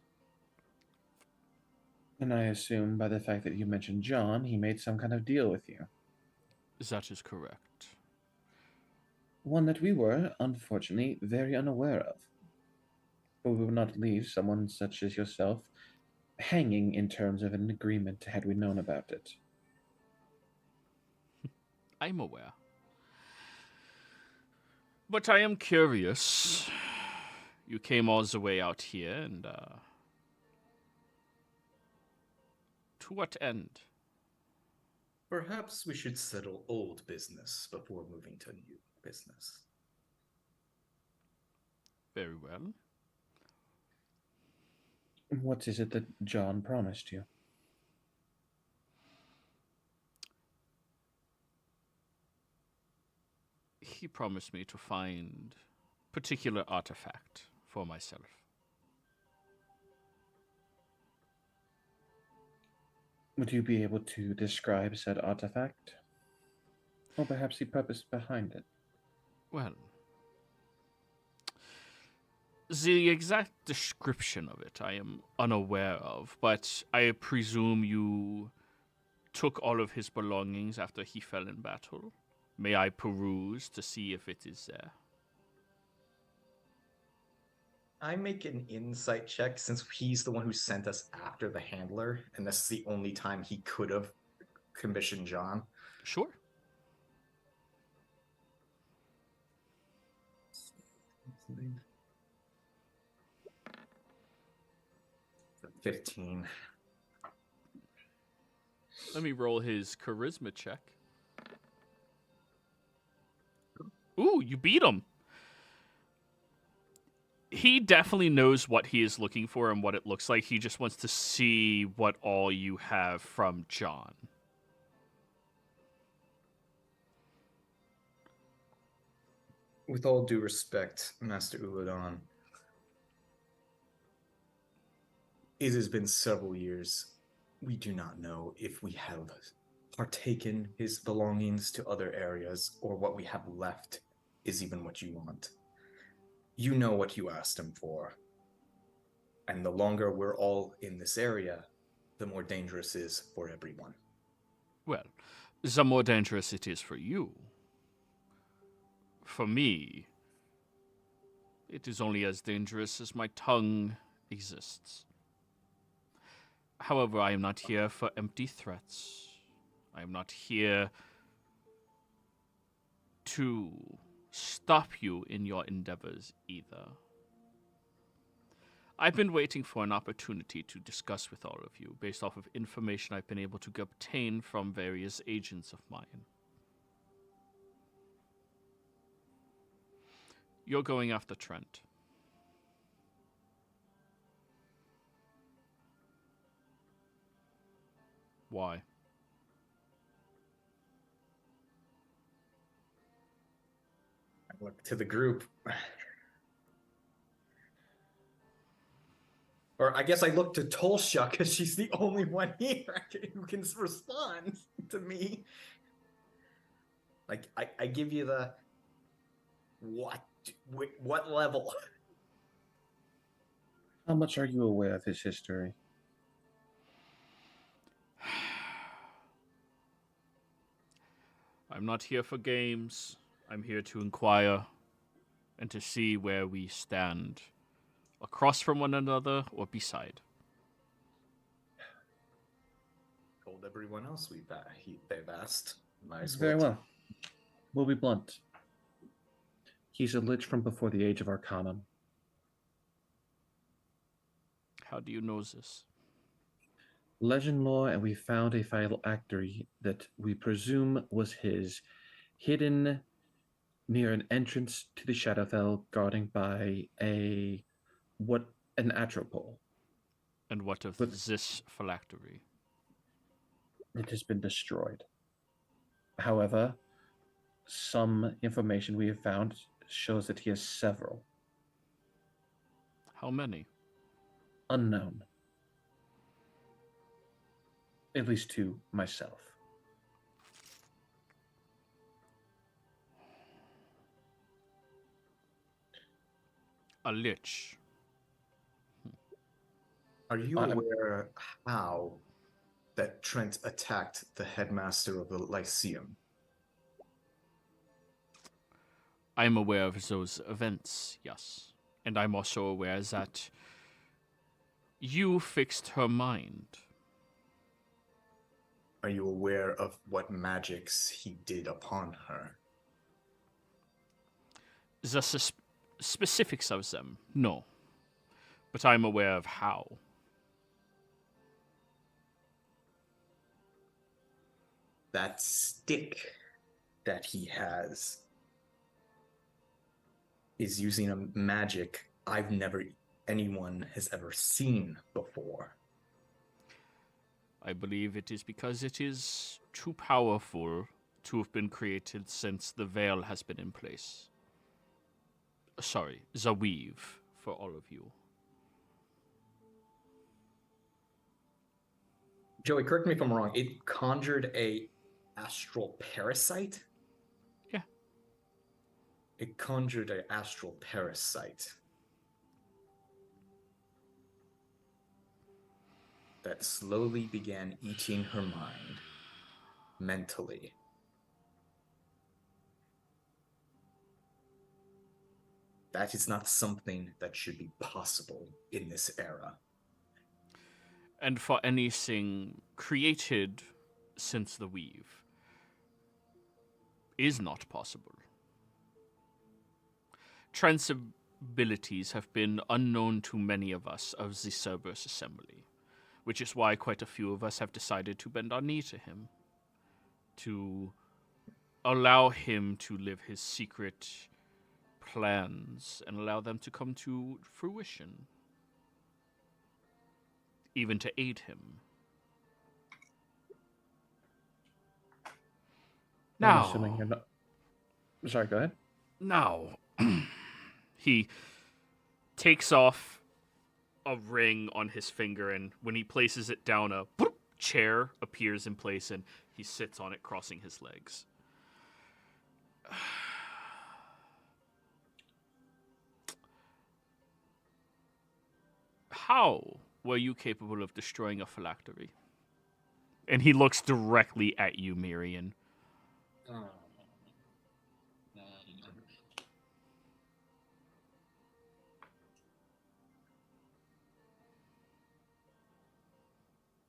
And I assume by the fact that you mentioned John, he made some kind of deal with you. That is correct. One that we were, unfortunately, very unaware of. But we would not leave someone such as yourself hanging in terms of an agreement had we known about it. I'm aware. But I am curious. You came all the way out here, and to what end? Perhaps we should settle old business before moving to new business. Very well. What is it that John promised you? He promised me to find particular artifact for myself. Would you be able to describe said artifact? Or perhaps the purpose behind it? Well, The exact description of it I am unaware of, but I presume you took all of his belongings after he fell in battle. May I peruse to see if it is there? I make an insight check since he's the one who sent us after the handler, and this is the only time he could have commissioned John. Sure. Something. 15. Let me roll his charisma check. Ooh, you beat him. He definitely knows what he is looking for and what it looks like. He just wants to see what all you have from John. With all due respect, Master Uladon, it has been several years. We do not know if we have partaken his belongings to other areas or what we have left is even what you want. You know what you asked him for. And the longer we're all in this area, the more dangerous it is for everyone. Well, the more dangerous it is for you. For me, it is only as dangerous as my tongue exists. However, I am not here for empty threats. I am not here to stop you in your endeavors either. I've been waiting for an opportunity to discuss with all of you based off of information I've been able to obtain from various agents of mine. You're going after Trent. Why? I look to the group. Or I guess I look to Tolsha because she's the only one here who can respond to me. Like, I give you the... What level? How much are you aware of his history? I'm not here for games. I'm here to inquire and to see where we stand, across from one another or beside. Told everyone else they've asked. Might as Very well. well. We'll be blunt. He's a lich from before the age of Arcana. How do you know this? Legend lore, and we found a phylactery that we presume was his, hidden near an entrance to the Shadowfell, guarding by an atropole. And what of But- this phylactery? It has been destroyed. However, some information we have found shows that he has several. How many? Unknown. At least to myself. A lich. Are you I'm- aware how that Trent attacked the headmaster of the Lyceum? I'm aware of those events, yes. And I'm also aware that you fixed her mind. Are you aware of what magics he did upon her? The specifics of them, no. But I'm aware of how. That stick that he has is using a magic anyone has ever seen before. I believe it is because it is too powerful to have been created since the veil has been in place. Sorry, the weave, for all of you. Joey, correct me if I'm wrong. It conjured a astral parasite? Yeah. It conjured an astral parasite. that slowly began eating her mind mentally. That is not something that should be possible in this era. And for anything created since the weave is not possible. Transabilities have been unknown to many of us of the Cerberus Assembly, which is why quite a few of us have decided to bend our knee to him, to allow him to live his secret plans and allow them to come to fruition, even to aid him. I'm Now, assuming you're not. Sorry, go ahead. now, he takes off a ring on his finger, and when he places it down, a chair appears in place, and he sits on it, crossing his legs. How were you capable of destroying a phylactery? And he looks directly at you, Miriam.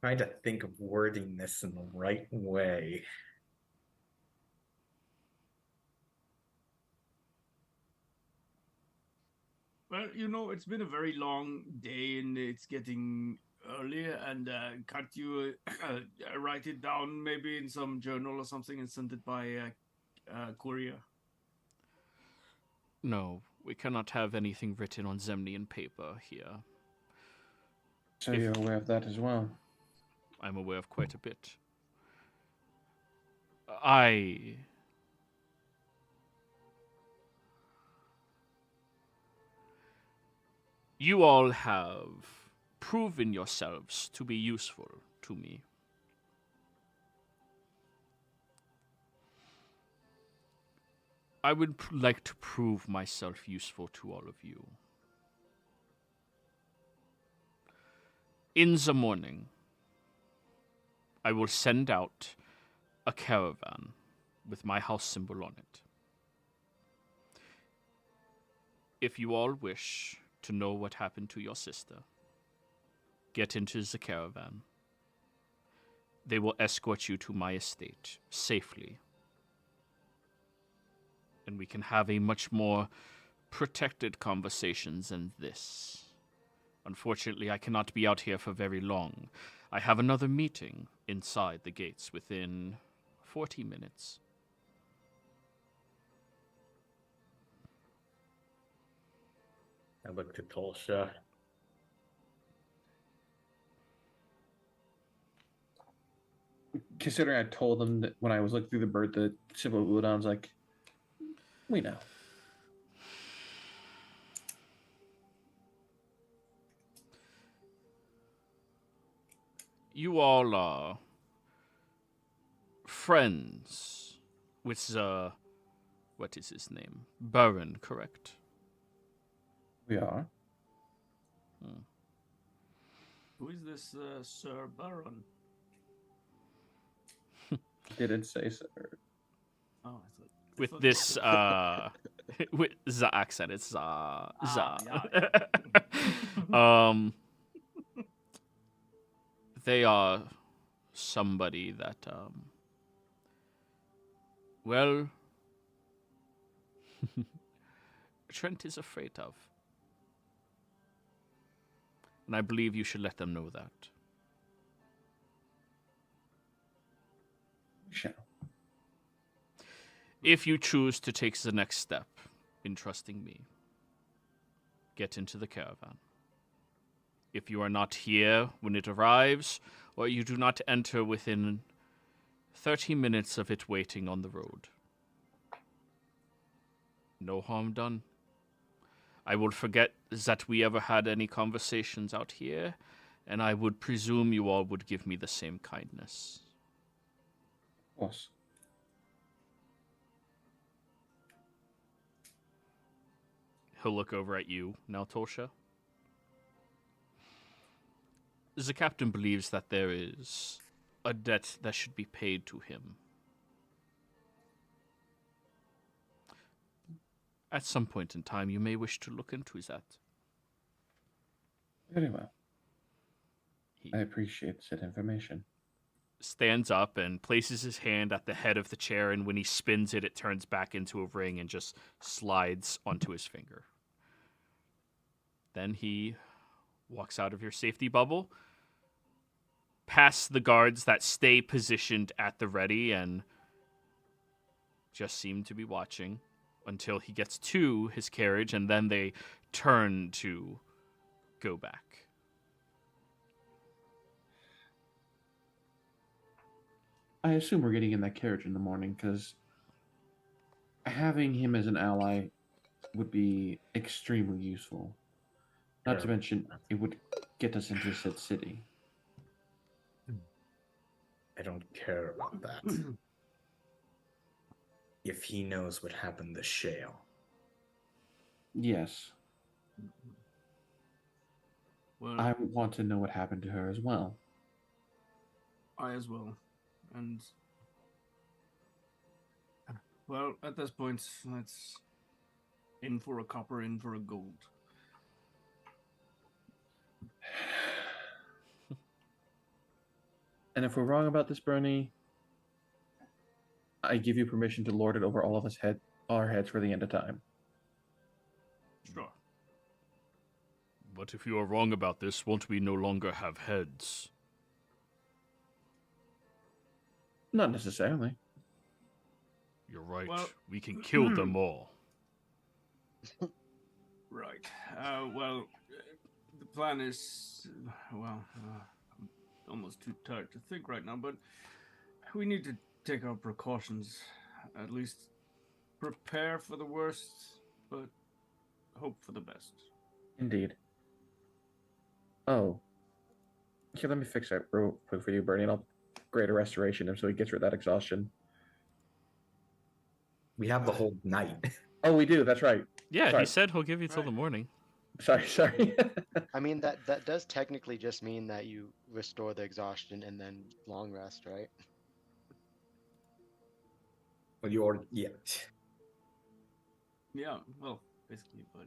Trying to think of wording this in the right way. Well, it's been a very long day and it's getting early. And can't you write it down maybe in some journal or something and send it by courier? No, we cannot have anything written on Zemnian paper here. So If- you're aware of that as well. I'm aware of quite a bit. You all have proven yourselves to be useful to me. I would like to prove myself useful to all of you. In the morning, I will send out a caravan with my house symbol on it. If you all wish to know what happened to your sister, get into the caravan. They will escort you to my estate safely. And we can have a much more protected conversation than this. Unfortunately, I cannot be out here for very long. I have another meeting inside the gates within 40 minutes. I looked at Tolsha. Considering I told them that when I was looking through the bird, the symbol of Udon, I was like, we know. You all are friends with the, what is his name? Baron, correct? We are. Who is this Sir Baron? Didn't say so. Oh, I With thought this, that with the accent, it's za. yeah. They are somebody that, well, Trent is afraid of. And I believe you should let them know that. We shall. If you choose to take the next step in trusting me, get into the caravan. If you are not here when it arrives, or you do not enter within 30 minutes of it waiting on the road, no harm done. I will forget that we ever had any conversations out here, and I would presume you all would give me the same kindness. Of course. He'll look over at you now, Tolsha. The captain believes that there is a debt that should be paid to him. At some point in time, you may wish to look into that. Very well. He I appreciate that information. stands up and places his hand at the head of the chair, and when he spins it, it turns back into a ring and just slides onto his finger. Then he walks out of your safety bubble, past the guards that stay positioned at the ready and just seem to be watching until he gets to his carriage, and then they turn to go back. I assume we're getting in that carriage in the morning, because having him as an ally would be extremely useful. Not to mention, it would get us into said city. I don't care about that. If he knows what happened to Shale. Yes, Well, I want to know what happened to her as well. I as well. And well, at this point, let's in for a copper, in for a gold. And if we're wrong about this, Bernie, I give you permission to lord it over all of our heads for the end of time. Sure. But if you are wrong about this, won't we no longer have heads? Not necessarily. You're right. Well- We can kill them all. Right. Well, the plan is, well, I'm almost too tired to think right now, but we need to take our precautions. At least prepare for the worst, but hope for the best. Indeed. Oh. Here, let me fix that real quick for you, Bernie, and I'll greater restoration him so he gets rid of that exhaustion. We have the whole night. Oh, we do. That's right. Yeah, Sorry. he said he'll give you till the Right. morning. Sorry. I mean, that does technically just mean that you restore the exhaustion and then long rest, right? Well, you already, yeah. Yeah, well, basically, but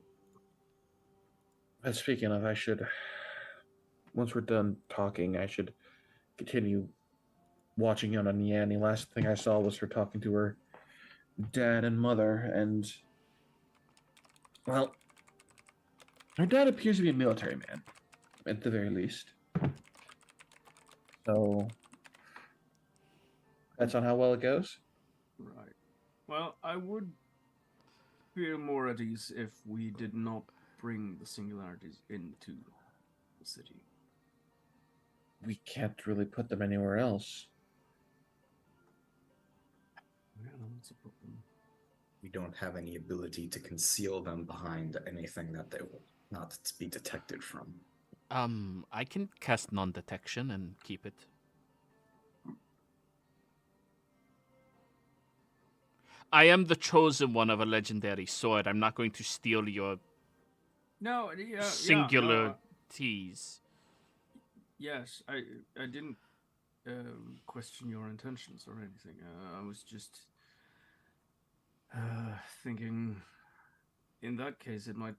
And speaking of, I should, once we're done talking, I should continue watching on Yanni. Last thing I saw was her talking to her dad and mother, and, well, her dad appears to be a military man, at the very least. So, that's on how well it goes. right. Well, I would feel more at ease if we did not bring the singularities into the city. We can't really put them anywhere else. Yeah, that's a problem. We don't have any ability to conceal them behind anything that they will not be detected from. I can cast non-detection and keep it. I am the chosen one of a legendary sword. I'm not going to steal your No, yeah, singular no, teas. yes, I didn't question your intentions or anything. I was just thinking, in that case, it might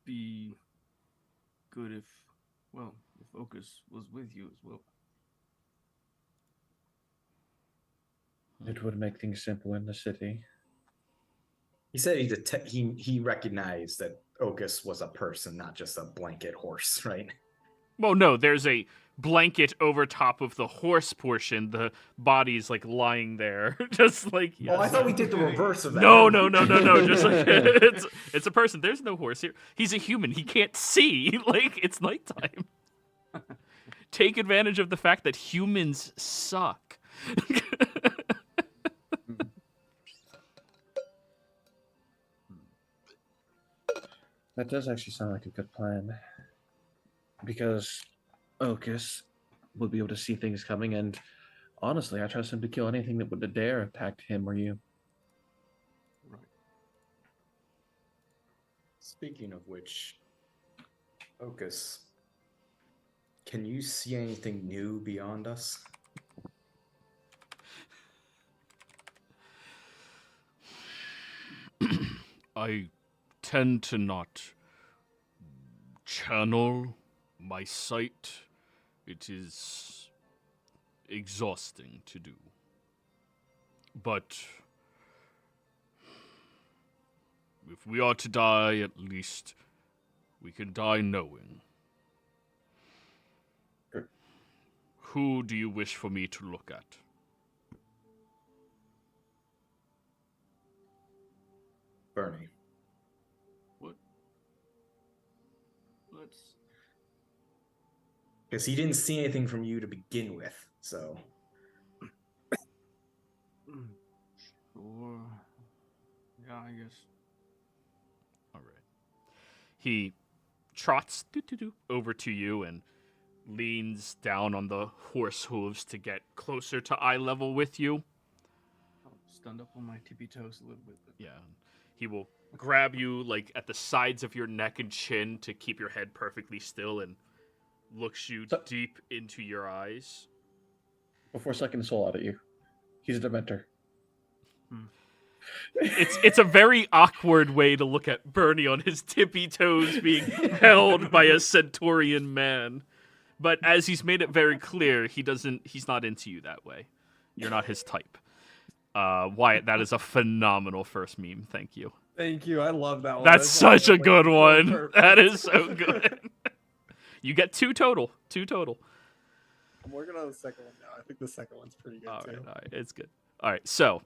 be good if Ocus was with you as well. It would make things simple in the city. He said he recognized that Ocus was a person, not just a blanket horse, right? Well, no, there's a blanket over top of the horse portion. The body's like lying there, just like. Oh, I thought we did the reverse of that. No. Just like it's a person. There's no horse here. He's a human. He can't see. Like it's nighttime. Take advantage of the fact that humans suck. That does actually sound like a good plan. Because Ocus will be able to see things coming, and honestly, I trust him to kill anything that would dare attack him or you. Right. Speaking of which, Ocus, Can you see anything new beyond us? I tend to not channel my sight. It is exhausting to do. But if we are to die, at least we can die knowing. Sure. Who do you wish for me to look at? Bernie. What? Let's. Because he didn't see anything from you to begin with, so. Or. Yeah, I guess. All right. He trots over to you and leans down on the horse hooves to get closer to eye level with you. I'll stand up on my tippy toes a little bit. Yeah. He will grab you like at the sides of your neck and chin to keep your head perfectly still and looks you So- deep into your eyes. Before sucking the soul out of you. He's a Dementor. It's a very awkward way to look at Bernie on his tippy toes being held by a Centaurian man. But as he's made it very clear, he's not into you that way. You're not his type. Wyatt, that is a phenomenal first meme. Thank you. Thank you. I love that one. That's such a good one. Perfect. That is so good. You get two total. I'm working on the second one now. I think the second one's pretty good All too. right, it's good. All right, so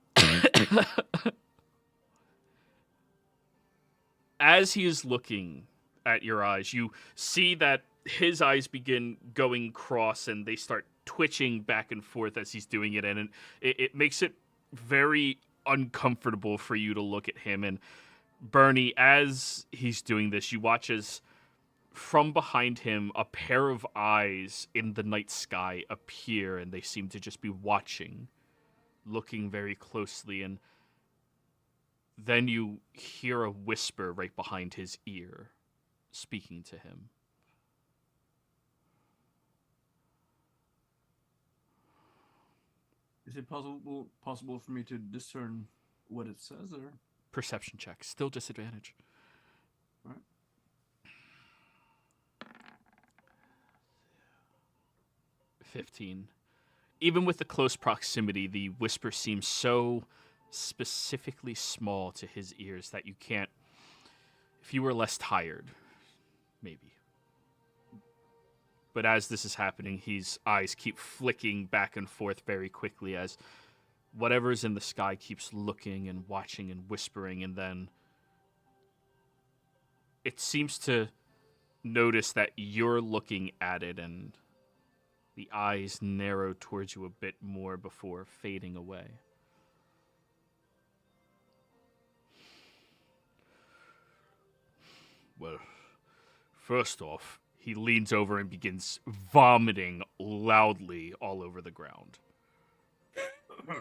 as he is looking at your eyes, you see that his eyes begin going cross and they start twitching back and forth as he's doing it, and it makes it very uncomfortable for you to look at him. And Bernie, as he's doing this, you watch as from behind him a pair of eyes in the night sky appear, and they seem to just be watching, looking very closely, and then you hear a whisper right behind his ear, speaking to him. Is it possible for me to discern what it says, or? Perception check, still disadvantage. All right. 15. Even with the close proximity, the whisper seems so specifically small to his ears that you can't. If you were less tired, maybe. But as this is happening, his eyes keep flicking back and forth very quickly as whatever's in the sky keeps looking and watching and whispering, and then it seems to notice that you're looking at it, and the eyes narrow towards you a bit more before fading away. Well, first off, he leans over and begins vomiting loudly all over the ground. Ugh,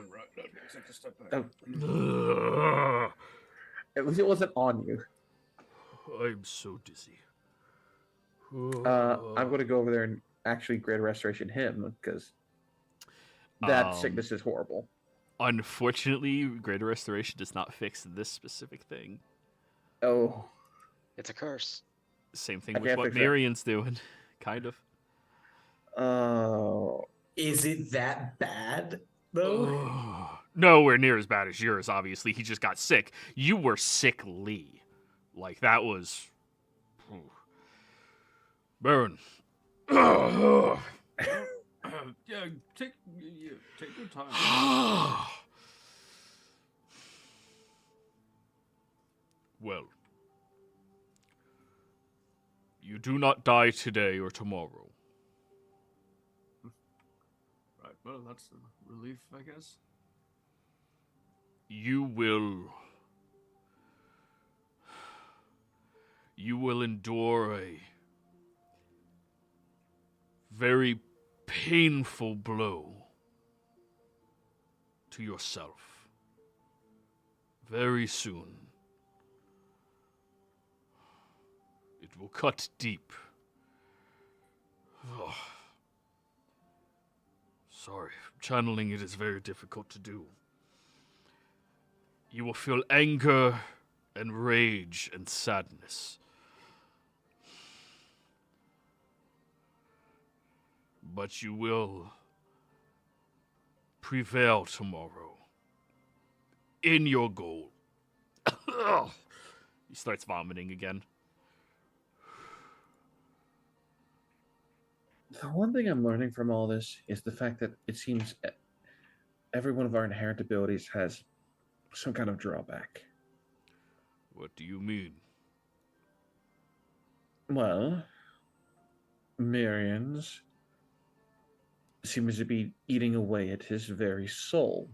At least it wasn't on you. I'm so dizzy. I'm going to go over there and actually Greater Restoration him, because that sickness is horrible. Unfortunately, Greater Restoration does not fix this specific thing. Oh. It's a curse. Same thing I with can't what fix that. Mirian's doing, kind of. Oh. Is it that bad, though? Nowhere near as bad as yours, obviously. He just got sick. You were sickly. Like, that was... Baron. Yeah, take your time. Well, you do not die today or tomorrow. Right, well, that's a relief, I guess. You will endure a very painful blow to yourself very soon. It will cut deep, Oh. Sorry, channeling it is very difficult to do. You will feel anger and rage and sadness. But you will prevail tomorrow in your goal. He starts vomiting again. The one thing I'm learning from all this is the fact that it seems every one of our inherent abilities has some kind of drawback. What do you mean? Well, Miriam's seems to be eating away at his very soul.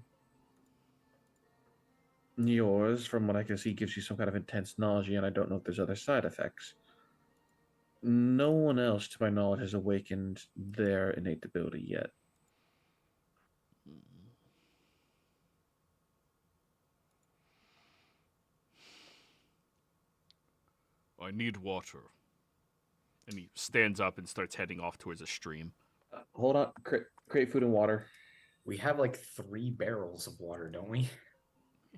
Yours, from what I can see, gives you some kind of intense nausea, and I don't know if there's other side effects. No one else, to my knowledge, has awakened their innate ability yet. I need water. And he stands up and starts heading off towards a stream. Hold on. Create food and water. We have like 3 barrels of water, don't we?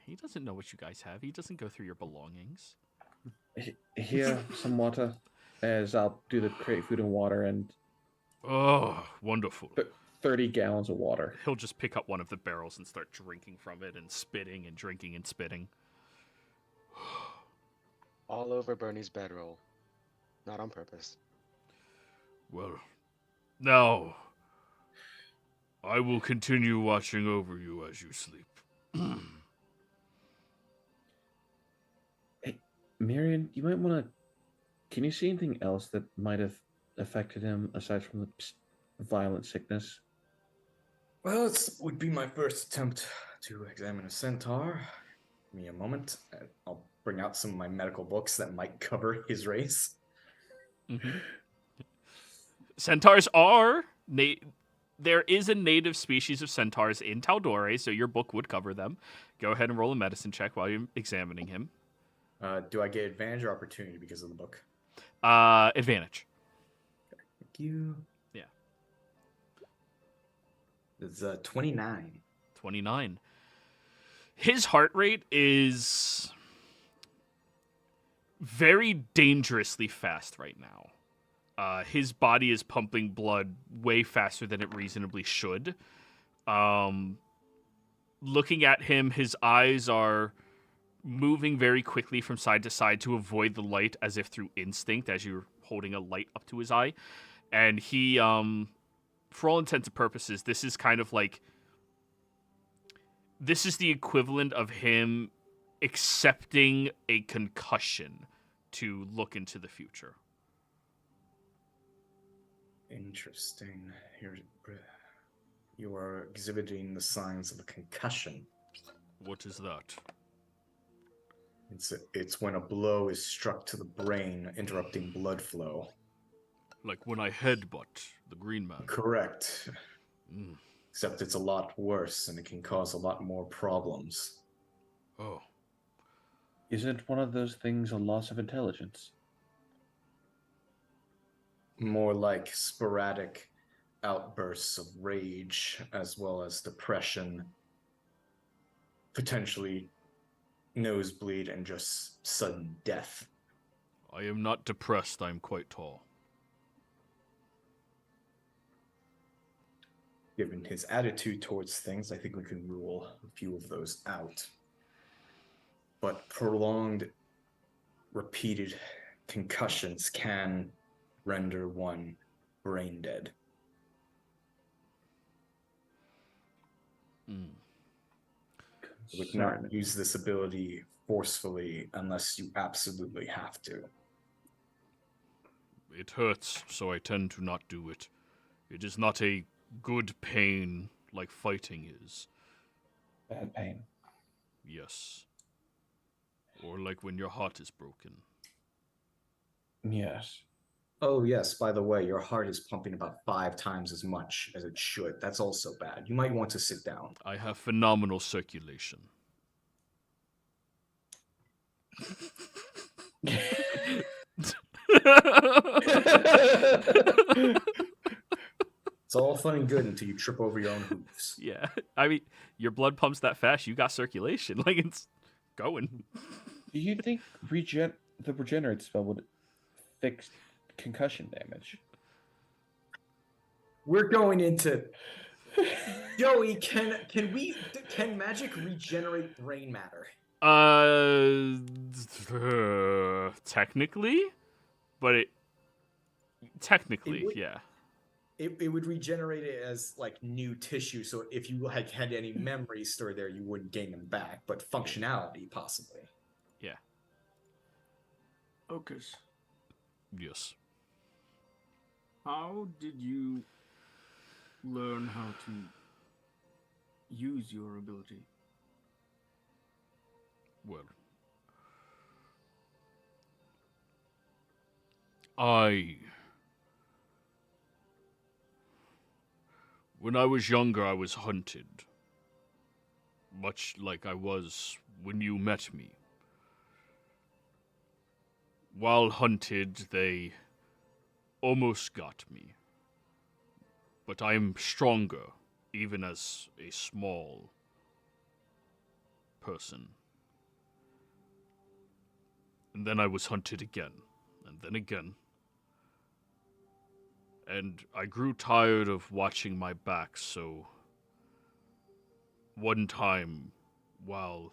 He doesn't know what you guys have. He doesn't go through your belongings. Here, some water. As I'll do the create food and water, and Oh, wonderful. 30 gallons of water. He'll just pick up one of the barrels and start drinking from it and spitting and drinking and spitting. All over Bernie's bedroll. Not on purpose. Well, now I will continue watching over you as you sleep. Hey, Marion, you might want to... Can you see anything else that might have affected him aside from the violent sickness? Well, it would be my first attempt to examine a centaur. Give me a moment. I'll bring out some of my medical books that might cover his race. Mm-hmm. Centaurs are... There is a native species of centaurs in Tal'Dorei, so your book would cover them. Go ahead and roll a medicine check while you're examining him. Do I get advantage or opportunity because of the book? Advantage. Thank you. Yeah. It's 29. 29. His heart rate is very dangerously fast right now. His body is pumping blood way faster than it reasonably should. Looking at him, his eyes are moving very quickly from side to side to avoid the light as if through instinct as you're holding a light up to his eye. And he, for all intents and purposes, this is kind of like... This is the equivalent of him accepting a concussion to look into the future. Interesting. You are exhibiting the signs of a concussion. What is that? It's when a blow is struck to the brain, interrupting blood flow. Like when I headbutt the green man. Correct. Except it's a lot worse, and it can cause a lot more problems. Oh. Isn't one of those things a loss of intelligence? More like sporadic outbursts of rage, as well as depression, potentially nosebleed, and just sudden death. I am not depressed, I am quite tall. Given his attitude towards things, I think we can rule a few of those out. But prolonged, repeated concussions can render one brain dead. You would not use this ability forcefully unless you absolutely have to. It hurts, so I tend to not do it. It is not a good pain like fighting is. Bad pain. Yes. Or like when your heart is broken. Yes. Oh yes, by the way, your heart is pumping about 5 times as much as it should. That's also bad. You might want to sit down. I have phenomenal circulation. It's all fun and good until you trip over your own hooves. Yeah, I mean, your blood pumps that fast. You got circulation. Like, it's going. Do you think the regenerate spell would fix concussion damage? We're going into Joey. Can magic regenerate brain matter? Technically, but technically, would- yeah. It would regenerate it as like new tissue. So if you had any memories stored there, you wouldn't gain them back. But functionality, possibly. Yeah. Ocus, Yes. how did you learn how to use your ability? Well, when I was younger, I was hunted. Much like I was when you met me. While hunted, they almost got me. But I am stronger, even as a small person. And then I was hunted again, and then again. And I grew tired of watching my back, so one time, while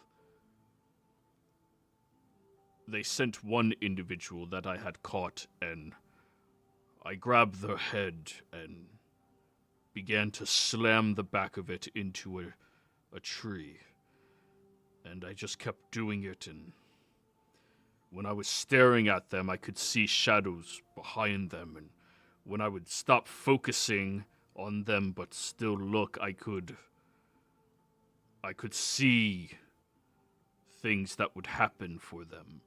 they sent one individual that I had caught, and I grabbed their head and began to slam the back of it into a tree. And I just kept doing it, and when I was staring at them, I could see shadows behind them, and when I would stop focusing on them but still look, I could see things that would happen for them.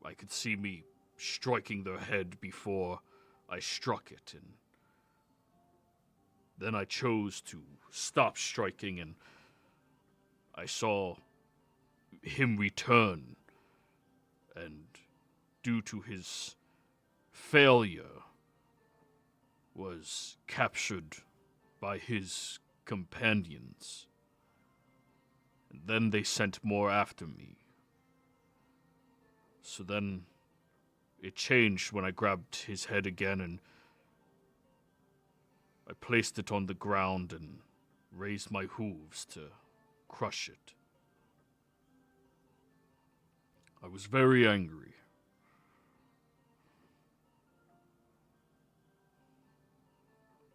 I could see me striking their head before I struck it, and then I chose to stop striking, and I saw him return, and due to his failure, was captured by his companions. And then they sent more after me. So then it changed when I grabbed his head again and I placed it on the ground and raised my hooves to crush it. I was very angry.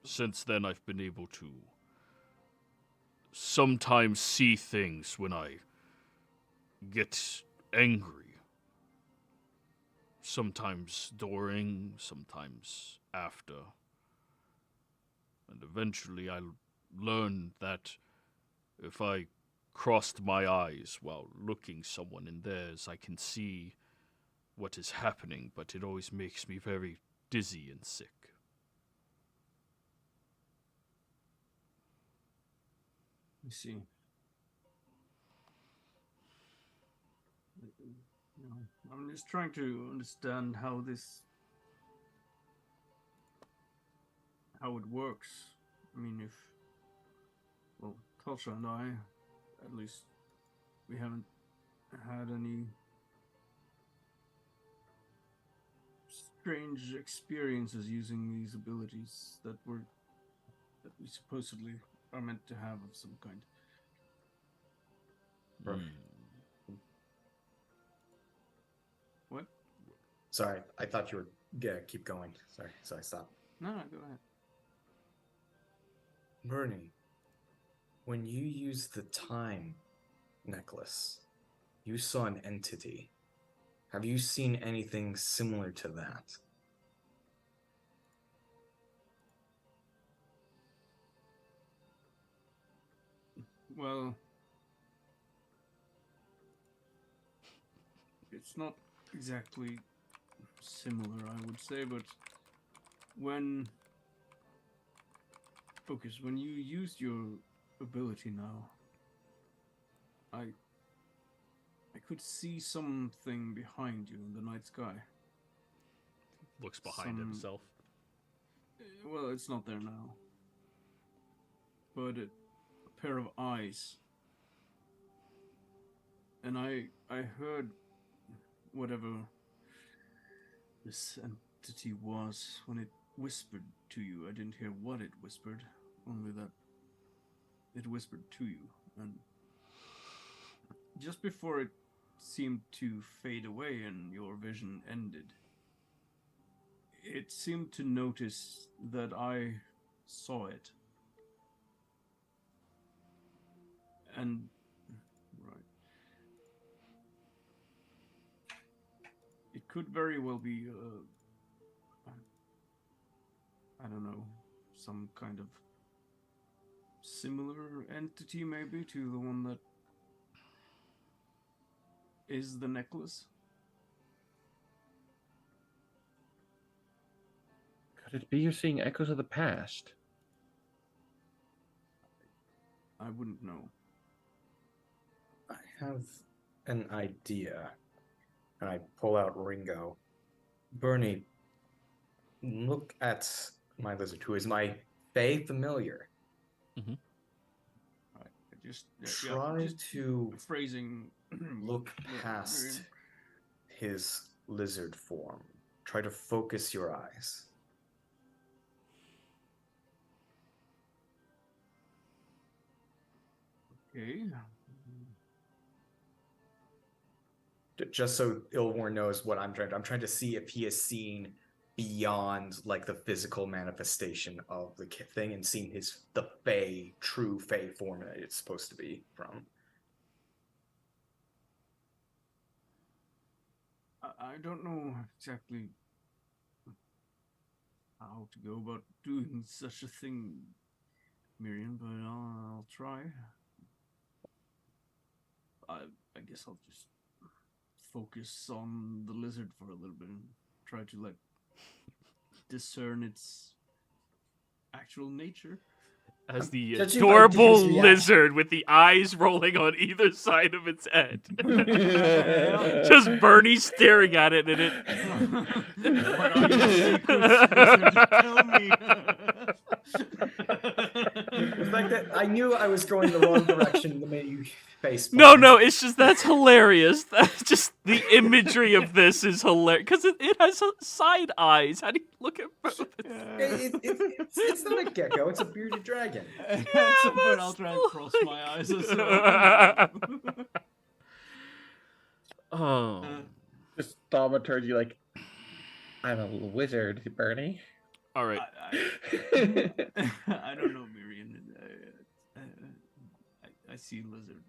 Since then, I've been able to sometimes see things when I get angry. Sometimes during, sometimes after. And eventually I learned that if I crossed my eyes while looking someone in theirs, I can see what is happening, but it always makes me very dizzy and sick. I see. I'm just trying to understand how it works. I mean, Tulsa and I, at least, we haven't had any strange experiences using these abilities that we supposedly are meant to have of some kind. What? Sorry, I thought you were gonna keep going. Sorry, so I stopped. No, go ahead. Bernie, when you used the time necklace, you saw an entity. Have you seen anything similar to that? Well, it's not exactly similar, I would say, but when you used your ability now, I could see something behind you in the night sky. Looks behind himself. Well, it's not there now. but a pair of eyes. And I heard whatever this entity was when it whispered to you. I didn't hear what it whispered, only that it whispered to you. And just before it seemed to fade away and your vision ended, it seemed to notice that I saw it. And right. It could very well be I don't know, some kind of similar entity maybe to the one that is the necklace. Could it be you're seeing echoes of the past? I wouldn't know. I have an idea. And I pull out Ringo. Bernie, look at my lizard, who is my Fae familiar. Right. Just Try just to phrasing. look past his lizard form. Try to focus your eyes. Okay. Just so Ilworn knows what I'm trying to see if he has seen beyond like the physical manifestation of the thing and seen the Fae, true Fae form that it's supposed to be from. I don't know exactly how to go about doing such a thing, Miriam, but I'll try. I guess I'll just focus on the lizard for a little bit and try to discern its actual nature. As the Judging by adorable Dee's reaction- lizard with the eyes rolling on either side of its head. Just Bernie staring at it, and it. What are your secrets, lizard? Tell me. The fact that I knew I was going the wrong direction that made you face. No, it's just that's hilarious. That's just the imagery of this is hilarious because it has side eyes. How do you look at both? It's not a gecko, it's a bearded dragon. At some point, I'll try and cross my eyes as well. Oh. Just thaumaturgy, like, I'm a wizard, Bernie. All right. I don't know, Miriam. I see lizard.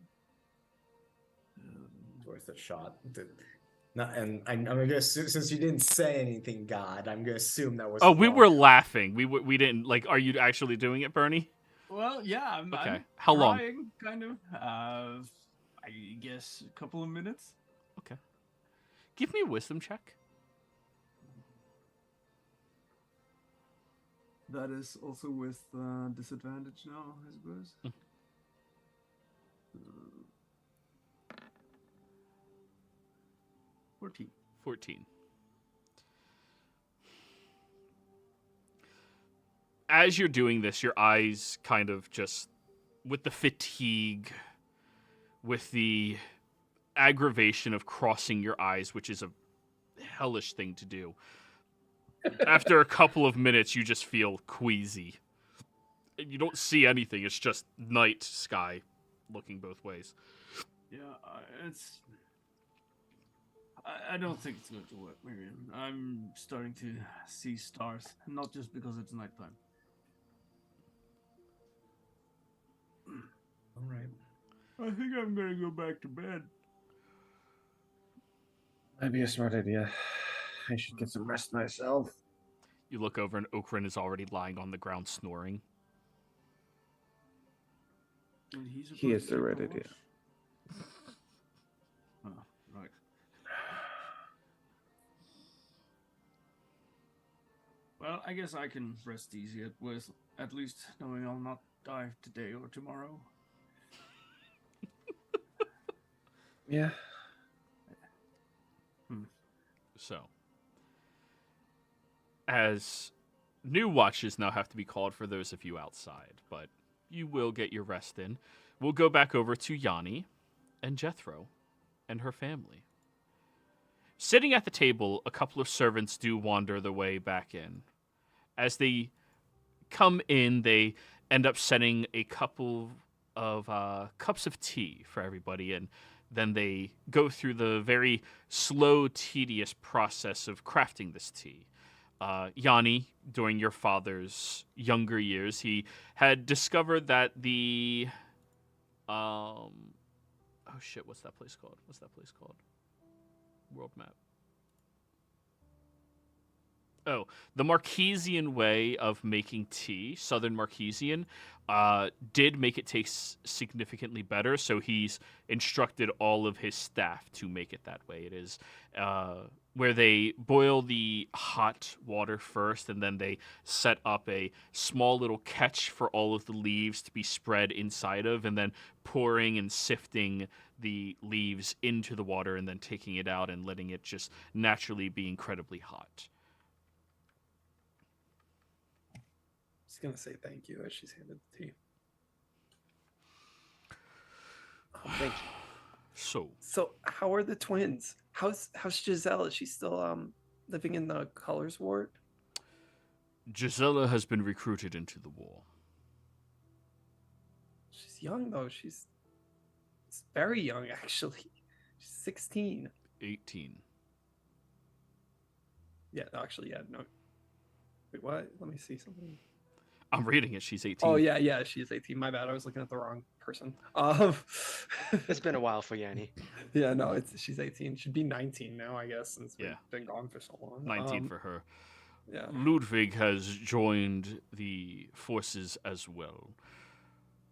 It's worth a shot. And I'm gonna assume, since you didn't say anything, God, I'm gonna assume that was. Oh, we were laughing. We didn't like. Are you actually doing it, Bernie? Well, yeah. I'm How long? trying, kind of. I guess a couple of minutes. Okay. Give me a wisdom check. That is also with disadvantage now, I suppose. 14. As you're doing this, your eyes kind of just, with the fatigue, with the aggravation of crossing your eyes, which is a hellish thing to do. After a couple of minutes, you just feel queasy. You don't see anything. It's just night sky looking both ways. Yeah, I don't think it's going to work, Miriam. I'm starting to see stars, not just because it's nighttime. All right. I think I'm going to go back to bed. That'd be a smart idea. I should get some rest myself. You look over and Okran is already lying on the ground snoring. And He is the right idea. Oh, right. Well, I guess I can rest easy with at least knowing I'll not die today or tomorrow. Yeah. So, as new watches now have to be called for those of you outside, but you will get your rest in. We'll go back over to Yanni and Jethro and her family. Sitting at the table, a couple of servants do wander their way back in. As they come in, they end up setting a couple of cups of tea for everybody, and then they go through the very slow, tedious process of crafting this tea. Yanni, during your father's younger years, he had discovered that the... oh shit, what's that place called? World map. Oh, the Marquesian way of making tea, Southern Marquesian, did make it taste significantly better, so he's instructed all of his staff to make it that way. It is where they boil the hot water first, and then they set up a small little catch for all of the leaves to be spread inside of, and then pouring and sifting the leaves into the water, and then taking it out and letting it just naturally be incredibly hot. She's gonna say thank you as she's handed the tea. Thank you. So how are the twins? How's Giselle? Is she still living in the Colors Ward? Gisela has been recruited into the war. She's young though. She's very young actually. She's 16. 18. Yeah, actually, yeah, no. Wait, what? Let me see something. I'm reading it. She's 18. Oh yeah, she's 18. My bad. I was looking at the wrong person. It's been a while for Yanni. Yeah, no, she's 18. She'd be 19 now, I guess, since we've been gone for so long. 19 for her. Yeah. Ludwig has joined the forces as well.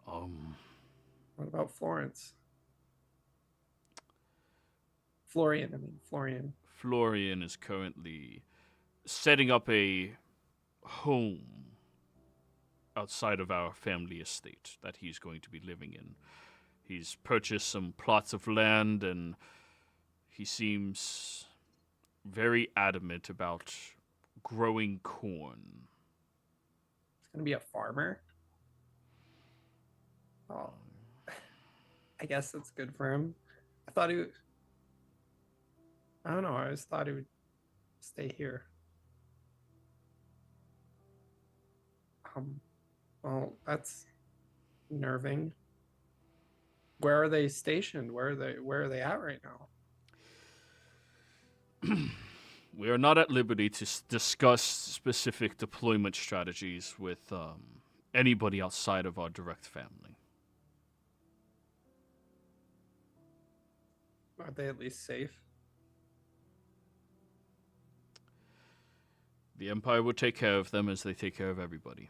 What about Florence? Florian. Florian is currently setting up a home outside of our family estate that he's going to be living in. He's purchased some plots of land, and he seems very adamant about growing corn. He's going to be a farmer? Oh, I guess that's good for him. I thought he would... I don't know. I always thought he would stay here. Well, that's nerving. Where are they stationed? Where are they at right now? We are not at liberty to discuss specific deployment strategies with anybody outside of our direct family. Are they at least safe? The Empire will take care of them as they take care of everybody.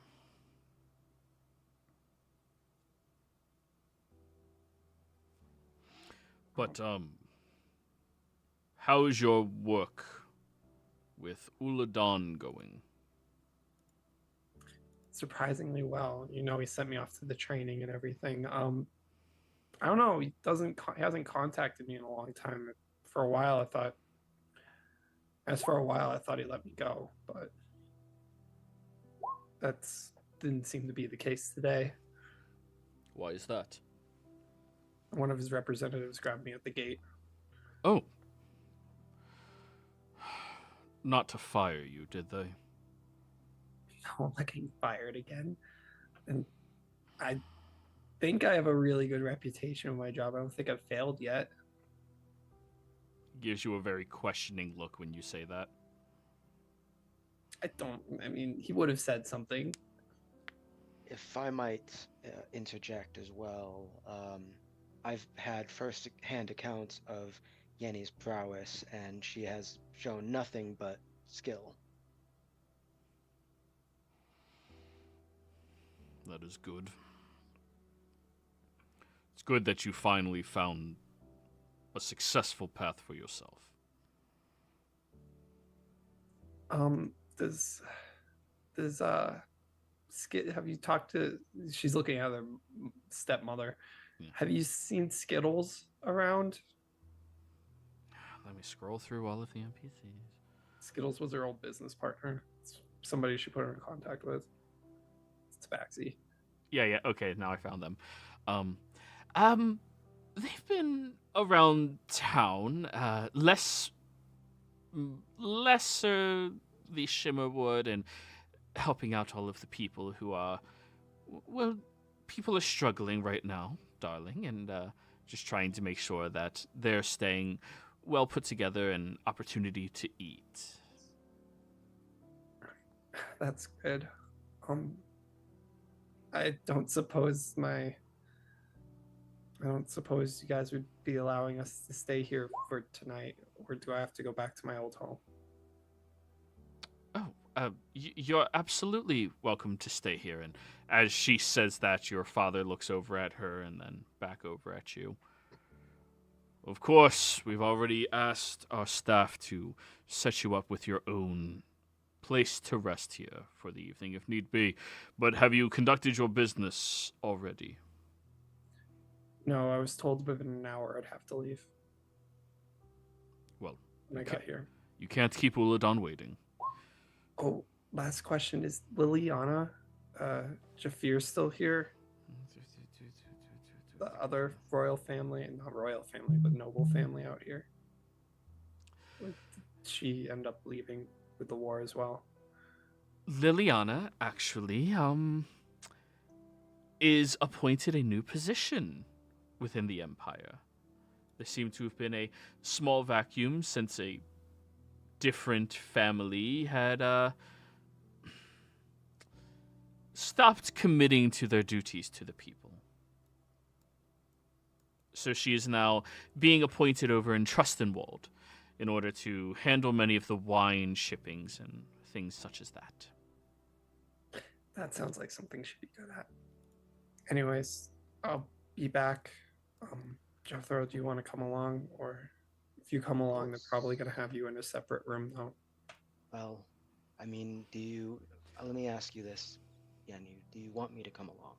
But, how is your work with Uladan going? Surprisingly well. You know, he sent me off to the training and everything. I don't know. He hasn't contacted me in a long time. For a while, I thought he let me go, but didn't seem to be the case today. Why is that? One of his representatives grabbed me at the gate. Oh. Not to fire you, did they? No, I'm not getting fired again. And I think I have a really good reputation in my job. I don't think I've failed yet. Gives you a very questioning look when you say that. I mean, he would have said something. If I might interject as well, I've had first-hand accounts of Yenny's prowess, and she has shown nothing but skill. That is good. It's good that you finally found a successful path for yourself. Have you talked to... She's looking at her stepmother. Yeah. Have you seen Skittles around? Let me scroll through all of the NPCs. Skittles was her old business partner. It's somebody she put her in contact with. It's Tabaxi. Yeah. Okay, now I found them. They've been around town, lesser the Shimmerwood, and helping out all of the people who are, well, people are struggling right now, darling, and just trying to make sure that they're staying well put together and opportunity to eat. That's good. I don't suppose you guys would be allowing us to stay here for tonight, or do I have to go back to my old home? You're absolutely welcome to stay here. And as she says that, your father looks over at her and then back over at you. Of course, we've already asked our staff to set you up with your own place to rest here for the evening if need be. But have you conducted your business already? No, I was told within an hour I'd have to leave. Well, when I got here. You can't keep Uladon waiting. Oh, last question. Is Liliana, Jafir still here? The other royal family, and not royal family, but noble family out here. Did she end up leaving with the war as well? Liliana actually is appointed a new position within the Empire. There seemed to have been a small vacuum since a different family had stopped committing to their duties to the people. So she is now being appointed over in Trustenwald in order to handle many of the wine shippings and things such as that. That sounds like something she'd be good at. Anyways, I'll be back. Jethro, do you want to come along? Or if you come along, they're probably going to have you in a separate room, though. Well, I mean, let me ask you this, Yanu. Do you want me to come along?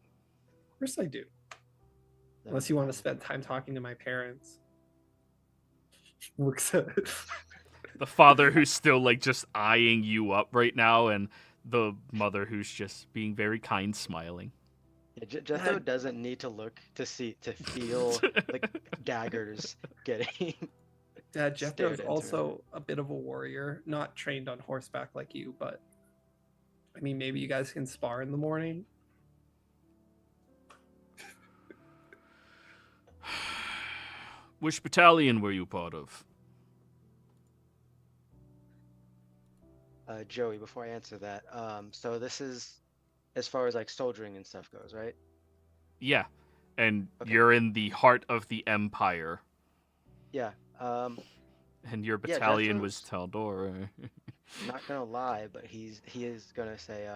Of course I do. Unless you want to spend time talking to my parents. Looks at it. The father who's still like just eyeing you up right now, and the mother who's just being very kind, smiling. Yeah, Jethro doesn't need to look to feel like daggers getting. Dad, Jethro's also a bit of a warrior, not trained on horseback like you, but I mean, maybe you guys can spar in the morning. Which battalion were you part of? Joey, before I answer that, so this is as far as like soldiering and stuff goes, right? Yeah, and Okay. you're in the heart of the Empire. Yeah. And your battalion was Tal'Dorei. Not gonna lie, but he is gonna say,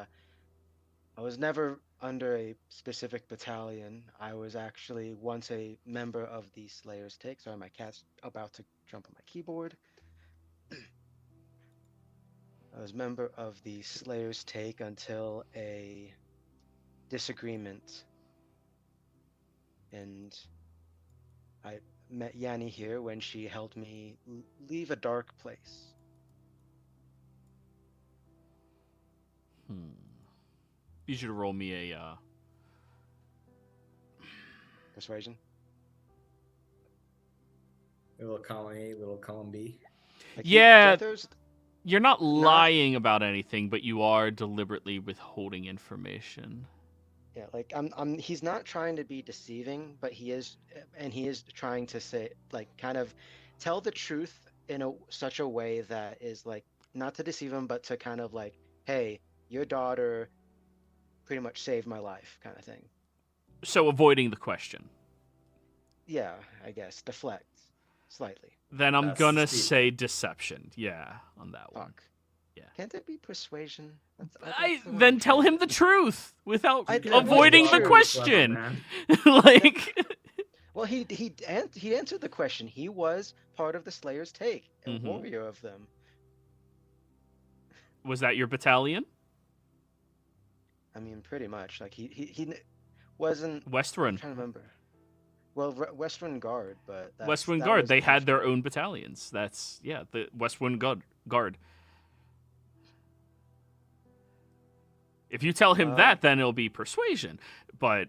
I was never under a specific battalion. I was actually once a member of the Slayer's Take. Sorry, my cat's about to jump on my keyboard. I was a member of the Slayer's Take until a disagreement. And I met Yanni here when she helped me leave a dark place. You should roll me a Persuasion? Little column A, little column B. Like Yeah. Jethro's- You're not lying about anything, but you are deliberately withholding information. Yeah, like he's not trying to be deceiving, but he is trying to say, like, kind of tell the truth in such a way that is like not to deceive him, but to kind of like, hey, your daughter pretty much saved my life, kind of thing. So avoiding the question. Yeah, I guess deflect slightly. Then I'm That's gonna steep. say deception. Yeah, on that one. Fuck. Yeah. Can't there be persuasion? That's the one Then I'm tell trying him to the do. truth without I did avoiding avoid the the question. man. Like, Well, he answered the question. He was part of the Slayer's Take, a Mhm. warrior of them. was that your battalion? I mean, pretty much. Like he wasn't. I'm Western. trying to remember. Well, Western Guard, but Westwind that Guard. was They had their actually- own battalions. That's the Westwind Guard. If you tell him that, then it'll be persuasion. But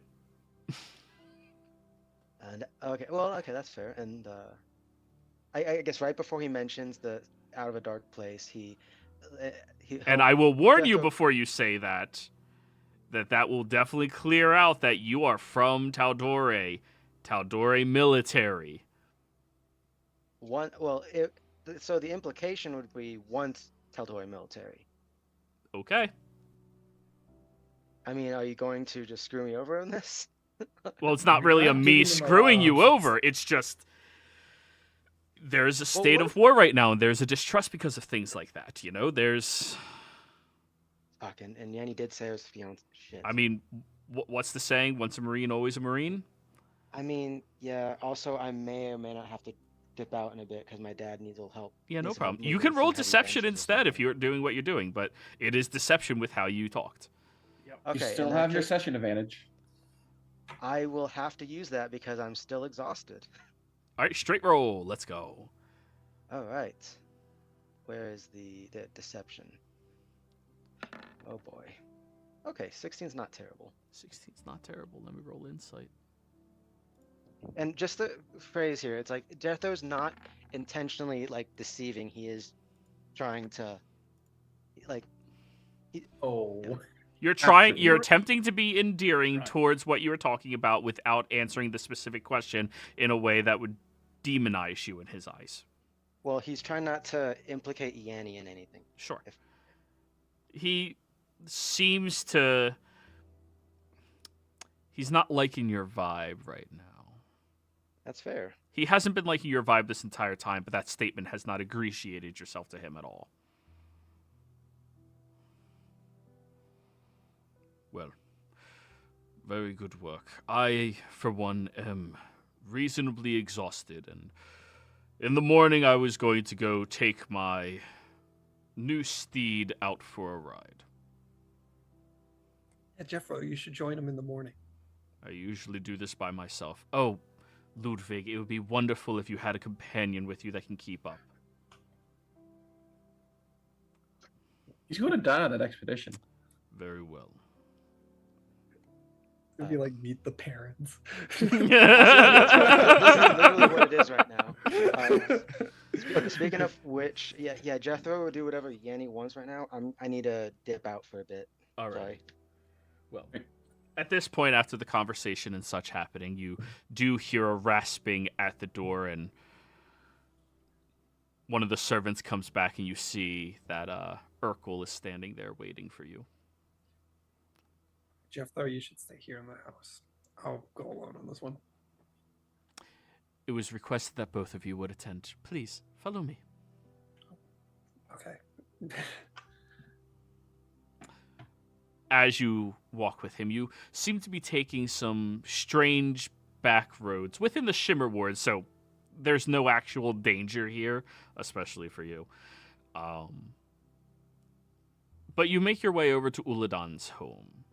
And okay, that's fair. And I guess right before he mentions the out of a dark place, he and I will warn you Jethro- before you say that will definitely clear out that you are from Tal'Dorei military. So the implication would be once Tal'Dorei military. Okay. I mean, are you going to just screw me over on this? Well, it's not You're really not a me giving them a screwing lot of you options. over. It's just there's a state what of war right now, and there's a distrust because of things like that. You know, there's. Fuck, and Yanni did say it was fiance. Shit. I mean, what's the saying? Once a Marine, always a Marine. I mean, yeah. Also, I may or may not have to dip out in a bit because my dad needs a little help. Yeah, no needs some help problem. You moving can some roll heavy deception benches or instead if something. you're doing what you're doing, but it is deception with how you talked. Okay, You in still that have your case, session advantage. I will have to use that because I'm still exhausted. All right, straight roll. Let's go. All right. Where is the deception? Oh boy. Okay, 16's not terrible. 16's not terrible. Let me roll insight. And just the phrase here, it's like Jethro's not intentionally like deceiving. He is trying to like Oh. You're trying. Absolutely. You're attempting to be endearing Right. towards what you were talking about without answering the specific question in a way that would demonize you in his eyes. well, he's trying not to implicate Yanni in anything. Sure. If- He seems to. He's not liking your vibe right now. That's fair. He hasn't been liking your vibe this entire time, but that statement has not ingratiated yourself to him at all. Well, very good work. I, for one, am reasonably exhausted, and in the morning I was going to go take my new steed out for a ride. Yeah, Jeffro, you should join him in the morning. I usually do this by myself. Oh, Ludwig, it would be wonderful if you had a companion with you that can keep up. He's going to die on that expedition. Very well. It'd be like meet the parents. This is literally what it is right now. Speaking of which, yeah, Jethro will do whatever Yanni wants right now. I need to dip out for a bit. All right. Sorry. Well, at this point, after the conversation and such happening, you do hear a rasping at the door, and one of the servants comes back, and you see that Urkel is standing there waiting for you. Jeffro, you should stay here in the house. I'll go alone on this one. It was requested that both of you would attend. Please, follow me. Okay. As you walk with him, you seem to be taking some strange back roads within the Shimmer Ward, so there's no actual danger here, especially for you. But you make your way over to Uladan's home.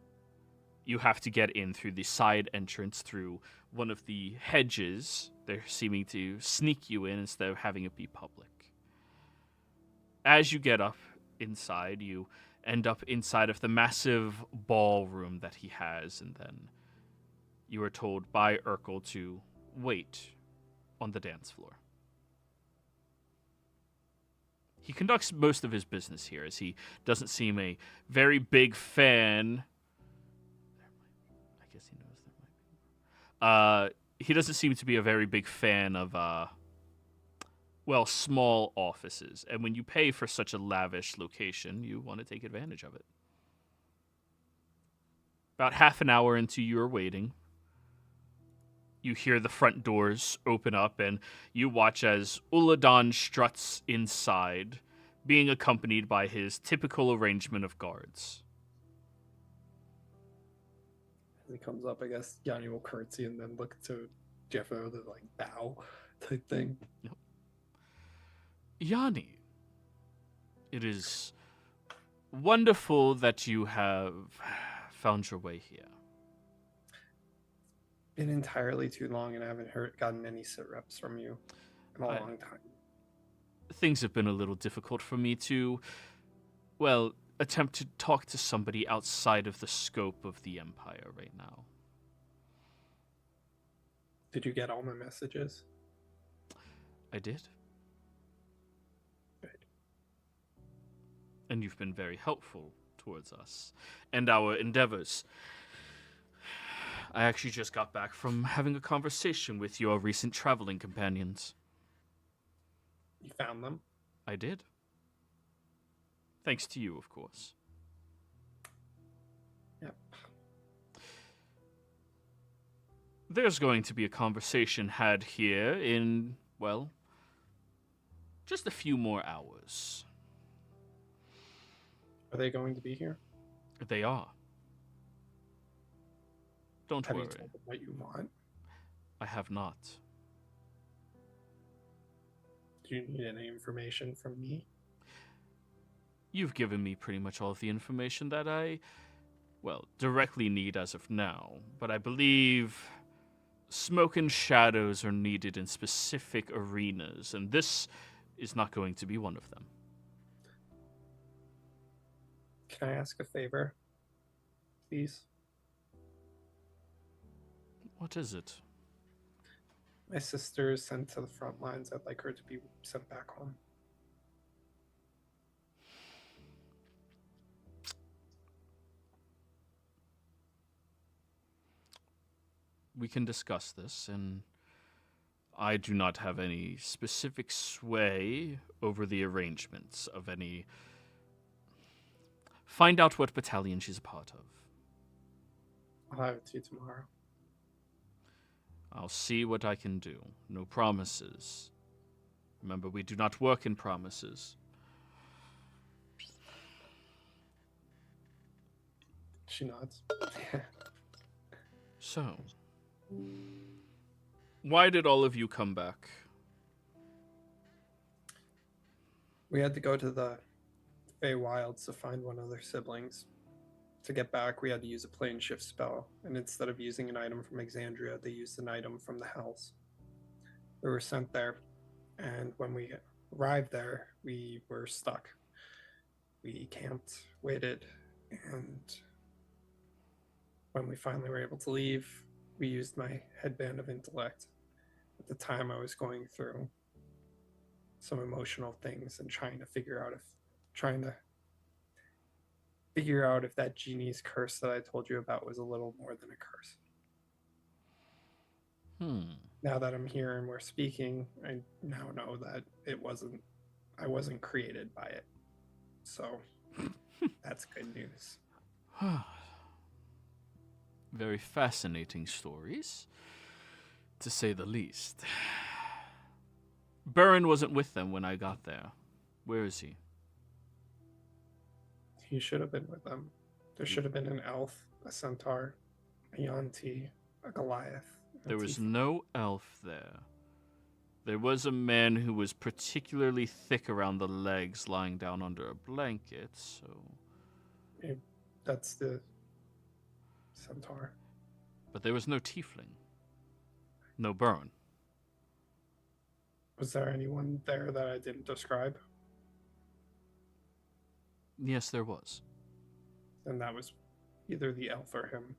You have to get in through the side entrance through one of the hedges. They're seeming to sneak you in instead of having it be public. As you get up inside, you end up inside of the massive ballroom that he has, and then you are told by Urkel to wait on the dance floor. He conducts most of his business here, as he doesn't seem a very big fan. I guess he knows there might be. He doesn't seem to be a very big fan of, small offices. And when you pay for such a lavish location, you want to take advantage of it. About half an hour into your waiting, you hear the front doors open up, and you watch as Uladan struts inside, being accompanied by his typical arrangement of guards. As he comes up, I guess Yanni will curtsy and then look to Jeffro to like bow type thing. Yanni, it is wonderful that you have found your way here. Been entirely too long, and I haven't gotten any sit reps from you in a long time. Things have been a little difficult for me to, attempt to talk to somebody outside of the scope of the Empire right now. Did you get all my messages? I did. Good. And you've been very helpful towards us and our endeavors. I actually just got back from having a conversation with your recent traveling companions. You found them? I did. Thanks to you, of course. Yep. There's going to be a conversation had here in, well, just a few more hours. Are they going to be here? They are. Don't Have worry. you told them what you want? I have not. Do you need any information from me? You've given me pretty much all of the information that I, well, directly need as of now. But I believe smoke and shadows are needed in specific arenas, and this is not going to be one of them. Can I ask a favor? Please? What is it? My sister is sent to the front lines. I'd like her to be sent back home. We can discuss this, and I do not have any specific sway over the arrangements of any. Find out what battalion she's a part of. I'll have it to you tomorrow. I'll see what I can do. No promises. Remember, we do not work in promises. She nods. So, why did all of you come back? We had to go to the Feywilds to find one of their siblings. To get back, we had to use a plane shift spell, and instead of using an item from Exandria, they used an item from the Hells. We were sent there, and when we arrived there, we were stuck. We camped, waited, and when we finally were able to leave, we used my headband of intellect. At the time, I was going through some emotional things and trying to figure out if that genie's curse that I told you about was a little more than a curse. Now that I'm here and we're speaking, I now know that I wasn't created by it. So that's good news. Very fascinating stories, to say the least. Baron wasn't with them when I got there. Where is he? He should have been with them. There should have been an elf, a centaur, a Yuan-Ti, a Goliath. There was no elf there. There was a man who was particularly thick around the legs, lying down under a blanket, so... That's the centaur. But there was no tiefling. No Baron. Was there anyone there that I didn't describe? Yes, there was. Then that was either the elf or him.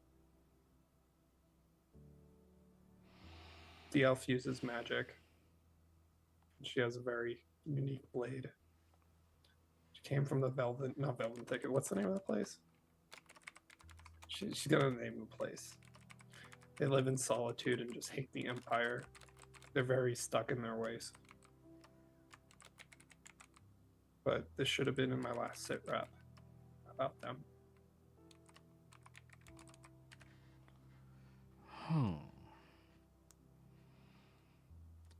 The elf uses magic. She has a very unique blade. She came from the not Velvet Thicket. What's the name of the place? She's gonna name the place. They live in solitude and just hate the Empire. They're very stuck in their ways. But this should have been in my last sit rep about them.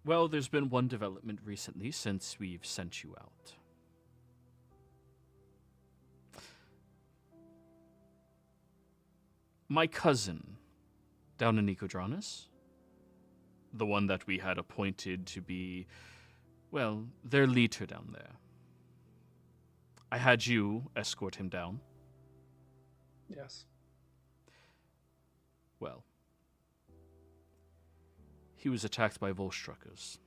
Well, there's been one development recently since we've sent you out. My cousin, down in Nicodranus, the one that we had appointed to be, well, their leader down there. I had you escort him down. Yes. Well, he was attacked by Volstruckers.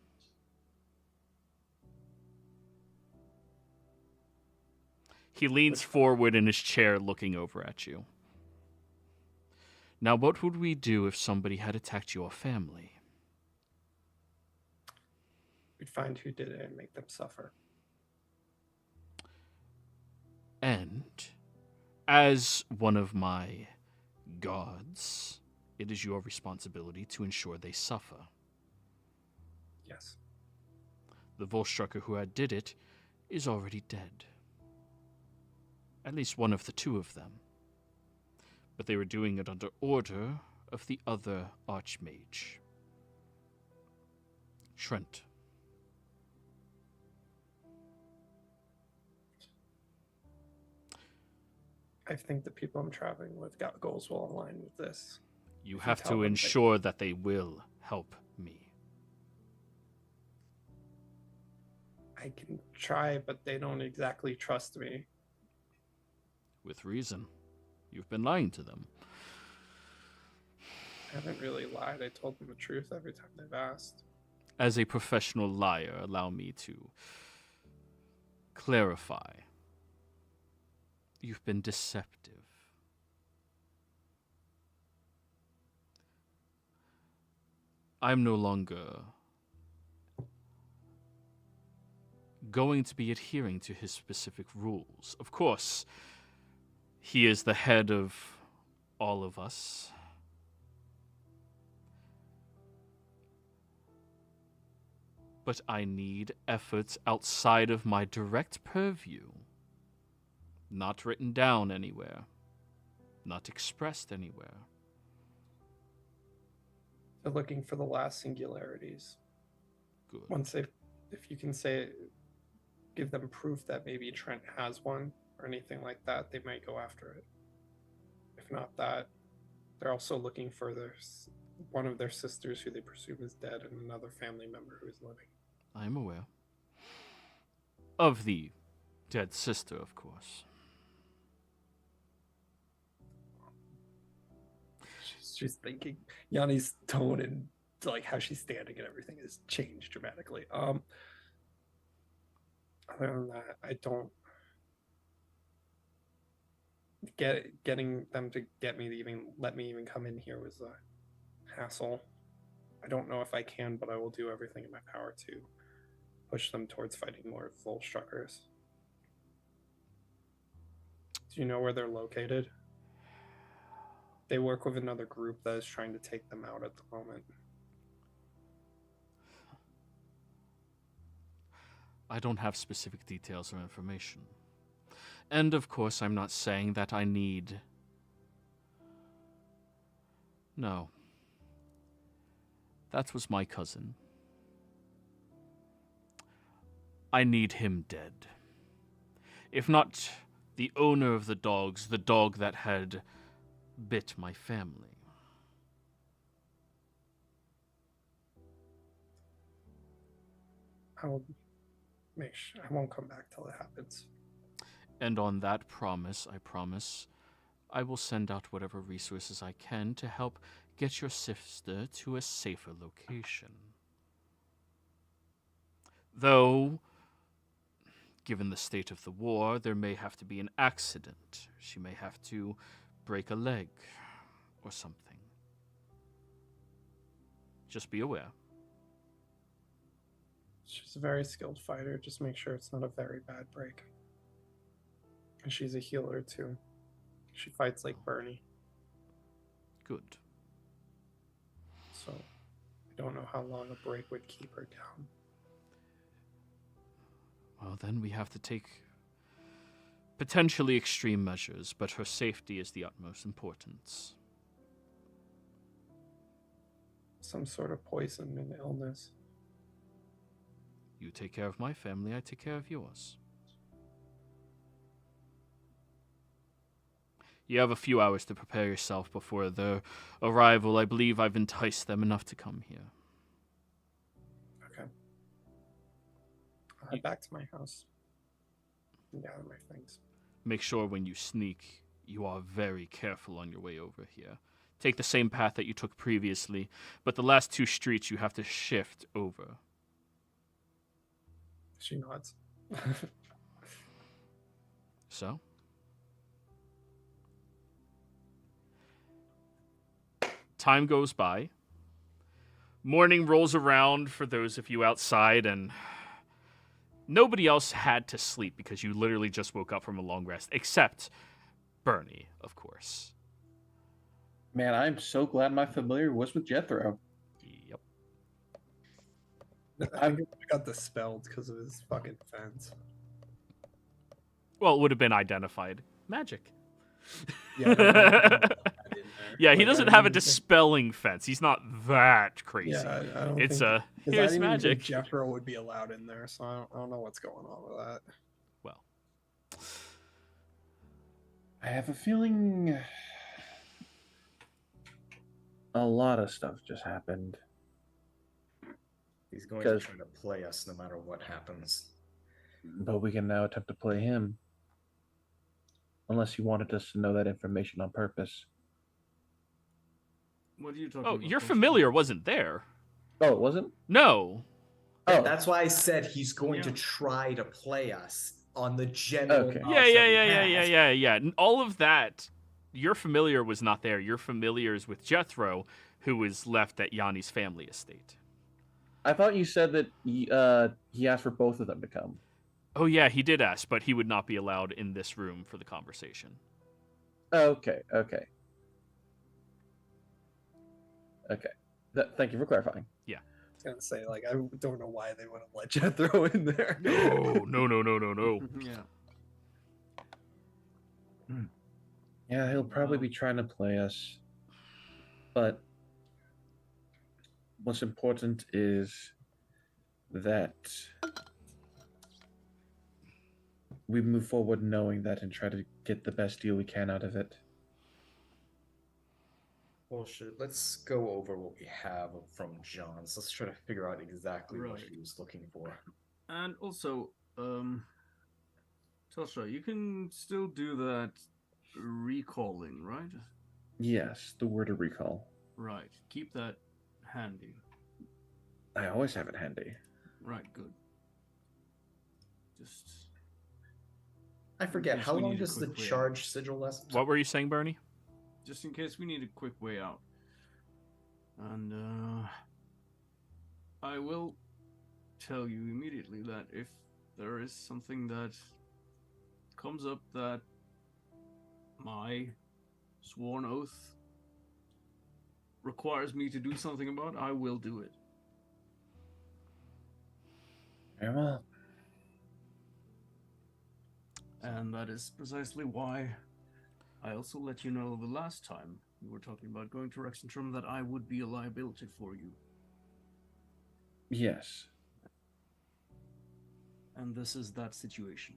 He leans forward in his chair, looking over at you. Now, what would we do if somebody had attacked your family? We'd find who did it and make them suffer. And, as one of my gods, it is your responsibility to ensure they suffer. Yes. The Volstrucker who had did it is already dead. At least one of the two of them. But they were doing it under order of the other Archmage. Trent. I think the people I'm traveling with got goals well aligned with this. You If have tell to them ensure that they will help me. I can try, but they don't exactly trust me. With reason. You've been lying to them. I haven't really lied. I told them the truth every time they've asked. As a professional liar, allow me to clarify. You've been deceptive. I'm no longer going to be adhering to his specific rules. Of course, he is the head of all of us. But I need efforts outside of my direct purview. Not written down anywhere. Not expressed anywhere. They're looking for the last singularities. Good. Once they, if you can say, give them proof that maybe Trent has one or anything like that, they might go after it. If not that, they're also looking for one of their sisters who they presume is dead and another family member who is living. I am aware. Of the dead sister, of course. She's thinking. Yanni's tone and like how she's standing and everything has changed dramatically. Other than that, I don't getting them to let me even come in here was a hassle. I don't know if I can, but I will do everything in my power to push them towards fighting more Volstruckers. Do you know where they're located? They work with another group that is trying to take them out at the moment. I don't have specific details or information. And of course, I'm not saying that I need... No. That was my cousin. I need him dead. If not the owner of the dogs, the dog that had bit my family. I will make sure I won't come back till it happens. And on that promise, I promise, I will send out whatever resources I can to help get your sister to a safer location. Though, given the state of the war, there may have to be an accident. She may have to break a leg or something. Just be aware. She's a very skilled fighter. Just make sure it's not a very bad break. And she's a healer too. She fights like Bernie. Good. So I don't know how long a break would keep her down. Well, then we have to take potentially extreme measures, but her safety is the utmost importance. Some sort of poison and illness. You take care of my family, I take care of yours. You have a few hours to prepare yourself before their arrival. I believe I've enticed them enough to come here. Okay. I'll head back to my house and gather my things. Make sure when you sneak, you are very careful on your way over here. Take the same path that you took previously, but the last 2 streets you have to shift over. She nods. So? Time goes by. Morning rolls around for those of you outside, and nobody else had to sleep because you literally just woke up from a long rest, except Bernie, of course. Man, I'm so glad my familiar was with Jethro. Yep. I got dispelled because of his fucking fence. Well, it would have been identified magic. Yeah, I don't know if I can put that in there. Yeah, he Like, doesn't I have a didn't think- dispelling fence. He's not that crazy. Yeah, I don't It's think, 'cause I here's didn't even think magic. Jethro would be allowed in there, so I don't know what's going on with that. Well, I have a feeling a lot of stuff just happened. He's going to 'Cause- try to play us no matter what happens. But we can now attempt to play him. Unless he wanted us to know that information on purpose. What are you talking oh, about? your Coach? familiar wasn't there. Oh, it wasn't? No. Oh, That's why I said he's going to Yeah. try to play us on the general. Okay. knowledge Yeah, that yeah, we yeah, yeah, have. yeah, yeah, yeah. All of that. Your familiar was not there. Your familiar is with Jethro, who was left at Yanni's family estate. I thought you said that he asked for both of them to come. Oh, yeah, he did ask, but he would not be allowed in this room for the conversation. Okay. Thank you for clarifying. I was gonna say, like, I don't know why they would have let Jethro in there. No. Yeah. Yeah, he'll probably Wow. be trying to play us. But what's important is that we move forward knowing that and try to get the best deal we can out of it. Bullshit. Let's go over what we have from John's. Let's try to figure out exactly what Right. he was looking for. And also, Tasha, you can still do that recalling, right? Yes, the word of recall. Right. Keep that handy. I always have it handy. Right, good. Just I forget, Yes, how we long need a does the quick way out. charge sigil last? What were you saying, Bernie? just in case we need a quick way out. And I will tell you immediately that if there is something that comes up that my sworn oath requires me to do something about, I will do it. Very well. And that is precisely why I also let you know the last time we were talking about going to Rexentrum that I would be a liability for you. Yes. And this is that situation.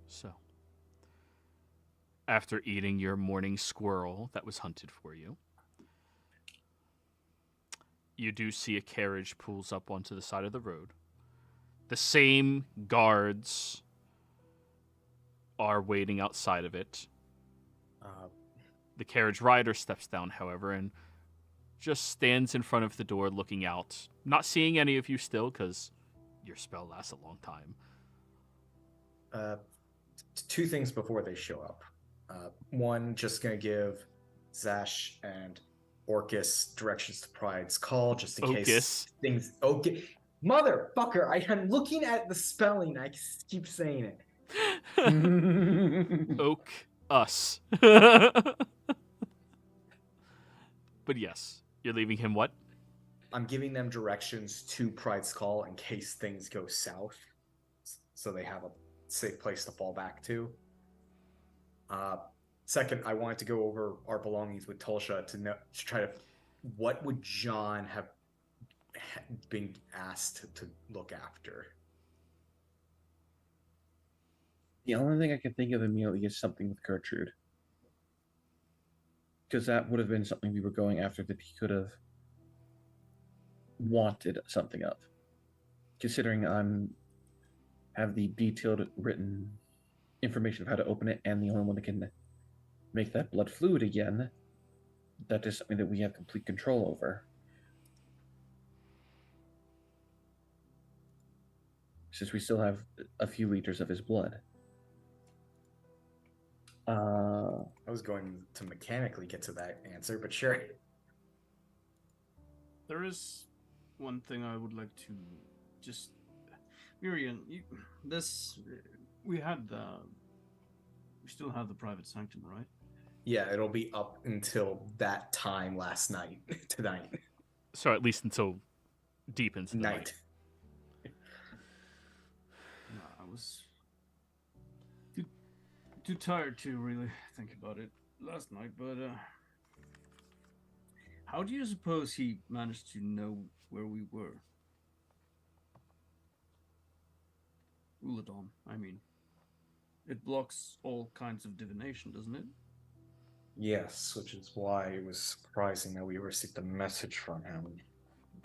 So, after eating your morning squirrel that was hunted for you, you do see a carriage pulls up onto the side of the road. The same guards are waiting outside of it. The carriage rider steps down, however, and just stands in front of the door looking out, not seeing any of you still, because your spell lasts a long time. Two things before they show up. One, just gonna give Zash and Orcus directions to Pride's call, just in Ocus. case things. Okay, motherfucker! I am looking at the spelling. I keep saying it. Oak us. But yes, you're leaving him what? I'm giving them directions to Pride's call in case things go south, so they have a safe place to fall back to. Second, I wanted to go over our belongings with Tulsha to try to, what would John have been asked to look after? The only thing I can think of immediately is something with Gertrude. Because that would have been something we were going after that he could have wanted something of. Considering have the detailed written information of how to open it and the only one that can make that blood fluid again, that is something that we have complete control over. since we still have a few liters of his blood. I was going to mechanically get to that answer, but sure. There is one thing I would like to just, Miriam. We still have the private sanctum, right? Yeah, it'll be up until that time last night, tonight. So at least until deep into the night. I was too tired to really think about it last night, but how do you suppose he managed to know where we were? Uladon, I mean. It blocks all kinds of divination, doesn't it? Yes, which is why it was surprising that we received a message from him.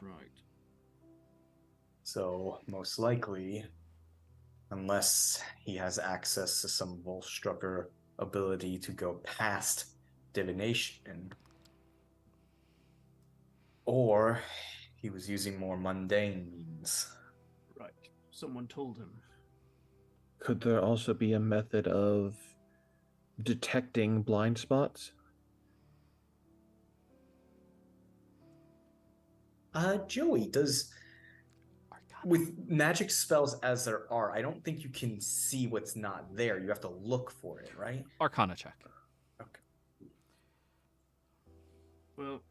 Right. So, most likely, unless he has access to some Volstrucker ability to go past divination, or he was using more mundane means. Right. Someone told him. Could there also be a method of detecting blind spots? Joey, with magic spells as there are, I don't think you can see what's not there. You have to look for it, right? Arcana check. Okay. Well,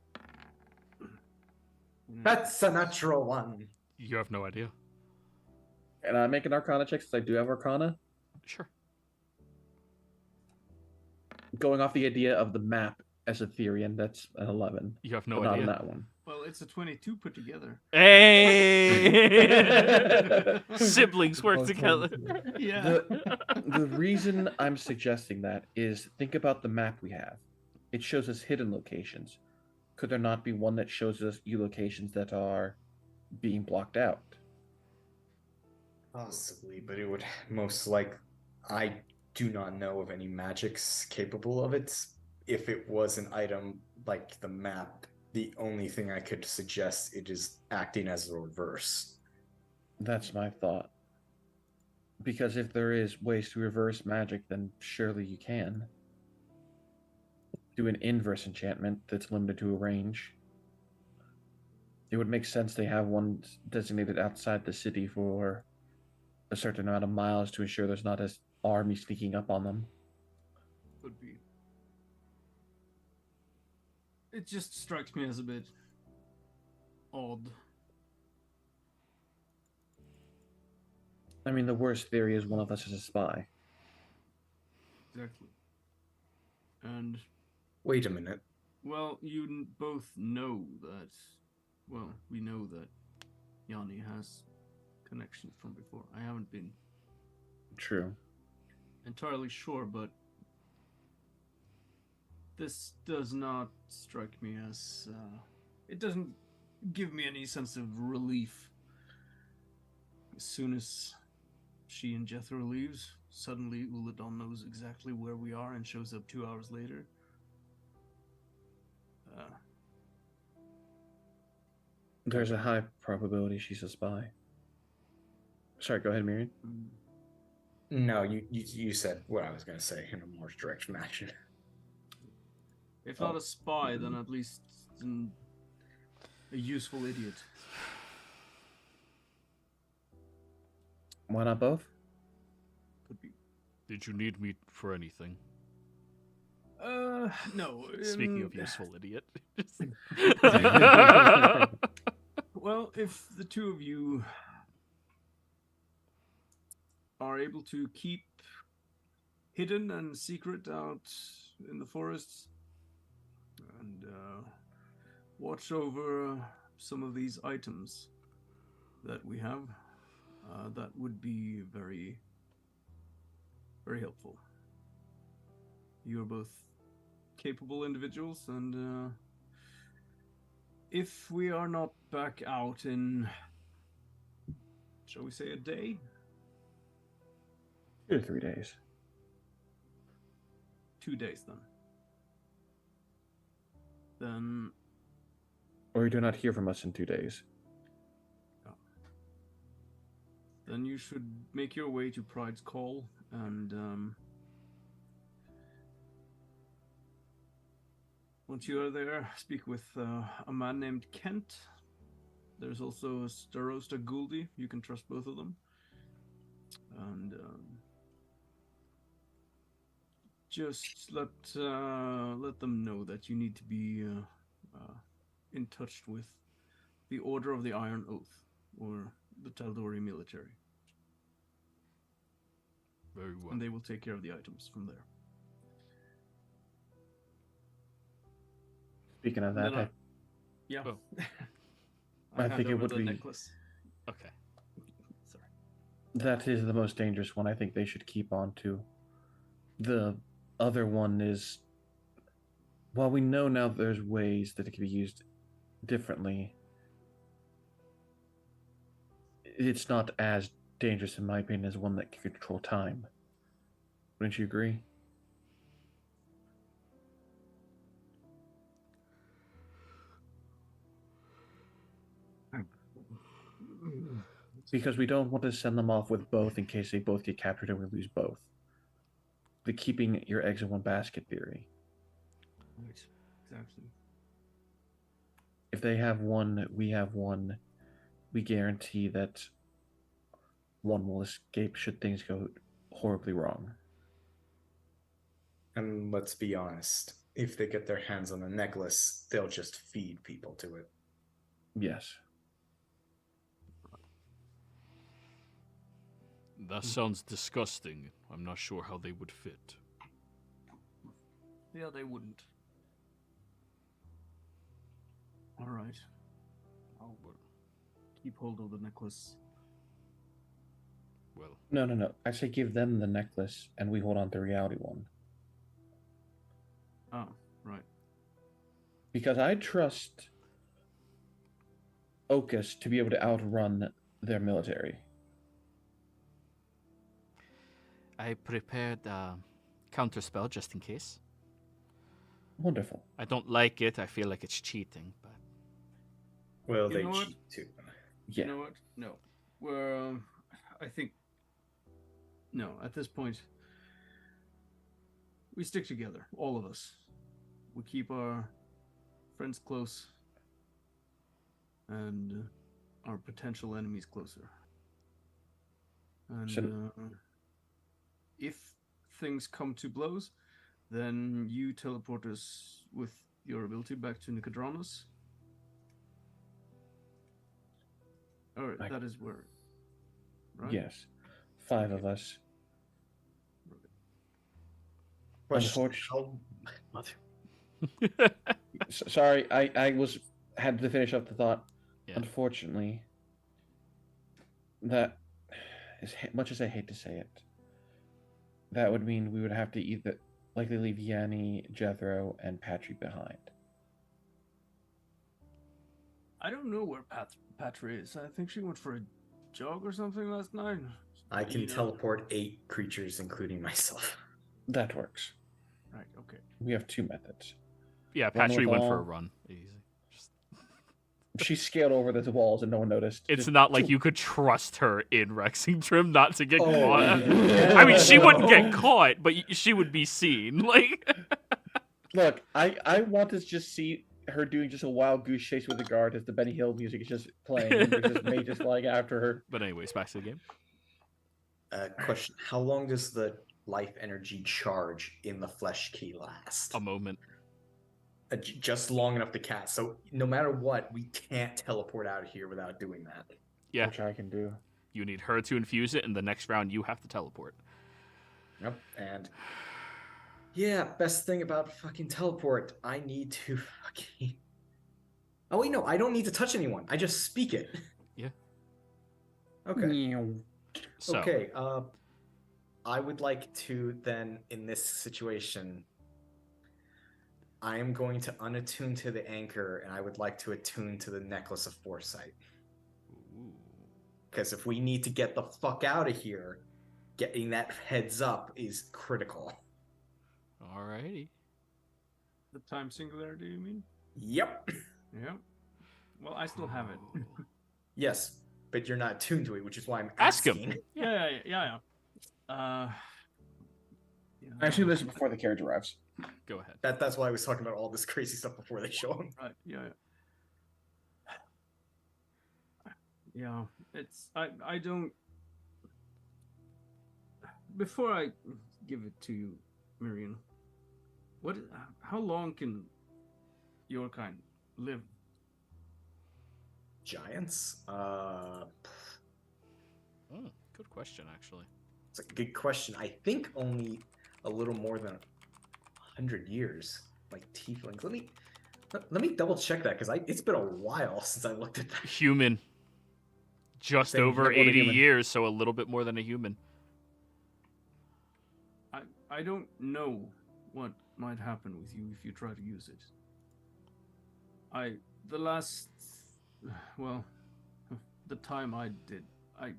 That's a natural one. You have no idea. And I make an Arcana check since I do have Arcana. Sure. Going off the idea of the map as a theory, and that's an 11. You have no but not idea. on that one. well, it's a 22 put together. Hey! Siblings work together. Yeah. The reason I'm suggesting that is think about the map we have. It shows us hidden locations. Could there not be one that shows us you locations that are being blocked out? Possibly, but it would most like. I do not know of any magics capable of it. If it was an item like the map, the only thing I could suggest it is acting as a reverse. That's my thought. Because if there is ways to reverse magic, then surely you can. Do an inverse enchantment that's limited to a range. It would make sense they have one designated outside the city for a certain amount of miles to ensure there's not an army sneaking up on them. Could be. It just strikes me as a bit odd. I mean, the worst theory is one of us is a spy. Exactly. And, Wait a minute. well, you both know that, well, we know that Yanni has connections from before. I haven't been True. entirely sure, but this does not strike me as, it doesn't give me any sense of relief. As soon as she and Jethro leaves, suddenly Uladon knows exactly where we are and shows up 2 hours later. There's a high probability she's a spy. Sorry, go ahead, Miriam. No, you said what I was going to say in a more direct fashion. If not a spy, then at least a useful idiot. Why not both? Could be. Did you need me for anything? No. Speaking of useful idiot. Well, if the two of you are able to keep hidden and secret out in the forests and watch over some of these items that we have, that would be very, very helpful. You are both capable individuals, and if we are not back out in, shall we say, a day? 2 to 3 days. 2 days, then Or you do not hear from us in 2 days. then you should make your way to Pride's Call and once you are there, speak with a man named Kent. There's also Starosta Gouldy. You can trust both of them. And just let them know that you need to be in touch with the Order of the Iron Oath, or the Tal'Dorei military. Very well. And they will take care of the items from there. Speaking of And that, yeah. Oh. I hand think it over would the be- necklace. Okay. Sorry. that is the most dangerous one. I think they should keep on to. The other one is, while we know now there's ways that it can be used differently, it's not as dangerous, in my opinion, as one that can control time. Wouldn't you agree? Because we don't want to send them off with both in case they both get captured and we lose both. The keeping your eggs in one basket theory. Right. Exactly. If they have one, we have one. We guarantee that one will escape should things go horribly wrong. And let's be honest, if they get their hands on the necklace, they'll just feed people to it. Yes. That sounds disgusting. I'm not sure how they would fit. Yeah, they wouldn't. All right. I'll keep hold of the necklace. Well, No. I say give them the necklace and we hold on to the reality one. Oh, right. Because I trust Ocus to be able to outrun their military. I prepared a counterspell just in case. Wonderful. I don't like it. I feel like it's cheating, but Well, You they know what? cheat too. Yeah. You know what? No. We're, I think, no, at this point, we stick together, all of us. We keep our friends close and our potential enemies closer. And So- if things come to blows, then you teleport us with your ability back to Nicodranas. Or I- that is where, right? Yes. 5 of us. Question, Unfortunately- Mother. Sorry, I had to finish up the thought. Yeah. Unfortunately, that, as much as I hate to say it, that would mean we would have to either likely leave Yanni, Jethro, and Patry behind. I don't know where Patra is. I think she went for a jog or something last night. I can You know. teleport 8 creatures, including myself. That works. Right, okay. We have 2 methods. yeah, Run Patry with went for a all. run. Easy. Just- She scaled over the walls and no one noticed. It's Just- not like you could trust her in Rexingtrim not to get Oh, caught. yeah. I mean, she wouldn't get caught, but she would be seen. Like, Look, I want to just see her doing just a wild goose chase with the guard as the Benny Hill music is just playing and there's just May just flying after her. but anyways, back to the game. Question: how long does the life energy charge in the flesh key last? A moment. Just long enough to cast. So no matter what, we can't teleport out of here without doing that. Yeah, Which I can do. you need her to infuse it, and the next round you have to teleport. Yep. And yeah, best thing about fucking teleport, I need to fucking. Oh wait, no, I don't need to touch anyone. I just speak it. Yeah. Okay. So, Okay. I would like to then, in this situation, I am going to unattune to the anchor, and I would like to attune to the necklace of foresight. Ooh. Because if we need to get the fuck out of here, getting that heads up is critical. Alrighty. The time singularity, you mean? Yep. Yeah. Well, I still have it. Yes. but you're not tuned to it, which is why I'm Ask him. asking. Yeah. I assume this is before the carriage arrives. Go ahead. That's why I was talking about all this crazy stuff before they show him. Right. Yeah. It's I don't. Before I give it to you, Miriam, how long can your kind live? Giants? Good question, actually. It's a good question. I think only a little more than 100 years, like tieflings. Let me double check that, because it's been a while since I looked at that. Human. Just Same over here, what a 80 human. years, so a little bit more than a human. I don't know what might happen with you if you try to use it. The time I did, I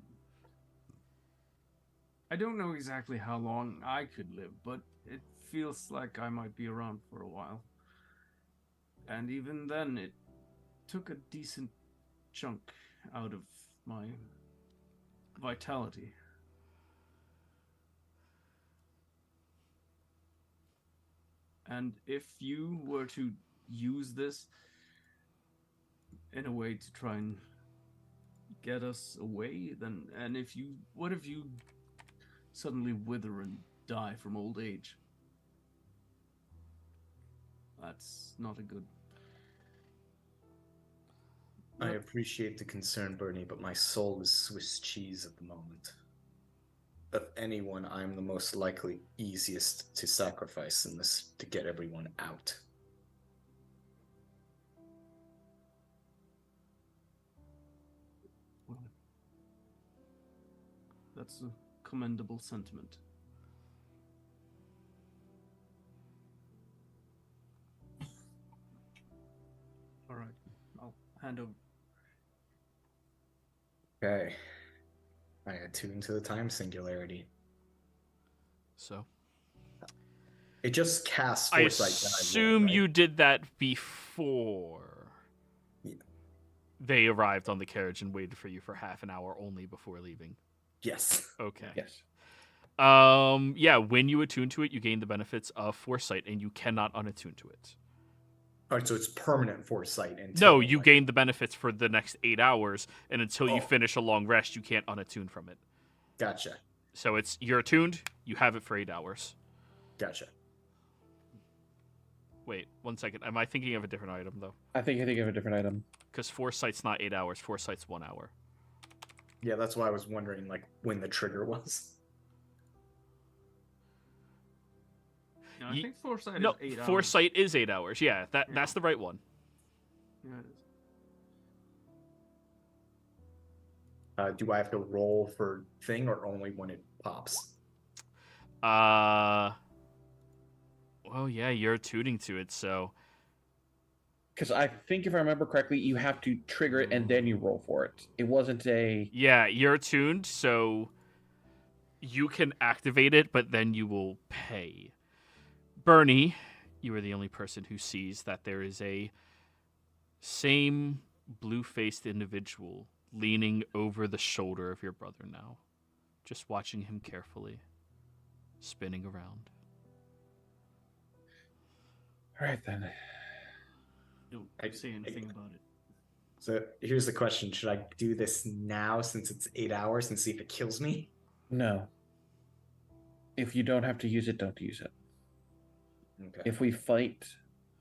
don't know exactly how long I could live, but it feels like I might be around for a while. And even then, it took a decent chunk out of my vitality. And if you were to use this in a way to try and get us away, then, what if you suddenly wither and die from old age? That's not a good... I appreciate the concern, Bernie, but my soul is Swiss cheese at the moment. Of anyone, I'm the most likely easiest to sacrifice in this to get everyone out. Well, that's a commendable sentiment. All right, I'll hand over. Okay. I attune to the time singularity. So It just casts I foresight. that I roll, assume right? you did that before Yeah. they arrived on the carriage and waited for you for half an hour only before leaving. Yes. Okay. Yes. Yeah, when you attune to it, you gain the benefits of foresight, and you cannot unattune to it. All right, so it's permanent foresight. Until, No, you gain the benefits for the next 8 hours, and until you Oh. finish a long rest, you can't unattune from it. Gotcha. So you're attuned, you have it for 8 hours. Gotcha. Wait, 1 second. Am I thinking of a different item, though? I think of a different item. Because foresight's not 8 hours, foresight's 1 hour. Yeah, that's why I was wondering, like, when the trigger was. Yeah, I think foresight No, is 8 hours. foresight is 8 hours. Yeah, that's the right one. Yeah, it is. Do I have to roll for thing or only when it pops? Well, yeah, you're tuning to it, so Because I think if I remember correctly, you have to trigger it and then you roll for it. It wasn't a... yeah, you're tuned, so you can activate it, but then you will pay. Bernie, you are the only person who sees that there is a same blue-faced individual leaning over the shoulder of your brother now, just watching him carefully, spinning around. All right, then. Don't I- say anything about it. So here's the question. Should I do this now since it's 8 hours and see if it kills me? No. If you don't have to use it, don't use it. Okay. If we fight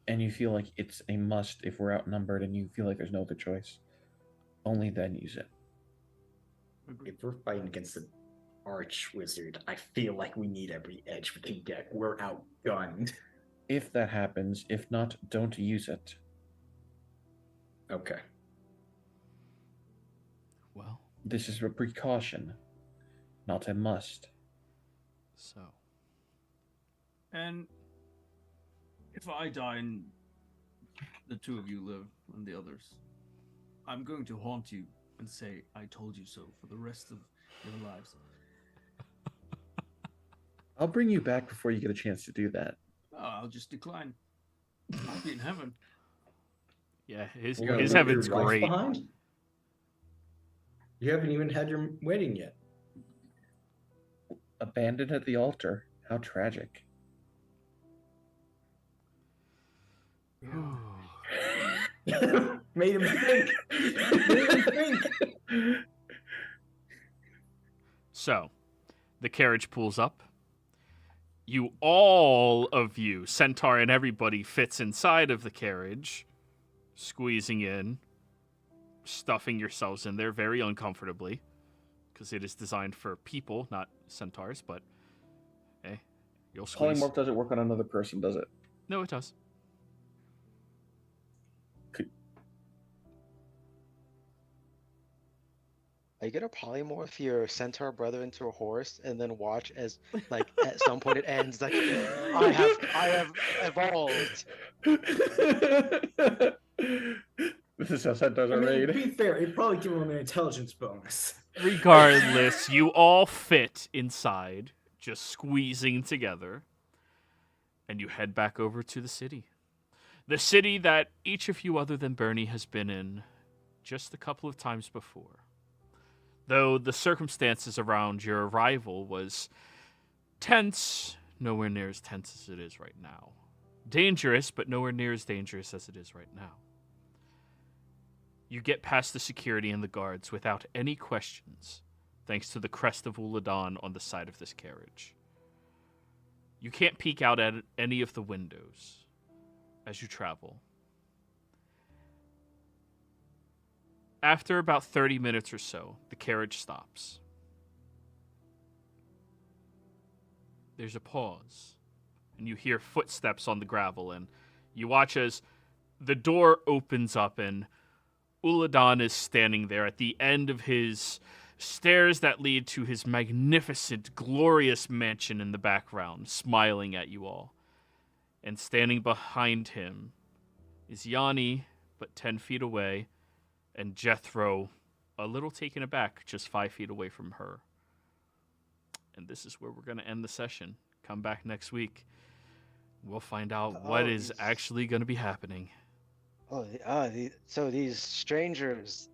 and you feel like it's a must, if we're outnumbered and you feel like there's no other choice, only then use it. Agreed. If we're fighting against an arch wizard, I feel like we need every edge we can get. We're outgunned. If that happens, if not, don't use it. Okay. Well, This is a precaution, not a must. so And if I die and the two of you live and the others, I'm going to haunt you and say, I told you so for the rest of your lives. I'll bring you back before you get a chance to do that. Oh, I'll just decline. I'll be in heaven. yeah, his We're gonna his leave heaven's your wife great. behind? You haven't even had your wedding yet. Abandoned at the altar. How tragic. Made him think. Made him think. So, the carriage pulls up. All of you, Centaur and everybody, fits inside of the carriage, squeezing in, stuffing yourselves in there very uncomfortably, because it is designed for people, not centaurs, but hey, you'll squeeze. Polymorph doesn't work on another person, does it? No, it does. Are you gonna polymorph your centaur brother into a horse and then watch as, like, at some point it ends like, I have evolved. This is how centaurs are made. To be fair, it'd probably give him an intelligence bonus. Regardless, you all fit inside, just squeezing together, and you head back over to the city. The city that each of you other than Bernie has been in just a couple of times before. Though the circumstances around your arrival was tense, nowhere near as tense as it is right now. Dangerous, but nowhere near as dangerous as it is right now. You get past the security and the guards without any questions, thanks to the crest of Uladan on the side of this carriage. You can't peek out at any of the windows as you travel. After about 30 minutes or so, the carriage stops. There's a pause, and you hear footsteps on the gravel, and you watch as the door opens up, and Uladan is standing there at the end of his stairs that lead to his magnificent, glorious mansion in the background, smiling at you all. And standing behind him is Yanni, but 10 feet away, and Jethro, a little taken aback, just 5 feet away from her. And this is where we're going to end the session. Come back next week. We'll find out what is actually going to be happening. So these strangers